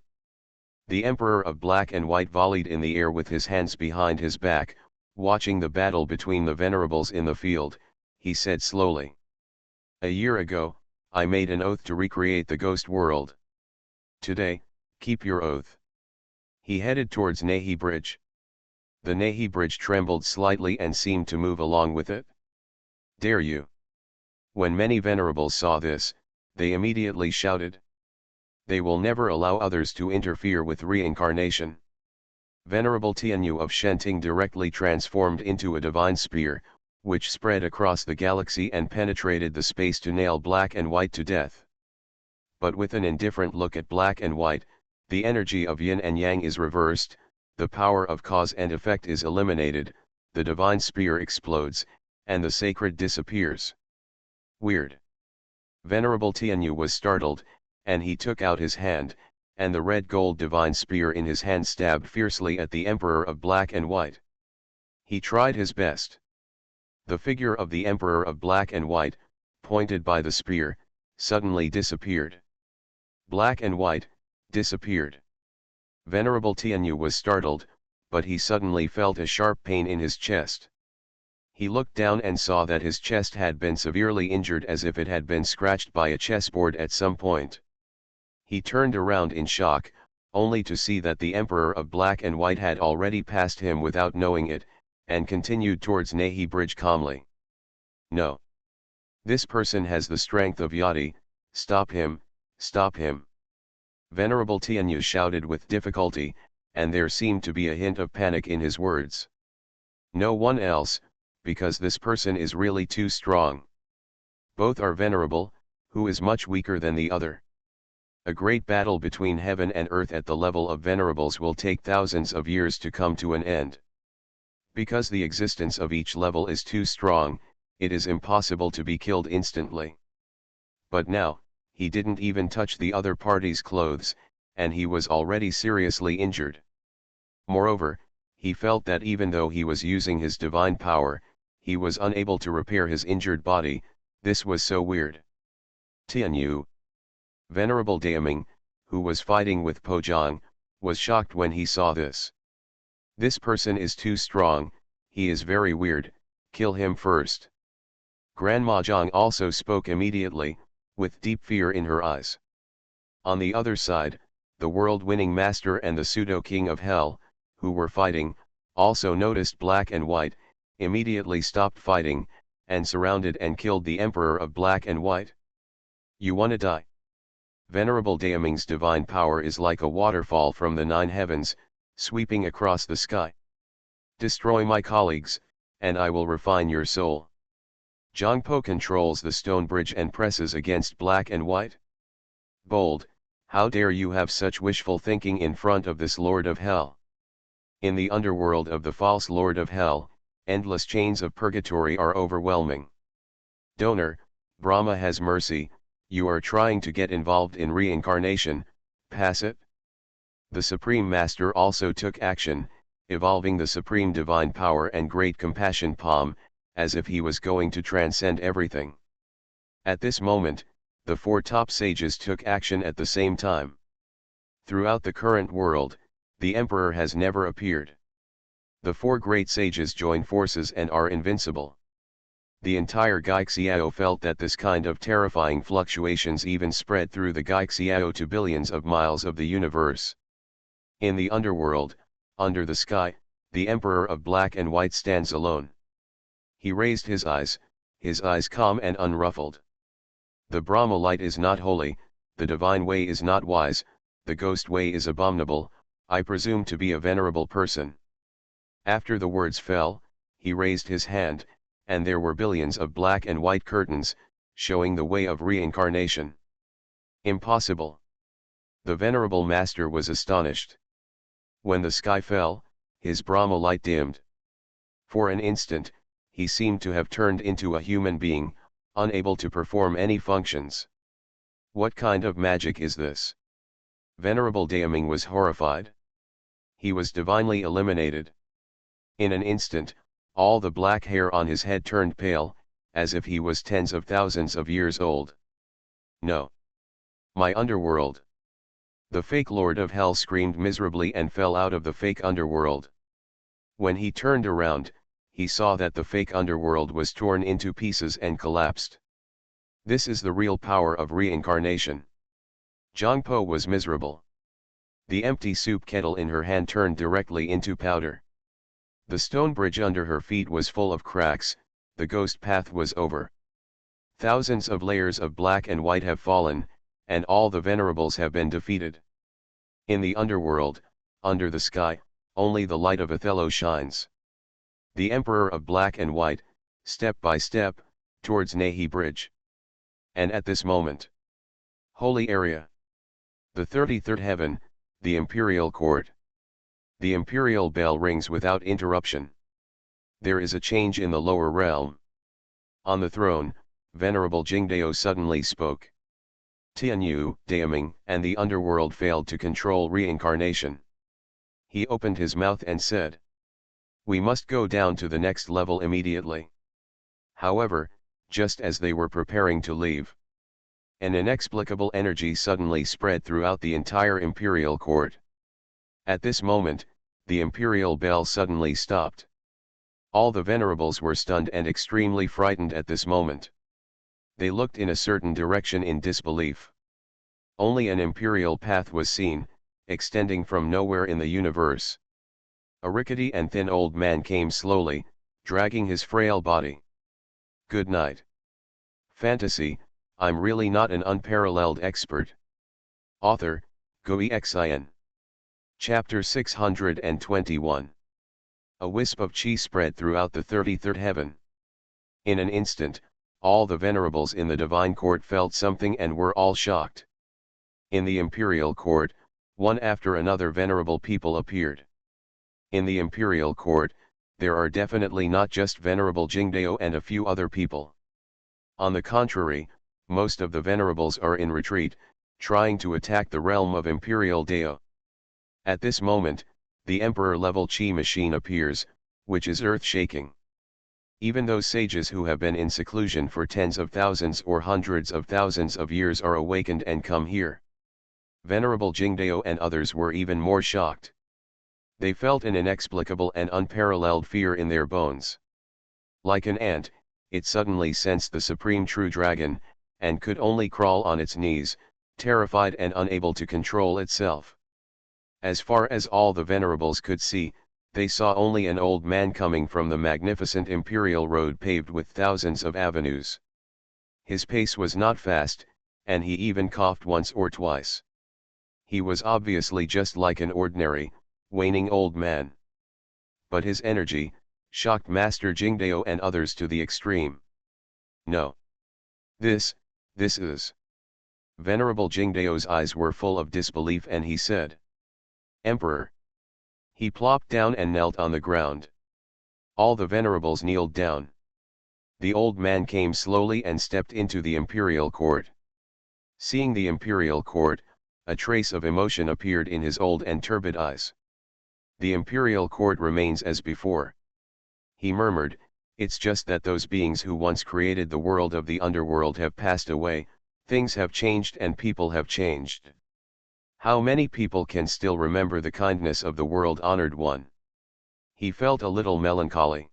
The Emperor of Black and White volleyed in the air with his hands behind his back, watching the battle between the venerables in the field. He said slowly, "A year ago, I made an oath to recreate the ghost world. Today, keep your oath." He headed towards Nahi Bridge. The Nahi Bridge trembled slightly and seemed to move along with it. "Dare you?" When many venerables saw this, they immediately shouted, "They will never allow others to interfere with reincarnation." Venerable Tianyu of Shenting directly transformed into a divine spear, which spread across the galaxy and penetrated the space to nail Black and White to death. But with an indifferent look at Black and White, the energy of yin and yang is reversed, the power of cause and effect is eliminated, the divine spear explodes, and the sacred disappears. Weird. Venerable Tianyu was startled, and he took out his hand, and the red gold divine spear in his hand stabbed fiercely at the Emperor of Black and White. He tried his best. The figure of the Emperor of Black and White, pointed by the spear, suddenly disappeared. Black and White, disappeared. Venerable Tianyu was startled, but he suddenly felt a sharp pain in his chest. He looked down and saw that his chest had been severely injured as if it had been scratched by a chessboard at some point. He turned around in shock, only to see that the Emperor of Black and White had already passed him without knowing it, and continued towards Nahi Bridge calmly. "No. This person has the strength of Yati, stop him, stop him." Venerable Tianyu shouted with difficulty, and there seemed to be a hint of panic in his words. "No one else, because this person is really too strong. Both are venerable, who is much weaker than the other. A great battle between heaven and earth at the level of venerables will take thousands of years to come to an end. Because the existence of each level is too strong, it is impossible to be killed instantly. But now, he didn't even touch the other party's clothes, and he was already seriously injured. Moreover, he felt that even though he was using his divine power, he was unable to repair his injured body. This was so weird. Tianyu. Venerable Daoming, who was fighting with Po Zhang, was shocked when he saw this. "This person is too strong, he is very weird, kill him first." Grandma Zhang also spoke immediately, with deep fear in her eyes. On the other side, the world-winning master and the pseudo-king of hell, who were fighting, also noticed Black and White, immediately stopped fighting, and surrounded and killed the Emperor of Black and White. "You wanna die?" Venerable Daoming's divine power is like a waterfall from the 9 heavens, sweeping across the sky. "Destroy my colleagues, and I will refine your soul." Zhang Po controls the stone bridge and presses against Black and White. "Bold, how dare you have such wishful thinking in front of this Lord of Hell? In the underworld of the false Lord of Hell, endless chains of purgatory are overwhelming. Donor, Brahma has mercy, you are trying to get involved in reincarnation, pass it." The Supreme Master also took action, evolving the Supreme Divine Power and Great Compassion Palm, as if he was going to transcend everything. At this moment, the 4 top sages took action at the same time. Throughout the current world, the Emperor has never appeared. The 4 great sages join forces and are invincible. The entire Gaixiao felt that this kind of terrifying fluctuations even spread through the Gaixiao to billions of miles of the universe. In the underworld, under the sky, the Emperor of Black and White stands alone. He raised his eyes calm and unruffled. The Brahma light is not holy, the divine way is not wise, the ghost way is abominable, I presume to be a venerable person. After the words fell, he raised his hand, and there were billions of black and white curtains, showing the way of reincarnation. Impossible. The venerable master was astonished. When the sky fell, his Brahma light dimmed. For an instant, he seemed to have turned into a human being, unable to perform any functions. What kind of magic is this? Venerable Daiming was horrified. He was divinely eliminated. In an instant, all the black hair on his head turned pale, as if he was tens of thousands of years old. No. My underworld. The fake Lord of Hell screamed miserably and fell out of the fake underworld. When he turned around, he saw that the fake underworld was torn into pieces and collapsed. This is the real power of reincarnation. Zhangpo was miserable. The empty soup kettle in her hand turned directly into powder. The stone bridge under her feet was full of cracks, the ghost path was over. Thousands of layers of black and white have fallen, and all the venerables have been defeated. In the underworld, under the sky, only the light of Othello shines. The Emperor of Black and White, step by step, towards Nahi Bridge. And at this moment, holy area. The 33rd heaven, the imperial court. The imperial bell rings without interruption. There is a change in the lower realm. On the throne, Venerable Jingdao suddenly spoke. Tianyu, Daiming, and the underworld failed to control reincarnation. He opened his mouth and said, "We must go down to the next level immediately." However, just as they were preparing to leave, an inexplicable energy suddenly spread throughout the entire imperial court. At this moment, the imperial bell suddenly stopped. All the venerables were stunned and extremely frightened at this moment. They looked in a certain direction in disbelief. Only an imperial path was seen, extending from nowhere in the universe. A rickety and thin old man came slowly, dragging his frail body. Good night. Fantasy, I'm really not an unparalleled expert. Author, Xuanhuan. Chapter 621. A wisp of chi spread throughout the 33rd heaven. In an instant, all the venerables in the divine court felt something and were all shocked. In the imperial court, one after another venerable people appeared. In the imperial court, there are definitely not just Venerable Jingdao and a few other people. On the contrary, most of the venerables are in retreat, trying to attack the realm of Imperial Dao. At this moment, the emperor-level chi machine appears, which is earth-shaking. Even those sages who have been in seclusion for tens of thousands or hundreds of thousands of years are awakened and come here. Venerable Jingdao and others were even more shocked. They felt an inexplicable and unparalleled fear in their bones. Like an ant, it suddenly sensed the supreme true dragon, and could only crawl on its knees, terrified and unable to control itself. As far as all the venerables could see, they saw only an old man coming from the magnificent imperial road paved with thousands of avenues. His pace was not fast, and he even coughed once or twice. He was obviously just like an ordinary, waning old man. But his energy shocked Master Jingdao and others to the extreme. No. This is... Venerable Jingdao's eyes were full of disbelief and he said, "Emperor." He plopped down and knelt on the ground. All the venerables kneeled down. The old man came slowly and stepped into the imperial court. Seeing the imperial court, a trace of emotion appeared in his old and turbid eyes. The imperial court remains as before. He murmured, "It's just that those beings who once created the world of the underworld have passed away, things have changed and people have changed. How many people can still remember the kindness of the world-honored one?" He felt a little melancholy.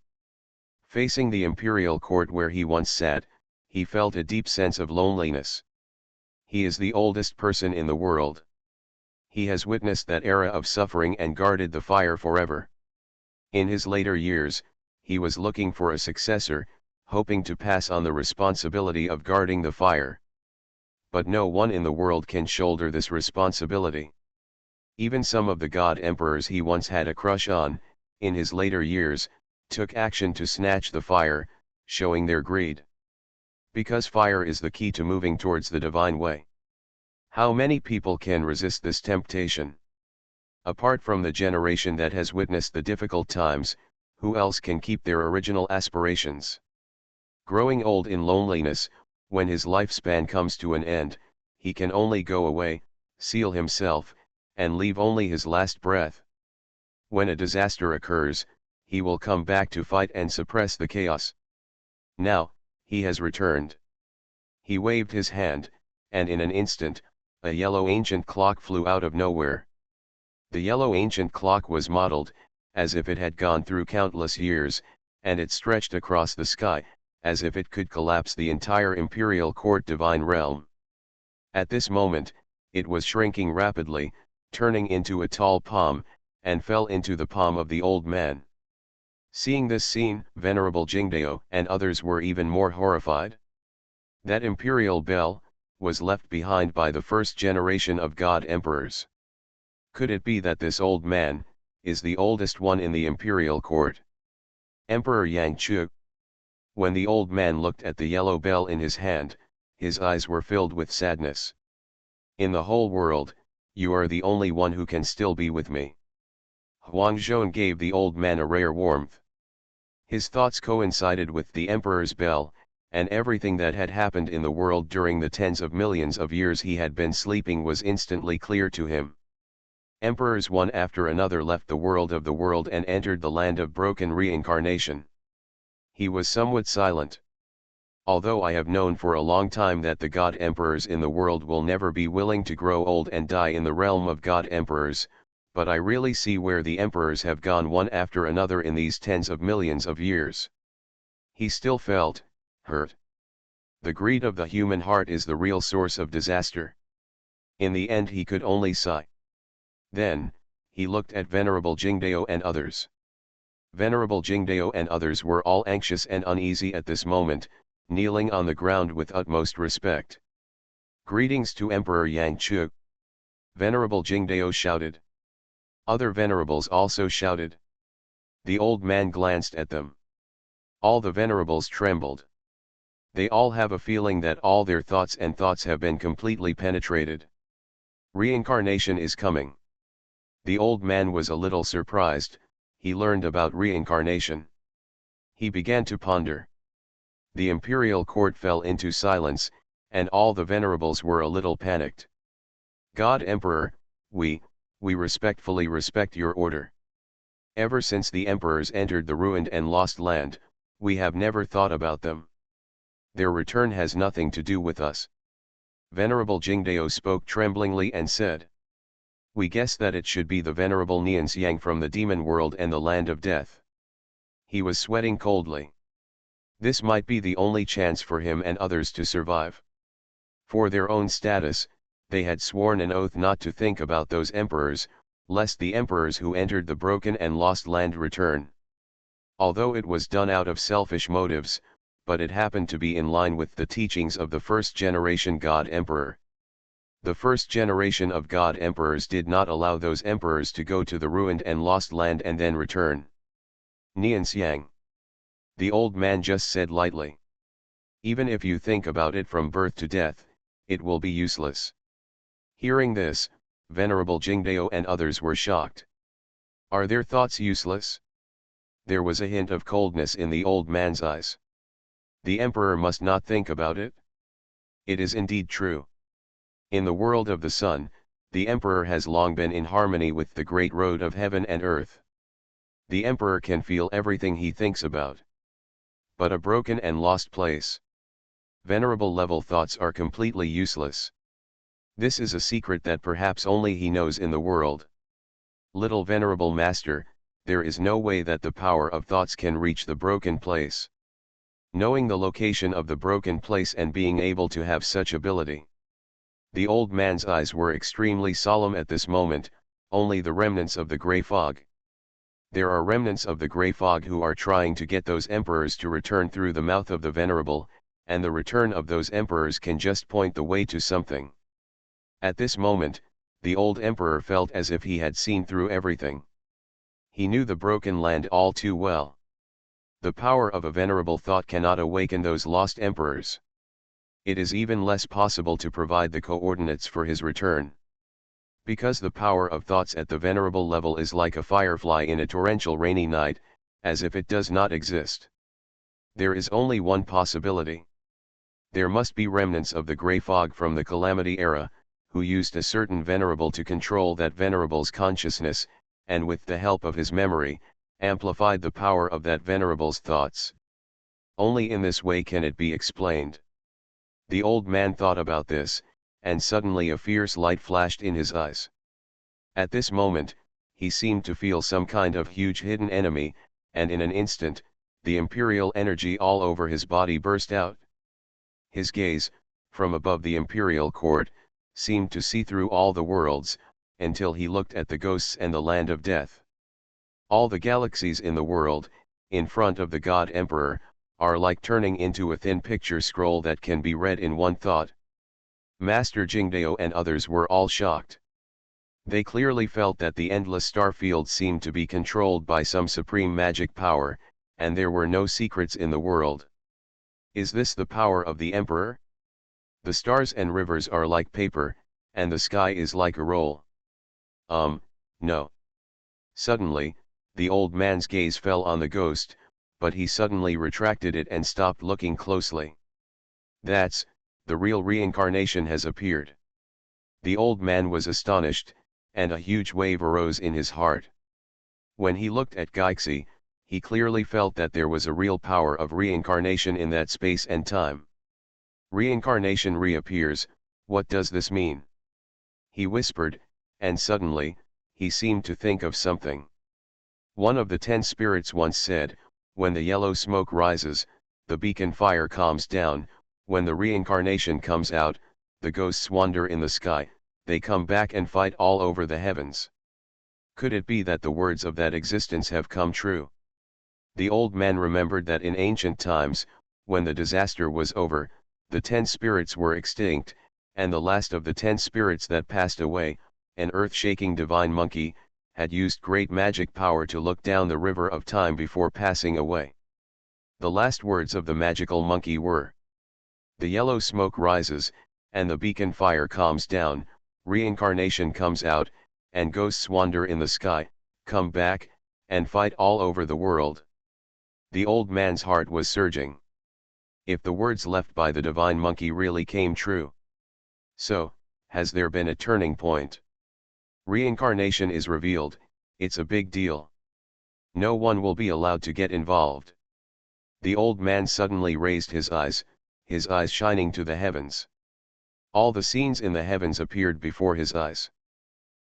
Facing the imperial court where he once sat, he felt a deep sense of loneliness. He is the oldest person in the world. He has witnessed that era of suffering and guarded the fire forever. In his later years, he was looking for a successor, hoping to pass on the responsibility of guarding the fire. But no one in the world can shoulder this responsibility. Even some of the god emperors he once had a crush on, in his later years, took action to snatch the fire, showing their greed. Because fire is the key to moving towards the divine way. How many people can resist this temptation? Apart from the generation that has witnessed the difficult times, who else can keep their original aspirations? Growing old in loneliness, when his lifespan comes to an end, he can only go away, seal himself, and leave only his last breath. When a disaster occurs, he will come back to fight and suppress the chaos. Now, he has returned. He waved his hand, and in an instant, a yellow ancient clock flew out of nowhere. The yellow ancient clock was modeled, as if it had gone through countless years, and it stretched across the sky, as if it could collapse the entire imperial court divine realm. At this moment, it was shrinking rapidly, turning into a tall palm, and fell into the palm of the old man. Seeing this scene, Venerable Jingdao and others were even more horrified. That imperial bell was left behind by the first generation of god emperors. Could it be that this old man is the oldest one in the imperial court? Emperor Yang Chu. When the old man looked at the yellow bell in his hand, his eyes were filled with sadness. In the whole world, you are the only one who can still be with me. Xuanhuan gave the old man a rare warmth. His thoughts coincided with the emperor's bell, and everything that had happened in the world during the tens of millions of years he had been sleeping was instantly clear to him. Emperors one after another left the world and entered the land of broken reincarnation. He was somewhat silent. Although I have known for a long time that the god emperors in the world will never be willing to grow old and die in the realm of god emperors, but I really see where the emperors have gone one after another in these tens of millions of years. He still felt hurt. The greed of the human heart is the real source of disaster. In the end he could only sigh. Then, he looked at Venerable Jingdao and others. Venerable Jingdao and others were all anxious and uneasy at this moment, kneeling on the ground with utmost respect. Greetings to Emperor Yang Chu. Venerable Jingdao shouted. Other venerables also shouted. The old man glanced at them. All the venerables trembled. They all have a feeling that all their thoughts have been completely penetrated. Reincarnation is coming. The old man was a little surprised. He learned about reincarnation. He began to ponder. The imperial court fell into silence, and all the venerables were a little panicked. God Emperor, we respectfully respect your order. Ever since the emperors entered the ruined and lost land, we have never thought about them. Their return has nothing to do with us. Venerable Jingdao spoke tremblingly and said. We guess that it should be the Venerable Nians Yang from the demon world and the land of death. He was sweating coldly. This might be the only chance for him and others to survive. For their own status, they had sworn an oath not to think about those emperors, lest the emperors who entered the broken and lost land return. Although it was done out of selfish motives, but it happened to be in line with the teachings of the first generation God Emperor. The first generation of God Emperors did not allow those emperors to go to the ruined and lost land and then return. Nian Yang. The old man just said lightly. Even if you think about it from birth to death, it will be useless. Hearing this, Venerable Jingdao and others were shocked. Are their thoughts useless? There was a hint of coldness in the old man's eyes. The emperor must not think about it? It is indeed true. In the world of the sun, the emperor has long been in harmony with the great road of heaven and earth. The emperor can feel everything he thinks about. But a broken and lost place. Venerable level thoughts are completely useless. This is a secret that perhaps only he knows in the world. Little Venerable Master, there is no way that the power of thoughts can reach the broken place. Knowing the location of the broken place and being able to have such ability. The old man's eyes were extremely solemn at this moment, only the remnants of the grey fog. There are remnants of the grey fog who are trying to get those emperors to return through the mouth of the Venerable, and the return of those emperors can just point the way to something. At this moment, the old emperor felt as if he had seen through everything. He knew the broken land all too well. The power of a venerable thought cannot awaken those lost emperors. It is even less possible to provide the coordinates for his return. Because the power of thoughts at the venerable level is like a firefly in a torrential rainy night, as if it does not exist. There is only one possibility. There must be remnants of the grey fog from the Calamity era, who used a certain venerable to control that venerable's consciousness, and with the help of his memory, amplified the power of that venerable's thoughts. Only in this way can it be explained. The old man thought about this, and suddenly a fierce light flashed in his eyes. At this moment, he seemed to feel some kind of huge hidden enemy, and in an instant, the imperial energy all over his body burst out. His gaze, from above the imperial court, seemed to see through all the worlds, until he looked at the ghosts and the land of death. All the galaxies in the world, in front of the God Emperor, are like turning into a thin picture scroll that can be read in one thought. Master Jingdao and others were all shocked. They clearly felt that the endless star field seemed to be controlled by some supreme magic power, and there were no secrets in the world. Is this the power of the Emperor? The stars and rivers are like paper, and the sky is like a roll. No. Suddenly, the old man's gaze fell on the ghost, but he suddenly retracted it and stopped looking closely. That's, the real reincarnation has appeared. The old man was astonished, and a huge wave arose in his heart. When he looked at Geixi, he clearly felt that there was a real power of reincarnation in that space and time. Reincarnation reappears, what does this mean? He whispered, and suddenly, he seemed to think of something. One of the 10 spirits once said, when the yellow smoke rises, the beacon fire calms down, when the reincarnation comes out, the ghosts wander in the sky, they come back and fight all over the heavens. Could it be that the words of that existence have come true? The old man remembered that in ancient times, when the disaster was over, the 10 spirits were extinct, and the last of the 10 spirits that passed away, an earth-shaking divine monkey, had used great magic power to look down the river of time before passing away. The last words of the magical monkey were, "The yellow smoke rises, and the beacon fire calms down, reincarnation comes out, and ghosts wander in the sky, come back, and fight all over the world." The old man's heart was surging. If the words left by the divine monkey really came true. So, has there been a turning point? Reincarnation is revealed, it's a big deal. No one will be allowed to get involved. The old man suddenly raised his eyes shining to the heavens. All the scenes in the heavens appeared before his eyes.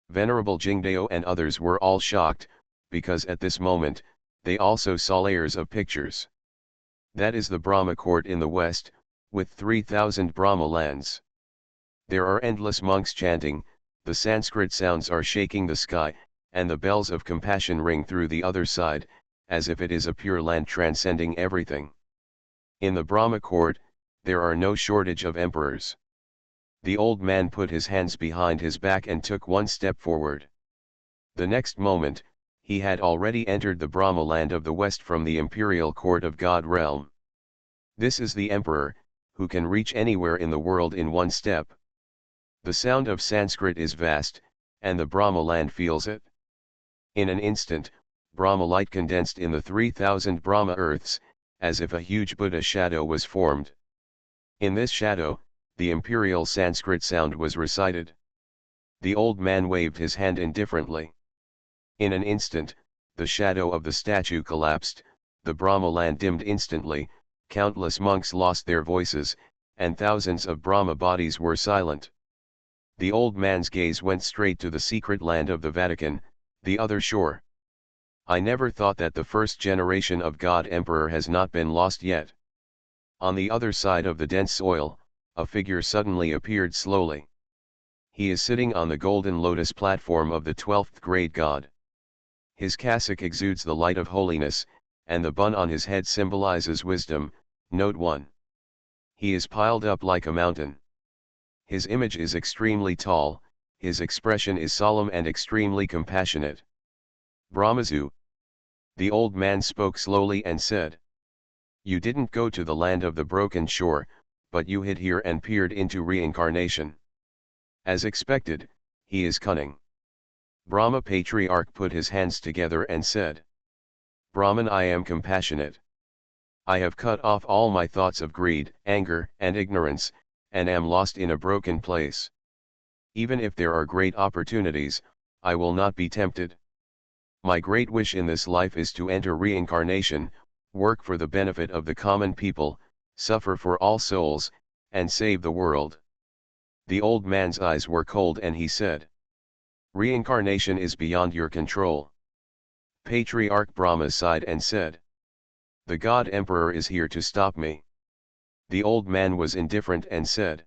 Venerable Jingdao and others were all shocked, because at this moment, they also saw layers of pictures. That is the Brahma court in the west, with 3,000 Brahma lands. There are endless monks chanting, the Sanskrit sounds are shaking the sky, and the bells of compassion ring through the other side, as if it is a pure land transcending everything. In the Brahma court, there are no shortage of emperors. The old man put his hands behind his back and took one step forward. The next moment, he had already entered the Brahma land of the west from the imperial court of God realm. This is the emperor, who can reach anywhere in the world in one step. The sound of Sanskrit is vast, and the Brahma land feels it. In an instant, Brahma light condensed in the 3,000 Brahma earths, as if a huge Buddha shadow was formed. In this shadow, the imperial Sanskrit sound was recited. The old man waved his hand indifferently. In an instant, the shadow of the statue collapsed, the Brahma land dimmed instantly, countless monks lost their voices, and thousands of Brahma bodies were silent. The old man's gaze went straight to the secret land of the Vatican, the other shore. I never thought that the first generation of God Emperor has not been lost yet. On the other side of the dense soil, a figure suddenly appeared slowly. He is sitting on the golden lotus platform of the 12th grade God. His cassock exudes the light of holiness, and the bun on his head symbolizes wisdom. Note 1. He is piled up like a mountain. His image is extremely tall, his expression is solemn and extremely compassionate. Brahmazu. The old man spoke slowly and said, "You didn't go to the land of the broken shore, but you hid here and peered into reincarnation. As expected, he is cunning." Brahma Patriarch put his hands together and said, "Brahman, I am compassionate. I have cut off all my thoughts of greed, anger, and ignorance, and am lost in a broken place. Even if there are great opportunities, I will not be tempted. My great wish in this life is to enter reincarnation, work for the benefit of the common people, suffer for all souls, and save the world." The old man's eyes were cold and he said, "Reincarnation is beyond your control." Patriarch Brahma sighed and said, "The God Emperor is here to stop me." The old man was indifferent and said,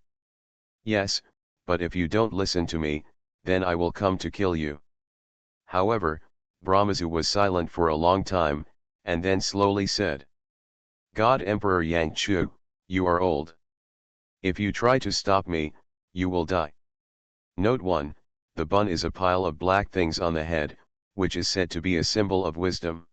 "Yes, but if you don't listen to me, then I will come to kill you." However, Brahmazu was silent for a long time, and then slowly said, "God Emperor Yang Chu, you are old. If you try to stop me, you will die." Note 1, the bun is a pile of black things on the head, which is said to be a symbol of wisdom.